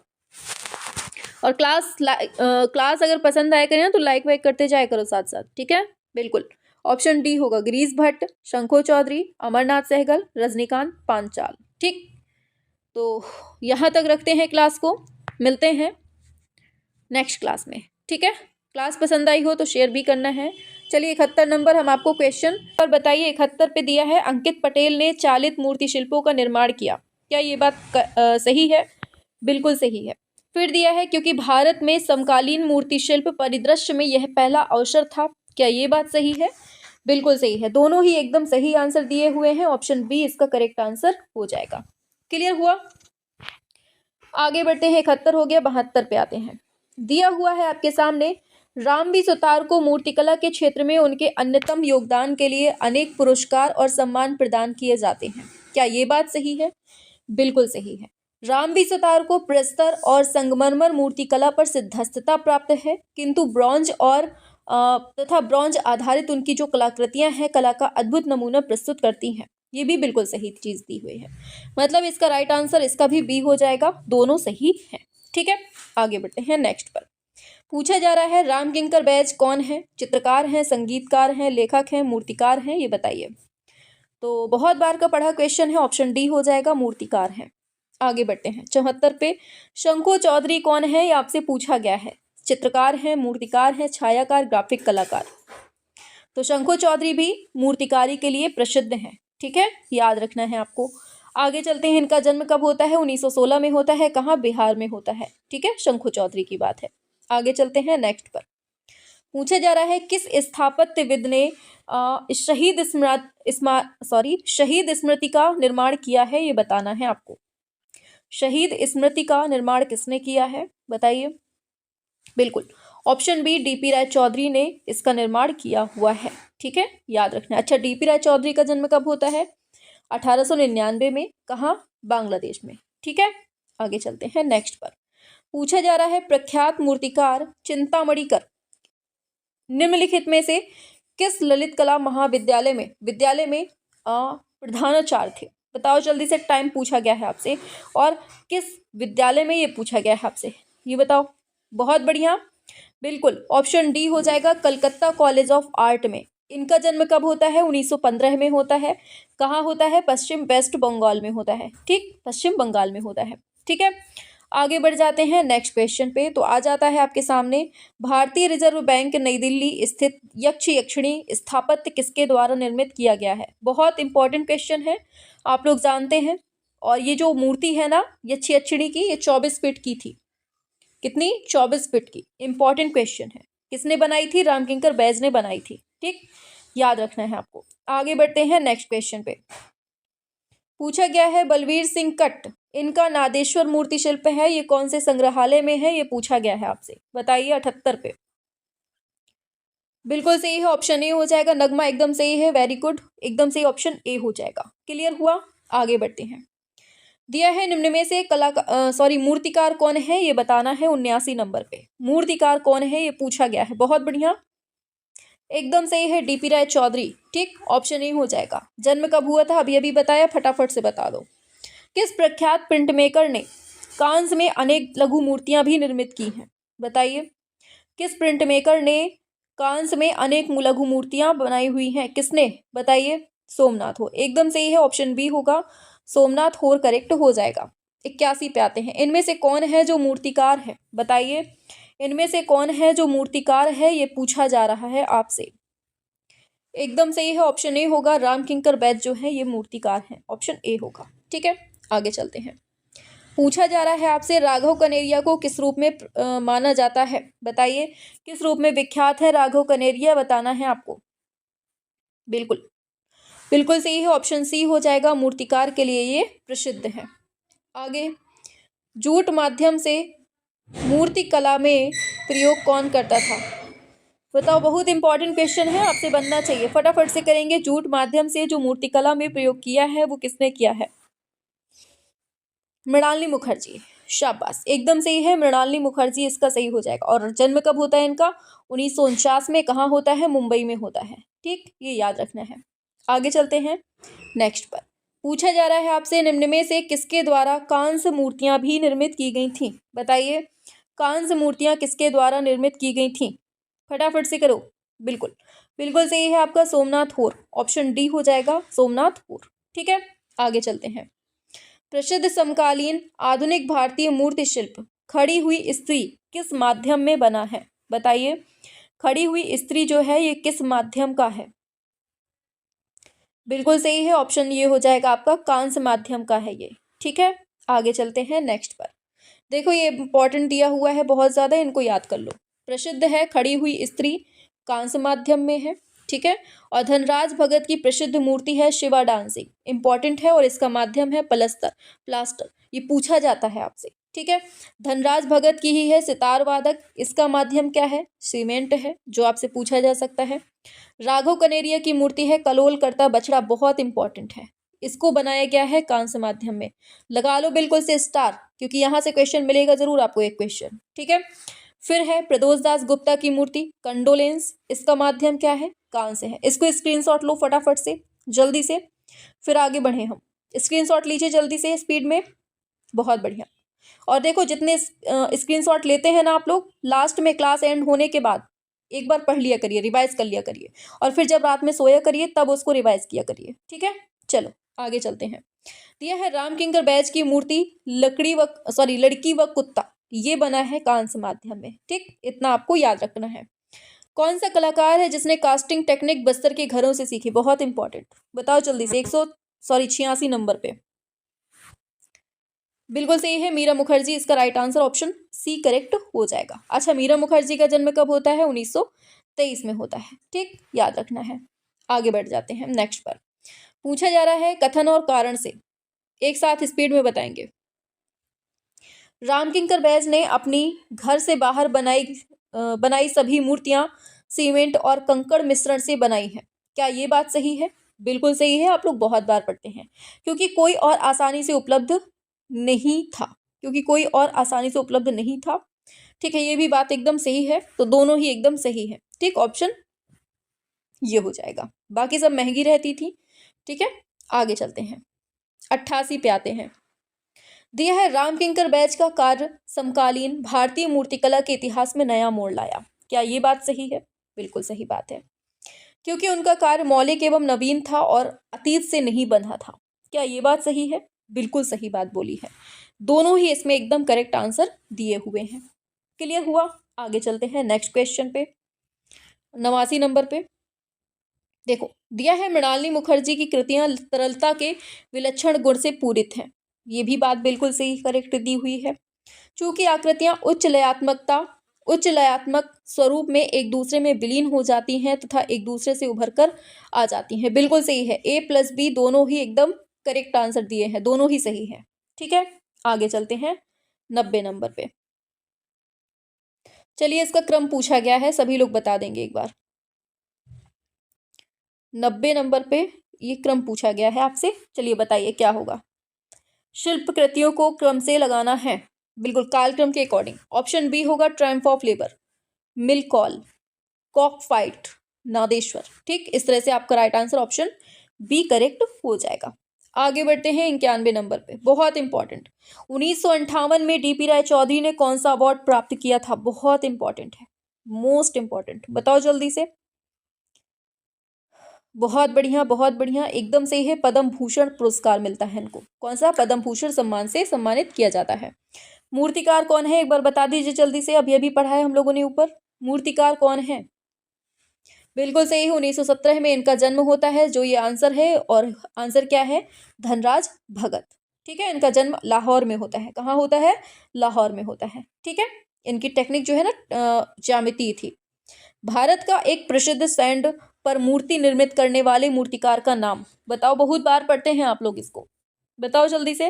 और क्लास अगर पसंद आया करें ना तो लाइक वाइक करते जाया करो साथ साथ, ठीक है। बिल्कुल, ऑप्शन डी होगा गिरीश भट्ट, शंखो चौधरी, अमरनाथ सहगल, रजनीकांत पांचाल, ठीक। तो यहाँ तक रखते हैं क्लास को, मिलते हैं नेक्स्ट क्लास में, ठीक है। क्लास पसंद आई हो तो शेयर भी करना है। चलिए 71 नंबर हम आपको क्वेश्चन और बताइए। 71 पे दिया है, अंकित पटेल ने चालित मूर्ति शिल्पों का निर्माण किया। क्या ये बात सही है? बिल्कुल सही है। फिर दिया है, क्योंकि भारत में समकालीन मूर्ति शिल्प परिदृश्य में यह पहला अवसर था। क्या ये बात सही है? बिल्कुल सही है, दोनों ही एकदम सही आंसर दिए हुए हैं, ऑप्शन बी इसका करेक्ट आंसर हो जाएगा। क्लियर हुआ? आगे बढ़ते हैं, 71 हो गया, 72 पे आते हैं। दिया हुआ है आपके सामने, रामबी सुतार को मूर्तिकला के क्षेत्र में उनके अन्यतम योगदान के लिए अनेक पुरस्कार और सम्मान प्रदान किए जाते हैं। क्या ये बात सही है? बिल्कुल सही है। रामबी सुतार को प्रस्तर और संगमरमर मूर्तिकला पर सिद्धस्थता प्राप्त है, किंतु ब्रॉन्ज और तथा ब्रॉन्ज आधारित उनकी जो कलाकृतियां हैं कला का अद्भुत नमूना प्रस्तुत करती हैं। ये भी बिल्कुल सही चीज दी हुई है, मतलब इसका राइट आंसर इसका भी बी हो जाएगा, दोनों सही हैं, ठीक है। आगे बढ़ते हैं नेक्स्ट पर। पूछा जा रहा है, राम किंकर बैज कौन है? चित्रकार हैं, संगीतकार हैं, लेखक हैं, मूर्तिकार हैं, ये बताइए। तो बहुत बार का पढ़ा क्वेश्चन है, ऑप्शन डी हो जाएगा, मूर्तिकार हैं। आगे बढ़ते हैं 74 पे। शंको चौधरी कौन है? ये आपसे पूछा गया है। चित्रकार हैं, मूर्तिकार हैं, छायाकार, ग्राफिक कलाकार। तो शंखु चौधरी भी मूर्तिकारी के लिए प्रसिद्ध हैं। ठीक है, याद रखना है आपको। आगे चलते हैं, इनका जन्म कब होता है? 1916 में होता है। कहाँ? बिहार में होता है। ठीक है, शंखु चौधरी की बात है। आगे चलते हैं नेक्स्ट पर। पूछा जा रहा है किस स्थापत्यविद ने शहीद स्मृति का निर्माण किया है, ये बताना है आपको। शहीद स्मृति का निर्माण किसने किया है, बताइए। बिल्कुल, ऑप्शन बी, डीपी राय चौधरी ने इसका निर्माण किया हुआ है। ठीक है, याद रखना। अच्छा, डीपी राय चौधरी का जन्म कब होता है? 1899 में। कहाँ? बांग्लादेश में। ठीक है, आगे चलते हैं नेक्स्ट पर। पूछा जा रहा है प्रख्यात मूर्तिकार चिंतामणिकर निम्नलिखित में से किस ललित कला महाविद्यालय में प्रधानाचार्य थे? बताओ जल्दी से, टाइम पूछा गया है आपसे। और किस विद्यालय में ये पूछा गया है आपसे, ये बताओ। बहुत बढ़िया, बिल्कुल ऑप्शन डी हो जाएगा, कलकत्ता कॉलेज ऑफ आर्ट में। इनका जन्म कब होता है? 1915 में होता है। कहाँ होता है? पश्चिम वेस्ट बंगाल में होता है। ठीक, पश्चिम बंगाल में होता है। ठीक है, आगे बढ़ जाते हैं नेक्स्ट क्वेश्चन पे। तो आ जाता है आपके सामने, भारतीय रिजर्व बैंक नई दिल्ली स्थित यक्ष यक्षिणी स्थापत्य किसके द्वारा निर्मित किया गया है? बहुत इंपॉर्टेंट क्वेश्चन है, आप लोग जानते हैं। और ये जो मूर्ति है ना यक्ष यक्षिणी की, ये 24 फीट की थी। कितनी? 24 फीट की। इंपॉर्टेंट क्वेश्चन है। किसने बनाई थी? रामकिंकर बैज ने बनाई थी। ठीक, याद रखना है आपको। आगे बढ़ते हैं नेक्स्ट क्वेश्चन पे। पूछा गया है बलवीर सिंह कट्ट, इनका नादेश्वर मूर्ति शिल्प है, ये कौन से संग्रहालय में है? ये पूछा गया है आपसे, बताइए। 78 पे। बिल्कुल सही है, ऑप्शन ए हो जाएगा। नगमा एकदम सही है, वेरी गुड, एकदम सही, ऑप्शन ए हो जाएगा। क्लियर हुआ? आगे बढ़ते हैं। दिया है निम्न में से मूर्तिकार कौन है, ये बताना है। 79 नंबर पे मूर्तिकार कौन है, ये पूछा गया है। बहुत बढ़िया, एकदम सही है, डीपी राय चौधरी। ठीक, ऑप्शन ए हो जाएगा। जन्म कब हुआ था? अभी अभी बताया, फटाफट से बता दो। किस प्रख्यात प्रिंट मेकर ने कांस्य में अनेक लघु मूर्तियां भी निर्मित की हैं, बताइए। किस प्रिंट मेकर ने कांस्य में अनेक लघु मूर्तियां बनाई हुई हैं? किसने? बताइए। सोमनाथ हो, एकदम सही है, ऑप्शन बी होगा, सोमनाथ होर करेक्ट हो जाएगा। 81 पे आते हैं। इनमें से कौन है जो मूर्तिकार है, बताइए। इनमें से कौन है जो मूर्तिकार है, ये पूछा जा रहा है आपसे। एकदम सही है, ऑप्शन ए होगा, रामकिंकर बैज जो है ये मूर्तिकार हैं, ऑप्शन ए होगा। ठीक है, आगे चलते हैं। पूछा जा रहा है आपसे राघव कनेरिया को किस रूप में माना जाता है, बताइए। किस रूप में विख्यात है राघव कनेरिया, बताना है आपको। बिल्कुल बिल्कुल सही है, ऑप्शन सी हो जाएगा, मूर्तिकार के लिए ये प्रसिद्ध है। आगे, जूट माध्यम से मूर्ति कला में प्रयोग कौन करता था, बताओ। बहुत इंपॉर्टेंट क्वेश्चन है, आपसे बनना चाहिए, फटाफट से करेंगे। जूट माध्यम से जो मूर्ति कला में प्रयोग किया है वो किसने किया है? मृणालिनी मुखर्जी, शाबाश, एकदम सही है, मृणालिनी मुखर्जी इसका सही हो जाएगा। और जन्म कब होता है इनका? 1949 में। कहाँ होता है? मुंबई में होता है। ठीक, ये याद रखना है। आगे चलते हैं नेक्स्ट पर। पूछा जा रहा है आपसे निम्न में से किसके द्वारा कांस्य मूर्तियां भी निर्मित की गई थी, बताइए। कांस्य मूर्तियां किसके द्वारा निर्मित की गई थी, फटाफट से करो। बिल्कुल बिल्कुल सही है आपका, सोमनाथ होर, ऑप्शन डी हो जाएगा, सोमनाथ होर। ठीक है, आगे चलते हैं। प्रसिद्ध समकालीन आधुनिक भारतीय मूर्ति शिल्प खड़ी हुई स्त्री किस माध्यम में बना है, बताइए। खड़ी हुई स्त्री जो है ये किस माध्यम का है? बिल्कुल सही है, ऑप्शन ये हो जाएगा आपका, कांस्य माध्यम का है ये। ठीक है, आगे चलते हैं नेक्स्ट पर। देखो ये इंपॉर्टेंट दिया हुआ है बहुत ज़्यादा, इनको याद कर लो। प्रसिद्ध है खड़ी हुई स्त्री, कांस्य माध्यम में है। ठीक है, और धनराज भगत की प्रसिद्ध मूर्ति है शिवा डांसिंग, इंपॉर्टेंट है, और इसका माध्यम है प्लास्टर, ये पूछा जाता है आपसे। ठीक है, धनराज भगत की ही है सितार वादक, इसका माध्यम क्या है? सीमेंट है, जो आपसे पूछा जा सकता है। राघव कनेरिया की मूर्ति है कलोल करता बछड़ा, बहुत इंपॉर्टेंट है, इसको बनाया गया है कांस्य माध्यम में। लगा लो बिल्कुल से स्टार, क्योंकि यहाँ से क्वेश्चन मिलेगा जरूर आपको एक क्वेश्चन। ठीक है, फिर है प्रदोष दास गुप्ता की मूर्ति कंडोलेंस, इसका माध्यम क्या है? कांस्य है, इसको स्क्रीनशॉट लो फटाफट से, जल्दी से, फिर आगे बढ़े हम। स्क्रीनशॉट लीजिए जल्दी से, स्पीड में, बहुत बढ़िया। और देखो जितने स्क्रीनशॉट लेते हैं ना आप लोग, लास्ट में क्लास एंड होने के बाद एक बार पढ़ लिया करिए, रिवाइज कर लिया करिए, और फिर जब रात में सोया करिए तब उसको रिवाइज किया करिए। ठीक है, चलो आगे चलते हैं। दिया है रामकिंकर बैज की मूर्ति लड़की व कुत्ता, ये बना है कांस्य माध्यम में। ठीक, इतना आपको याद रखना है। कौन सा कलाकार है जिसने कास्टिंग टेक्निक बस्तर के घरों से सीखी? बहुत इंपॉर्टेंट, बताओ जल्दी से। 86 नंबर पे बिल्कुल सही है, मीरा मुखर्जी इसका right answer option C correct हो जाएगा। अच्छा, मीरा मुखर्जी का जन्म कब होता है? 1923 में होता है। ठीक, याद रखना है। आगे बढ़ जाते हैं नेक्स्ट पर। पूछा जा रहा है कथन और कारण से, एक साथ स्पीड में बताएंगे। रामकिंकर बैज ने अपनी घर से बाहर बनाई सभी मूर्तियां सीमेंट और कंकड़ मिश्रण से बनाई हैं। क्या ये बात सही है? बिल्कुल सही है, आप लोग बहुत बार पढ़ते हैं। क्योंकि कोई और आसानी से उपलब्ध नहीं था, क्योंकि कोई और आसानी से उपलब्ध नहीं था। ठीक है, ये भी बात एकदम सही है, तो दोनों ही एकदम सही है। ठीक, ऑप्शन ये हो जाएगा। बाकी सब महंगी रहती थी। ठीक है, आगे चलते हैं। 88 पे आते हैं। दिया है रामकिंकर बैज का कार्य समकालीन भारतीय मूर्तिकला के इतिहास में नया मोड़ लाया। क्या ये बात सही है? बिल्कुल सही बात है, क्योंकि उनका कार्य मौलिक एवं नवीन था और अतीत से नहीं बंधा था। क्या ये बात सही है? बिल्कुल सही बात बोली है। दोनों ही इसमें एकदम करेक्ट आंसर दिए हुए हैं। क्लियर हुआ? आगे चलते हैं नेक्स्ट क्वेश्चन पे। 89 नंबर पे देखो, दिया है मृणालिनी मुखर्जी की कृतियां तरलता के विलक्षण गुण से पूरित हैं। ये भी बात बिल्कुल सही करेक्ट दी हुई है। चूंकि आकृतियां उच्च लयात्मक स्वरूप में एक दूसरे में विलीन हो जाती हैं तथा एक दूसरे से उभर कर आ जाती हैं। बिल्कुल सही है, A+B दोनों ही एकदम करेक्ट आंसर दिए हैं, दोनों ही सही है। ठीक है, आगे चलते हैं 90 नंबर पे। चलिए, इसका क्रम पूछा गया है, सभी लोग बता देंगे एक बार। 90 नंबर पे ये क्रम पूछा गया है आपसे। चलिए बताइए क्या होगा। शिल्प कृतियों को क्रम से लगाना है, बिल्कुल कालक्रम के अकॉर्डिंग। ऑप्शन बी होगा triumph of labour, milk call, cock fight, Nadeshwar. ठीक, इस तरह से आपका right answer option B correct हो जाएगा। आगे बढ़ते हैं 91 नंबर पे, बहुत इंपॉर्टेंट। 1958 में डीपी राय चौधरी ने कौन सा अवार्ड प्राप्त किया था? बहुत इंपॉर्टेंट है, मोस्ट इंपॉर्टेंट, बताओ जल्दी से। बहुत बढ़िया, बहुत बढ़िया, एकदम सही है। पद्म भूषण पुरस्कार मिलता है इनको। कौन सा? पद्म भूषण सम्मान से सम्मानित किया जाता है। मूर्तिकार कौन है, एक बार बता दीजिए जल्दी से। अभी अभी पढ़ा है हम लोगों ने ऊपर। मूर्तिकार कौन है? बिल्कुल सही है, 1917 में इनका जन्म होता है, जो ये आंसर है। और आंसर क्या है? धनराज भगत। ठीक है, इनका जन्म लाहौर में होता है। कहाँ होता है? लाहौर में होता है। ठीक है, इनकी टेक्निक जो है ना ज्यामिति थी। भारत का एक प्रसिद्ध सैंड पर मूर्ति निर्मित करने वाले मूर्तिकार का नाम बताओ। बहुत बार पढ़ते हैं आप लोग इसको, बताओ जल्दी से।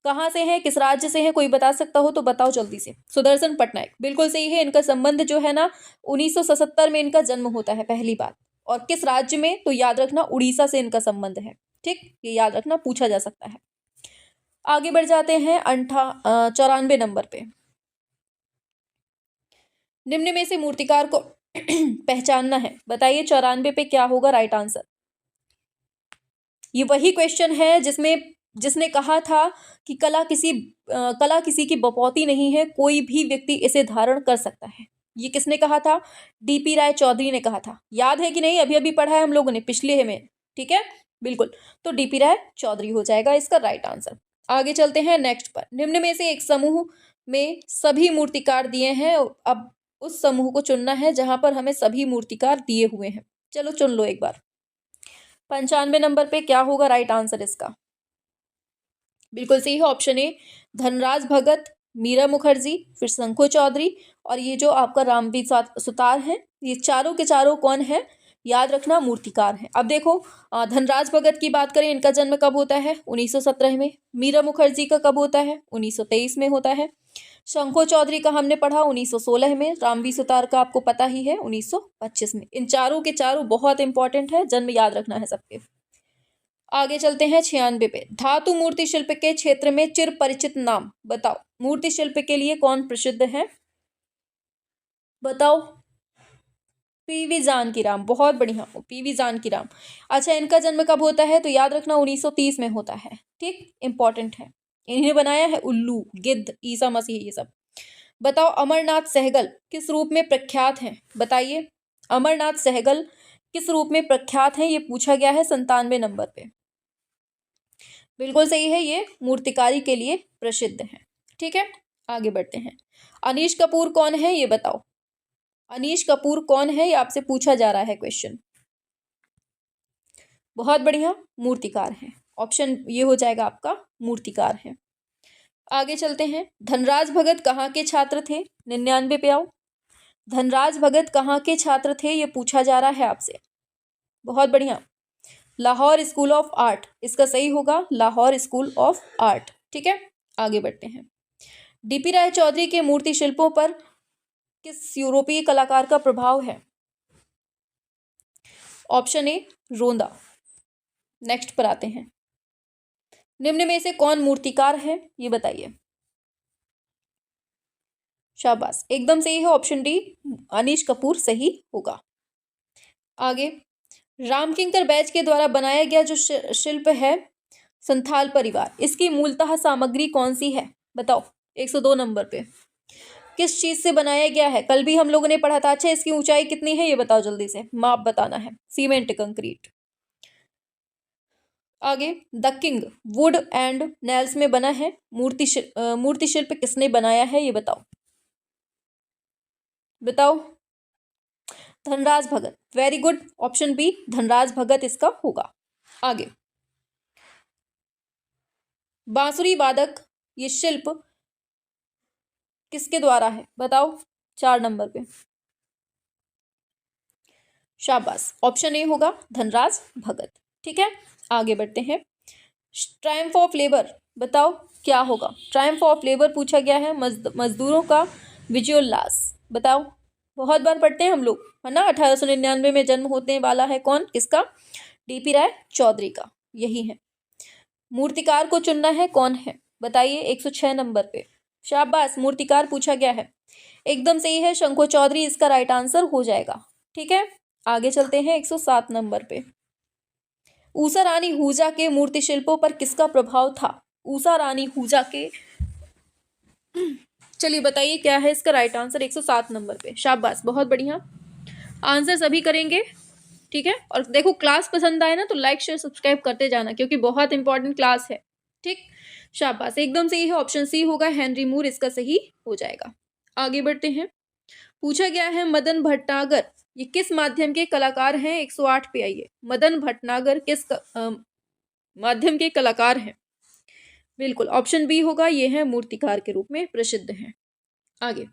कहाँ से है, किस राज्य से है, कोई बता सकता हो तो बताओ जल्दी से। सुदर्शन पटनायक, बिल्कुल सही है। इनका संबंध जो है ना 1977 में इनका जन्म होता है पहली बार। और किस राज्य में? तो याद रखना, उड़ीसा से इनका संबंध है। ठीक, ये याद रखना, पूछा जा सकता है। आगे बढ़ जाते हैं 94 नंबर पे। निम्न में से मूर्तिकार को पहचानना है, बताइए 94 पे क्या होगा राइट आंसर। ये वही क्वेश्चन है जिसने कहा था कि कला किसी की बपौती नहीं है, कोई भी व्यक्ति इसे धारण कर सकता है। ये किसने कहा था? डीपी राय चौधरी ने कहा था। याद है कि नहीं? अभी अभी पढ़ा है हम लोगों ने पिछले में। ठीक है, बिल्कुल, तो डीपी राय चौधरी हो जाएगा इसका राइट आंसर। आगे चलते हैं नेक्स्ट पर। निम्न में से एक समूह में सभी मूर्तिकार दिए हैं, अब उस समूह को चुनना है जहां पर हमें सभी मूर्तिकार दिए हुए हैं। चलो चुन लो एक बार। 95 नंबर पे क्या होगा राइट आंसर इसका? बिल्कुल सही है, ऑप्शन ए धनराज भगत, मीरा मुखर्जी, फिर शंखो चौधरी और ये जो आपका रामवीर सुतार है। ये चारों के चारों कौन है? याद रखना, मूर्तिकार हैं। अब देखो, धनराज भगत की बात करें, इनका जन्म कब होता है? 1917 में। मीरा मुखर्जी का कब होता है? 1923 में होता है। शंखो चौधरी का हमने पढ़ा 1916 में। रामवीर सुतार का आपको पता ही है 1925 में। इन चारों के चारों बहुत इंपॉर्टेंट है, जन्म याद रखना है सबके। आगे चलते हैं 96 पे। धातु मूर्ति शिल्प के क्षेत्र में चिर परिचित नाम बताओ। मूर्ति शिल्प के लिए कौन प्रसिद्ध है? बताओ। पीवी जानकीराम, बहुत बढ़िया, पीवी जानकीराम। अच्छा, इनका जन्म कब होता है? तो याद रखना 1930 में होता है। ठीक, इंपॉर्टेंट है। इन्हें बनाया है उल्लू, गिद्ध, ईसा मसीह, ये सब। बताओ, अमरनाथ सहगल किस रूप में प्रख्यात हैं? बताइए, अमरनाथ सहगल किस रूप में प्रख्यात हैं? ये पूछा गया है 97 नंबर पे। बिल्कुल सही है, ये मूर्तिकारी के लिए प्रसिद्ध है। ठीक है, आगे बढ़ते हैं। अनीश कपूर कौन है ये बताओ। अनीश कपूर कौन है, ये आपसे पूछा जा रहा है क्वेश्चन। बहुत बढ़िया, मूर्तिकार हैं। ऑप्शन ये हो जाएगा आपका, मूर्तिकार हैं। आगे चलते हैं। धनराज भगत कहाँ के छात्र थे, 99 पे आओ। धनराज भगत कहाँ के छात्र थे, ये पूछा जा रहा है आपसे। बहुत बढ़िया, लाहौर स्कूल ऑफ आर्ट, इसका सही होगा लाहौर स्कूल ऑफ आर्ट। ठीक है, आगे बढ़ते हैं। डीपी राय चौधरी के मूर्ति शिल्पों पर किस यूरोपीय कलाकार का प्रभाव है? Option A, रोंदा। नेक्स्ट पर आते हैं। निम्न में से कौन मूर्तिकार है, ये बताइए। शाबाश, एकदम सही है, ऑप्शन डी, अनीश कपूर सही होगा। आगे, रामकिंकर बैच के द्वारा बनाया गया जो शिल्प है संथाल परिवार, इसकी मूलतः सामग्री कौन सी है, बताओ। 102 नंबर पे किस चीज से बनाया गया है, कल भी हम लोगों ने पढ़ा था। अच्छा, इसकी ऊंचाई कितनी है ये बताओ जल्दी से, माप बताना है। Cement, concrete. आगे, the king wood and nails में बना है। मूर्ति शिल्प किसने बनाया है, ये बताओ। बताओ। Dhanraj Bhagat, very good, option B, Dhanraj Bhagat इसका होगा। आगे, बांसुरी वादक, ये शिल्प किसके द्वारा है, बताओ। 4 नंबर पे। शाबाश, ऑप्शन ए होगा, धनराज भगत। ठीक है, आगे बढ़ते हैं। ट्रायम्फ ऑफ लेबर, बताओ क्या होगा। ट्रायम्फ ऑफ लेबर पूछा गया है, मजदूरों का विजयोल्लास उल्लास, बताओ। बहुत बार पढ़ते हैं हम लोग, है ना। 1899 में जन्म होने वाला है कौन, किसका, डीपी राय चौधरी का, यही है। मूर्तिकार को चुनना है, कौन है बताइए, 106 नंबर पे। शाबाश, मूर्तिकार पूछा गया है, एकदम सही है, शंको चौधरी इसका राइट आंसर हो जाएगा। ठीक है, आगे चलते हैं। 107 नंबर पे, ऊषा रानी हुजा के मूर्ति शिल्पों पर किसका प्रभाव था। ऊषा रानी हुजा के, चलिए बताइए क्या है इसका राइट आंसर। 107 नंबर पे, शाबाश, बहुत बढ़िया, आंसर सभी करेंगे। ठीक है, और देखो क्लास पसंद आए ना तो लाइक शेयर सब्सक्राइब करते जाना, क्योंकि बहुत इंपॉर्टेंट क्लास है। ठीक, शाबाश, एकदम सही है, ऑप्शन सी होगा, हेनरी मूर इसका सही हो जाएगा। आगे बढ़ते हैं। पूछा गया है, मदन भटनागर ये किस माध्यम के कलाकार हैं। 108 पे आइए। मदन भटनागर किस माध्यम के कलाकार हैं, बिल्कुल ऑप्शन बी होगा, ये है मूर्तिकार के रूप में प्रसिद्ध हैं। आगे,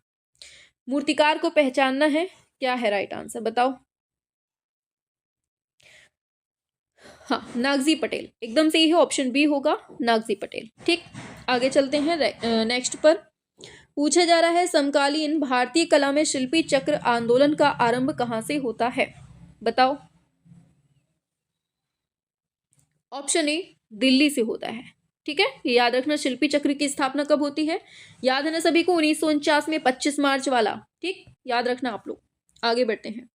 मूर्तिकार को पहचानना है, क्या है राइट आंसर, बताओ। हाँ, नागजी पटेल, एकदम सही है, ऑप्शन बी होगा, नागजी पटेल। ठीक, आगे चलते हैं। नेक्स्ट पर पूछा जा रहा है, समकालीन भारतीय कला में शिल्पी चक्र आंदोलन का आरंभ कहाँ से होता है, बताओ। ऑप्शन ए, दिल्ली से होता है। ठीक है, ये याद रखना, शिल्पी चक्र की स्थापना कब होती है, याद है ना सभी को, 1949 में 25 मार्च वाला। ठीक, याद रखना आप लोग। आगे बढ़ते हैं।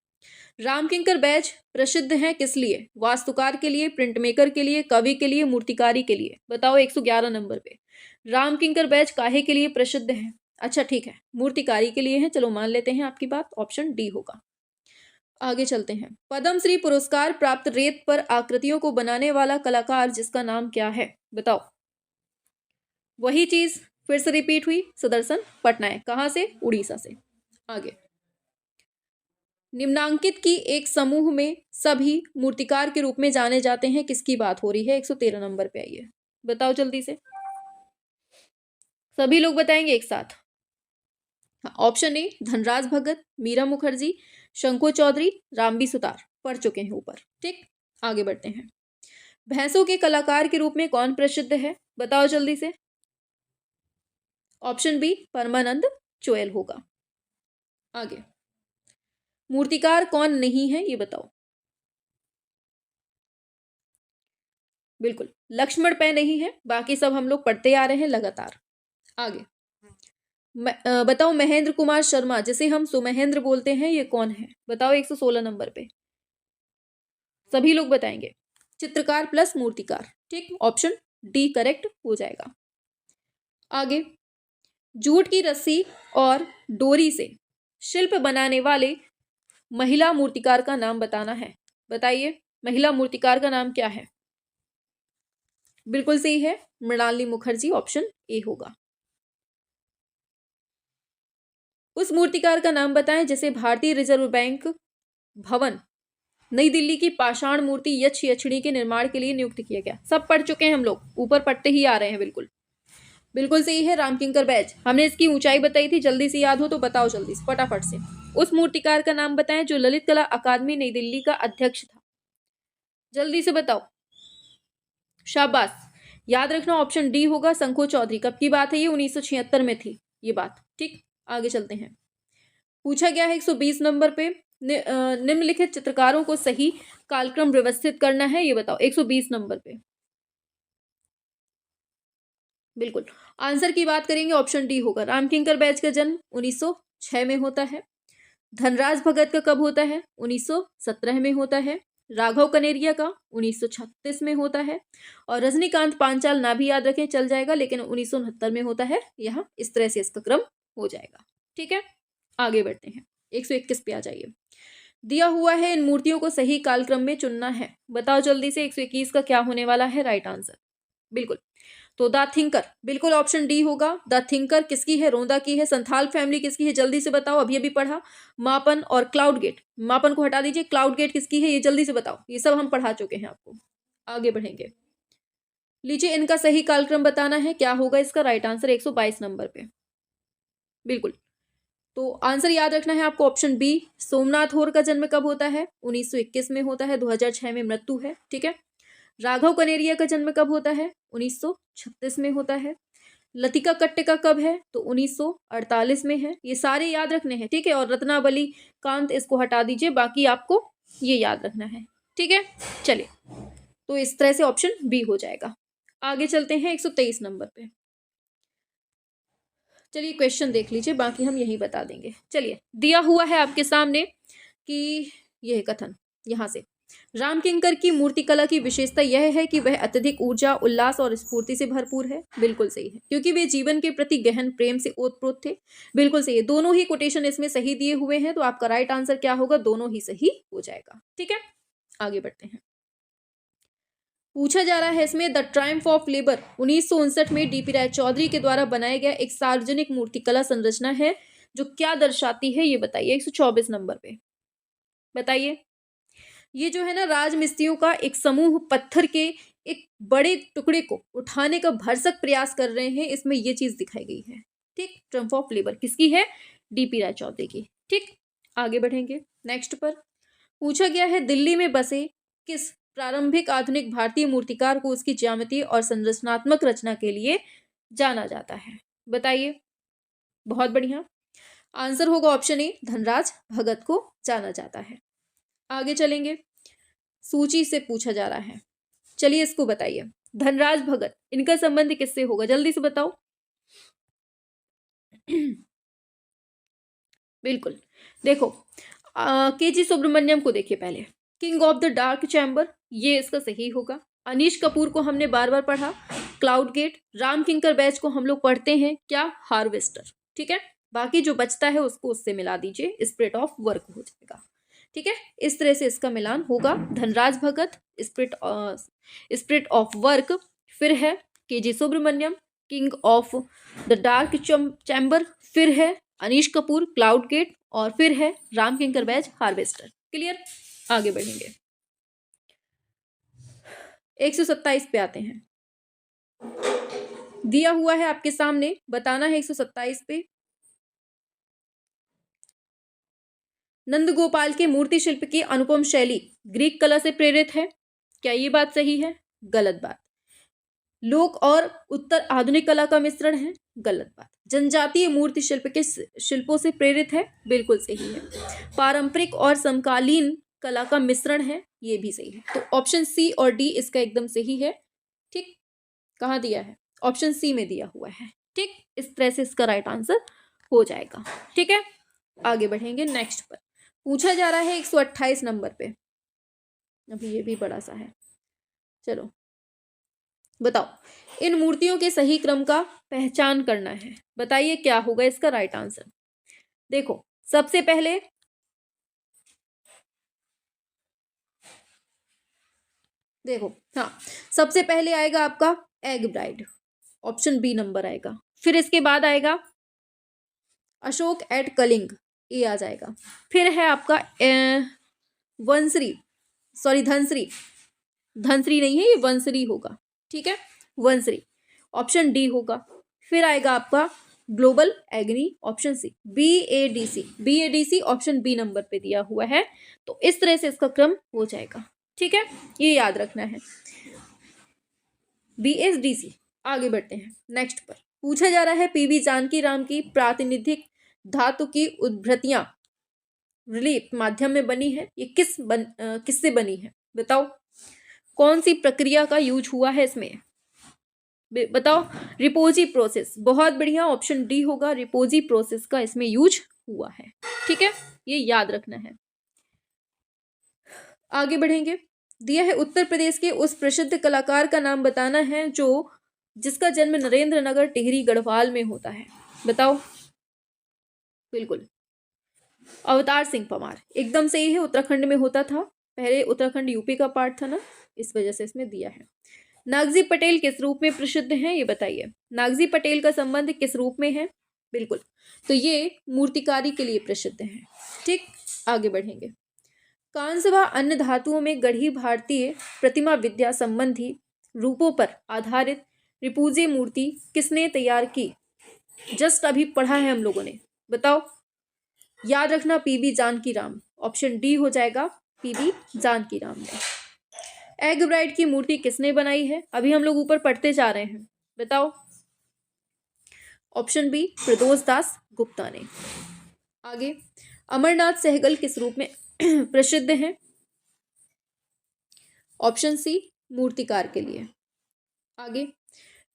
रामकिंकर बैच प्रसिद्ध है किस लिए, वास्तुकार के लिए, प्रिंट मेकर के लिए, कवि के लिए, मूर्तिकारी के लिए, बताओ। 111 नंबर पे रामकिंकर बैच काहे के लिए प्रसिद्ध है। अच्छा ठीक है, मूर्तिकारी के लिए है, चलो मान लेते हैं आपकी बात, ऑप्शन डी होगा। आगे चलते हैं। पद्मश्री पुरस्कार प्राप्त रेत पर आकृतियों को बनाने वाला कलाकार जिसका नाम क्या है, बताओ। वही चीज फिर से रिपीट हुई, सुदर्शन पटनायक, कहां से, उड़ीसा से। आगे, निम्नांकित की एक समूह में सभी मूर्तिकार के रूप में जाने जाते हैं, किसकी बात हो रही है। 113 नंबर पे आइए, बताओ जल्दी से, सभी लोग बताएंगे एक साथ। ऑप्शन ए, धनराज भगत, मीरा मुखर्जी, शंको चौधरी, रामबी सुतार, पढ़ चुके हैं ऊपर। ठीक, आगे बढ़ते हैं। भैंसों के कलाकार के रूप में कौन प्रसिद्ध है, बताओ जल्दी से। ऑप्शन बी, परमानंद चोयल होगा। आगे, मूर्तिकार कौन नहीं है, ये बताओ। बिल्कुल, लक्ष्मण पै नहीं है, बाकी सब हम लोग पढ़ते आ रहे हैं लगातार। आगे, बताओ, महेंद्र कुमार शर्मा जिसे हम सुमहेंद्र बोलते हैं, ये कौन है, बताओ। 116 नंबर पे सभी लोग बताएंगे, चित्रकार प्लस मूर्तिकार। ठीक, ऑप्शन डी करेक्ट हो जाएगा। आगे, जूट की रस्सी और डोरी से शिल्प बनाने वाले महिला मूर्तिकार का नाम बताना है, बताइए। महिला मूर्तिकार का नाम क्या है, बिल्कुल सही है, मृणालिनी मुखर्जी, ऑप्शन ए होगा। उस मूर्तिकार का नाम बताएं जिसे भारतीय रिजर्व बैंक भवन नई दिल्ली की पाषाण मूर्ति यक्ष यक्षिणी के निर्माण के लिए नियुक्त किया गया। सब पढ़ चुके हैं हम लोग, ऊपर पढ़ते ही आ रहे हैं। बिल्कुल बिल्कुल सही है, रामकिंकर बैज। हमने इसकी ऊंचाई बताई थी, जल्दी से याद हो तो बताओ जल्दी से फटाफट से। उस मूर्तिकार का नाम बताएं जो ललित कला अकादमी नई दिल्ली का अध्यक्ष था। जल्दी से बताओ, शाबाश। याद रखना ऑप्शन डी होगा, शंखो चौधरी। कब की बात है ये? 1976 में थी ये बात। ठीक, आगे चलते हैं। पूछा गया है 120 नंबर पे, निम्नलिखित चित्रकारों को सही कालक्रम व्यवस्थित करना है, ये बताओ। 120 नंबर पे बिल्कुल आंसर की बात करेंगे, ऑप्शन डी होगा। रामकिंकर बैच का जन्म 1906 में होता है। धनराज भगत का कब होता है? 1917 में होता है। राघव कनेरिया का 1936 में होता है। और रजनीकांत पांचाल ना भी याद रखें चल जाएगा, लेकिन 1969 में होता है। यहाँ इस तरह से इसका क्रम हो जाएगा। ठीक है, आगे बढ़ते हैं। 121 पे आ जाइए। दिया हुआ है इन मूर्तियों को सही कालक्रम में चुनना है, बताओ जल्दी से 121 का क्या होने वाला है राइट आंसर। बिल्कुल, तो द थिंकर, बिल्कुल ऑप्शन डी होगा। द थिंकर किसकी है? रोंदा की है। संथाल फैमिली किसकी है? जल्दी से बताओ, अभी अभी पढ़ा। मापन और क्लाउड गेट, मापन को हटा दीजिए, क्लाउड गेट किसकी है? ये जल्दी से बताओ, ये सब हम पढ़ा चुके हैं आपको। आगे बढ़ेंगे, लीजिए इनका सही कालक्रम बताना है, क्या होगा इसका राइट आंसर 122 नंबर पे। बिल्कुल, तो आंसर याद रखना है आपको, ऑप्शन बी। सोमनाथ होर का जन्म कब होता है? 1921 में होता है। 2006 में मृत्यु है। ठीक है, राघव कनेरिया का जन्म कब होता है? 1936 में होता है। लतिका कट्टे का कब है? तो 1948 में है। ये सारे याद रखने हैं। ठीक है, और रत्नावली कांत इसको हटा दीजिए, बाकी आपको ये याद रखना है। ठीक है, चलिए, तो इस तरह से ऑप्शन बी हो जाएगा। आगे चलते हैं 123 नंबर पे। चलिए क्वेश्चन देख लीजिए, बाकी हम यही बता देंगे। चलिए, दिया हुआ है आपके सामने कि यह कथन यहां से, रामकिंकर की मूर्तिकला की विशेषता यह है कि वह अत्यधिक ऊर्जा, उल्लास और स्फूर्ति से भरपूर है। बिल्कुल सही है, क्योंकि वे जीवन के प्रति गहन प्रेम से ओतप्रोत थे। बिल्कुल सही है, दोनों ही कोटेशन इसमें सही दिए हुए हैं, तो आपका राइट आंसर क्या होगा? दोनों ही सही हो जाएगा। ठीक है, आगे बढ़ते हैं। पूछा जा रहा है इसमें, द ट्रायम्फ ऑफ लेबर 1959 में डीपी राय चौधरी के द्वारा बनाया गया एक सार्वजनिक मूर्तिकला संरचना है जो क्या दर्शाती है, ये बताइए। 124 नंबर पे बताइए। ये जो है ना, राजमिस्त्रियों का एक समूह पत्थर के एक बड़े टुकड़े को उठाने का भरसक प्रयास कर रहे हैं, इसमें ये चीज दिखाई गई है। ठीक, ट्रम्प ऑफ लेबर किसकी है? डीपी राय चौधरी की। ठीक, आगे बढ़ेंगे नेक्स्ट पर। पूछा गया है, दिल्ली में बसे किस प्रारंभिक आधुनिक भारतीय मूर्तिकार को उसकी ज्यामितीय और संरचनात्मक रचना के लिए जाना जाता है, बताइए। बहुत बढ़िया, आंसर होगा ऑप्शन ए, धनराज भगत को जाना जाता है। आगे चलेंगे, सूची से पूछा जा रहा है, चलिए इसको बताइए। धनराज भगत, इनका संबंध किससे होगा? जल्दी से बताओ। बिल्कुल, देखो, केजी सुब्रमण्यम को देखिए पहले, king of the dark chamber, ये इसका सही होगा। अनीश कपूर को हमने बार बार पढ़ा, cloud gate. Ram Kinkar batch को हम लोग पढ़ते हैं क्या? हार्वेस्टर। ठीक है, बाकी जो बचता है उसको उससे मिला दीजिए, स्पिरिट ऑफ वर्क हो जाएगा। ठीक है, इस तरह से इसका मिलान होगा। Dhanraj Bhagat, spirit of work, फिर है KG Subramanyan, king of the dark chamber, फिर है अनीश कपूर, क्लाउड गेट, और फिर है राम किंकर बैच, हार्वेस्टर। क्लियर, आगे बढ़ेंगे। 127 पे आते हैं। दिया हुआ है आपके सामने, बताना है 127 पे। नंदगोपाल के मूर्ति शिल्प की अनुपम शैली ग्रीक कला से प्रेरित है, क्या ये बात सही है? गलत बात। लोक और उत्तर आधुनिक कला का मिश्रण है, गलत बात। जनजातीय मूर्ति शिल्प के शिल्पों से प्रेरित है, बिल्कुल सही है। पारंपरिक और समकालीन कला का मिश्रण है, ये भी सही है। तो ऑप्शन सी और डी इसका एकदम सही है। ठीक, कहाँ दिया है? ऑप्शन सी में दिया हुआ है। ठीक, इस तरह से इसका राइट आंसर हो जाएगा। ठीक है, आगे बढ़ेंगे नेक्स्ट पर। पूछा जा रहा है 128 नंबर पे, अभी ये भी बड़ा सा है। चलो बताओ, इन मूर्तियों के सही क्रम का पहचान करना है, बताइए क्या होगा इसका राइट आंसर। देखो, सबसे पहले देखो, हाँ, सबसे पहले आएगा आपका egg bride, option B number आएगा। फिर इसके बाद आएगा अशोक एट कलिंग, ये आ जाएगा। फिर है आपका वंसरी, सॉरी धनसरी, धनसरी नहीं है ये, वंसरी होगा, ठीक है, वंसरी, ऑप्शन डी होगा। फिर आएगा आपका global Agni, option C. BADC, BADC option B number पे दिया हुआ है, तो इस तरह से इसका क्रम हो जाएगा, ठीक है, ये याद रखना है। BSDC। आगे बढ़ते हैं नेक्स्ट पर। पूछा जा रहा है PV जानकी राम की प्रातिनिधिक धातु की उद्भृतियां रिलीफ माध्यम में बनी है, ये किससे बनी है बताओ, कौन सी प्रक्रिया का यूज हुआ है इसमें बताओ। रिपोजी प्रोसेस, बहुत बढ़िया, ऑप्शन डी होगा, रिपोजी प्रोसेस का इसमें यूज हुआ है, ठीक है, ये याद रखना है। आगे बढ़ेंगे। दिया है उत्तर प्रदेश के उस प्रसिद्ध कलाकार का नाम बताना है जिसका जन्म नरेंद्र नगर टिहरी गढ़वाल में होता है, बताओ। बिल्कुल अवतार सिंह परमार, एकदम सही है, उत्तराखंड में होता था, पहले उत्तराखंड यूपी का पार्ट था ना, इस वजह से इसमें दिया है। नागजी पटेल किस रूप में प्रसिद्ध हैं ये बताइए, नागजी पटेल का संबंध किस रूप में है, बिल्कुल, तो ये मूर्तिकारी के लिए प्रसिद्ध हैं, ठीक। आगे बढ़ेंगे। कांस्य व अन्य धातुओं में गढ़ी भारतीय प्रतिमा विद्या संबंधी रूपों पर आधारित रिपुजी मूर्ति किसने तैयार की, जस्ट अभी पढ़ा है हम लोगों ने, बताओ। याद रखना PV Janaki Ram, option D हो जाएगा, PV जानकी राम ने। एग ब्राइड की मूर्ति किसने बनाई है, अभी हम लोग ऊपर पढ़ते जा रहे हैं, बताओ। ऑप्शन बी प्रदोष दास गुप्ता ने। आगे, अमरनाथ सहगल किस रूप में प्रसिद्ध हैं, ऑप्शन सी मूर्तिकार के लिए। आगे,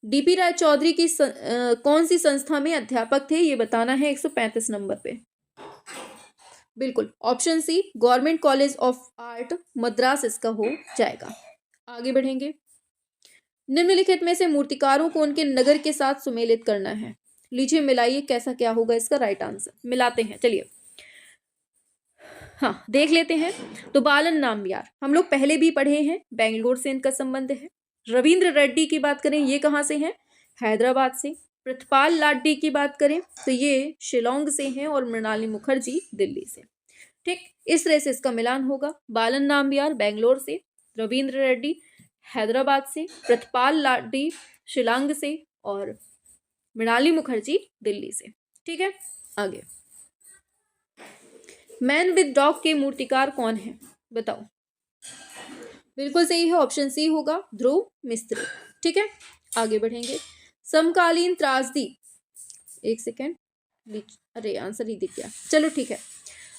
DP राय चौधरी की कौन सी संस्था में अध्यापक थे ये बताना है 135 नंबर पे, बिल्कुल, option C government college of art Madras इसका हो जाएगा। आगे बढ़ेंगे। निम्नलिखित में से मूर्तिकारों को उनके नगर के साथ सुमेलित करना है, लीजिए मिलाइए कैसा क्या होगा इसका राइट आंसर, मिलाते हैं, चलिए। हाँ देख लेते हैं। तो बालन नाम्बियार हम लोग पहले भी पढ़े हैं, बेंगलोर से इनका संबंध है। रविंद्र रेड्डी की बात करें, ये कहाँ से हैं, हैदराबाद से। प्रतिपाल लाड्डी की बात करें तो ये शिलोंग से हैं, और मृणाली मुखर्जी दिल्ली से, ठीक। इस तरह से इसका मिलान होगा। बालन नाम्बियार बेंगलोर से, रविंद्र रेड्डी हैदराबाद से, प्रतिपाल लाड्डी शिलांग से, और मृणाली मुखर्जी दिल्ली से, ठीक है। आगे, मैन विद डॉग के मूर्तिकार कौन है बताओ, बिल्कुल सही है, ऑप्शन सी होगा, ध्रुव मिस्त्री, ठीक है। आगे बढ़ेंगे। समकालीन त्रासदी, एक सेकेंड, अरे आंसर ही दिख गया, चलो ठीक है।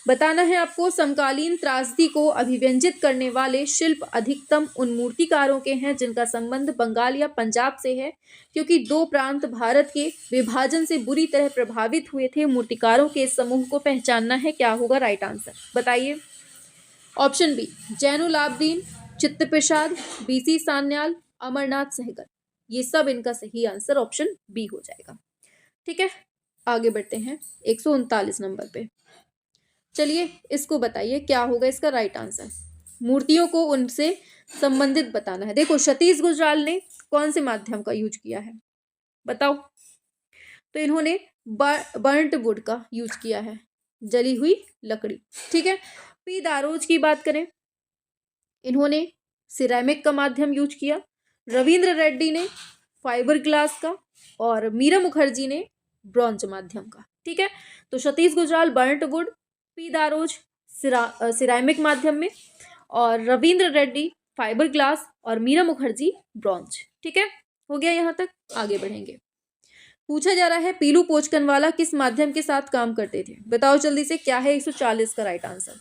बताना है आपको, समकालीन त्रासदी को अभिव्यंजित करने वाले शिल्प अधिकतम उन मूर्तिकारों के हैं जिनका संबंध बंगाल या पंजाब से है, क्योंकि दो प्रांत भारत के विभाजन से बुरी तरह प्रभावित हुए थे। मूर्तिकारों के इस समूह को पहचानना है, क्या होगा राइट आंसर बताइए। Option B Zainulabedin, Chittaprosad, BC Sanyal, Amarnath Sehgal, ये सब इनका सही आंसर ऑप्शन बी हो जाएगा, ठीक है। आगे बढ़ते हैं 139 नंबर पे, चलिए इसको बताइए क्या होगा इसका राइट आंसर। मूर्तियों को उनसे संबंधित बताना है। देखो सतीश गुजराल ने कौन से माध्यम का यूज किया है बताओ, तो इन्होंने बर्न्ट वुड का यूज किया है, जली हुई लकड़ी, ठीक है। P दारोज की बात करें, इन्होंने सिरेमिक का माध्यम यूज किया। रविंद्र रेड्डी ने फाइबर ग्लास का, और मीरा मुखर्जी ने ब्रॉन्ज माध्यम का, ठीक है। तो Satish Gujral burnt wood, P Daroz ceramic माध्यम में, और रविंद्र रेड्डी फाइबर ग्लास, और मीरा मुखर्जी ब्रॉन्ज, ठीक है। हो गया यहाँ तक। आगे बढ़ेंगे। पूछा जा रहा है पीलू पोचकनवाला किस माध्यम के साथ काम करते थे बताओ जल्दी से, क्या है 140 का राइट आंसर।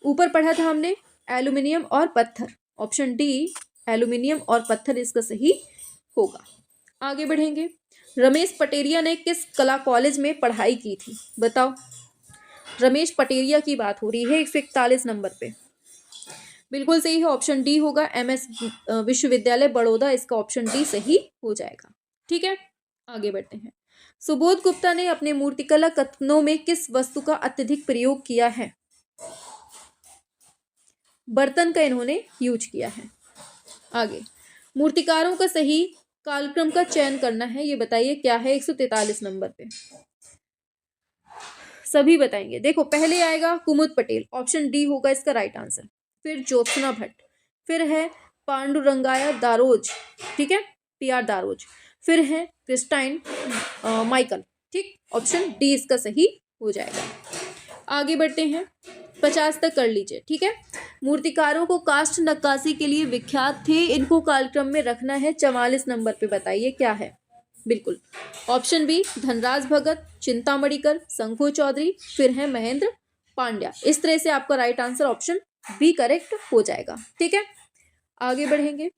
ऊपर पढ़ा था हमने एल्यूमिनियम और पत्थर, ऑप्शन डी एल्यूमिनियम और पत्थर इसका सही होगा। आगे बढ़ेंगे। रमेश पटेरिया ने किस कला कॉलेज में पढ़ाई की थी बताओ। रमेश पटेरिया की बात हो रही है 141 नंबर पे, बिल्कुल सही है, ऑप्शन डी होगा, MS विश्वविद्यालय बड़ौदा, इसका ऑप्शन डी सही हो जाएगा, ठीक है। आगे बढ़ते हैं। सुबोध गुप्ता ने अपने मूर्तिकला कथनों में किस वस्तु का अत्यधिक प्रयोग किया है, बर्तन का इन्होंने यूज किया है। आगे, मूर्तिकारों का सही कालक्रम का चयन करना है, ये बताइए क्या है 143 नंबर पे। सभी बताएंगे। देखो पहले आएगा कुमुद पटेल, ऑप्शन डी होगा इसका राइट आंसर। फिर ज्योत्सना भट्ट, फिर है पांडुरंगाया दारोज, ठीक है, PR दारोज, फिर है क्रिस्टाइन माइकल, ठीक, ऑप्शन डी इसका सही हो जाएगा। आगे बढ़ते हैं, 50 तक कर लीजिए, ठीक है। मूर्तिकारों को काष्ठ नक्काशी के लिए विख्यात थे, इनको कालक्रम में रखना है। 44 नंबर पे बताइए क्या है। बिल्कुल, ऑप्शन बी धनराज भगत, चिंतामणिकर, शंखू चौधरी, फिर है महेंद्र पांड्या। इस तरह से आपका right answer option B correct हो जाएगा, ठीक है। आगे बढ़ेंगे,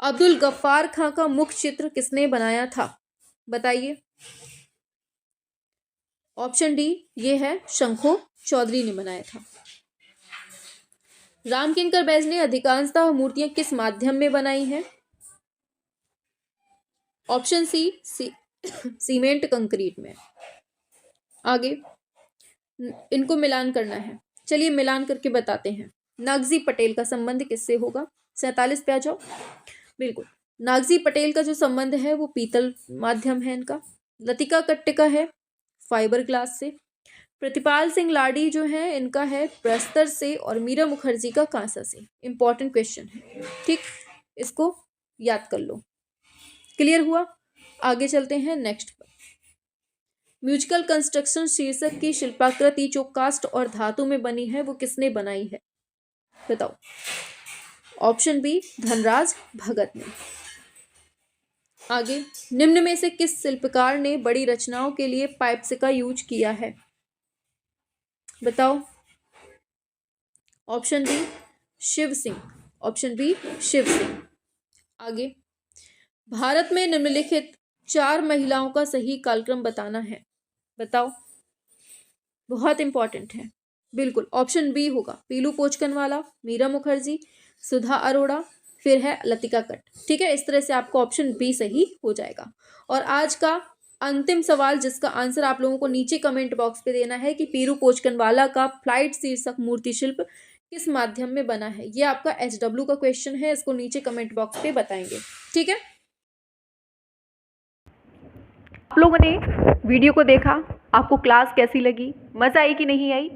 अब्दुल गफ्फार खां का मुख्य चित्र किसने बनाया था, बताइए। ऑप्शन डी ये है शंखो चौधरी ने बनाया था। रामकिंकर बैज ने अधिकांशतः मूर्तियां किस माध्यम में बनाई हैं। ऑप्शन सी सीमेंट कंक्रीट में। आगे इनको मिलान करना है, चलिए मिलान करके बताते हैं। नागजी पटेल का संबंध किससे होगा, 47 पे आ जाओ। बिल्कुल, नागजी पटेल का जो संबंध है वो पीतल माध्यम है इनका। लतिका कट्टे का है फाइबर ग्लास से। प्रतिपाल सिंह लाडी जो है इनका है प्रस्तर से, और मीरा मुखर्जी का कांसा से। इंपॉर्टेंट क्वेश्चन है, ठीक, इसको याद कर लो। क्लियर हुआ, आगे चलते हैं नेक्स्ट पर। म्यूजिकल कंस्ट्रक्शन शीर्षक की शिल्पाकृति जो कास्ट और धातु में बनी है वो किसने बनाई है, बताओ। ऑप्शन बी धनराज भगत ने। आगे, निम्न में से किस शिल्पकार ने बड़ी रचनाओं के लिए पाइप्स का यूज किया है, बताओ। Option D Shiv Singh, option B Shiv Singh. आगे, भारत में निम्नलिखित 4 महिलाओं का सही कालक्रम बताना है, बताओ। बहुत इंपॉर्टेंट है, बिल्कुल ऑप्शन बी होगा पीलू पोचकनवाला, मीरा मुखर्जी, सुधा अरोड़ा, फिर है लतिका कट्ट, ठीक है। इस तरह से आपको ऑप्शन बी सही हो जाएगा। और आज का अंतिम सवाल जिसका आंसर आप लोगों को नीचे कमेंट बॉक्स पे देना है कि पीलू पोचकनवाला का फ्लाइट शीर्षक मूर्ति शिल्प किस माध्यम में बना है। ये आपका HW का क्वेश्चन है, इसको नीचे कमेंट बॉक्स पे बताएंगे, ठीक है। आप लोगों ने वीडियो को देखा, आपको क्लास कैसी लगी, मज़ा आई कि नहीं आई,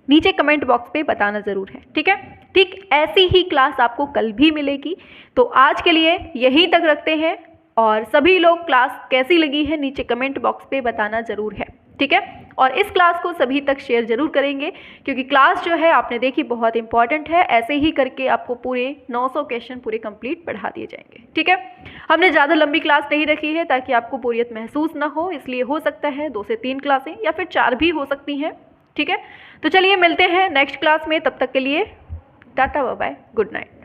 नीचे कमेंट बॉक्स पे बताना ज़रूर है, ठीक है। ठीक ऐसी ही क्लास आपको कल भी मिलेगी, तो आज के लिए यहीं तक रखते हैं। और सभी लोग क्लास कैसी लगी है नीचे कमेंट बॉक्स पे बताना ज़रूर है, ठीक है। और इस क्लास को सभी तक शेयर ज़रूर करेंगे, क्योंकि क्लास जो है आपने देखी बहुत इंपॉर्टेंट है। ऐसे ही करके आपको पूरे 900 क्वेश्चन पूरे कंप्लीट पढ़ा दिए जाएंगे, ठीक है। हमने ज़्यादा लंबी क्लास नहीं रखी है ताकि आपको बोरियत महसूस ना हो, इसलिए हो सकता है 2 से 3 क्लासें या फिर 4 भी हो सकती हैं, ठीक है। तो चलिए मिलते हैं नेक्स्ट क्लास में, तब तक के लिए tata bye bye, good night.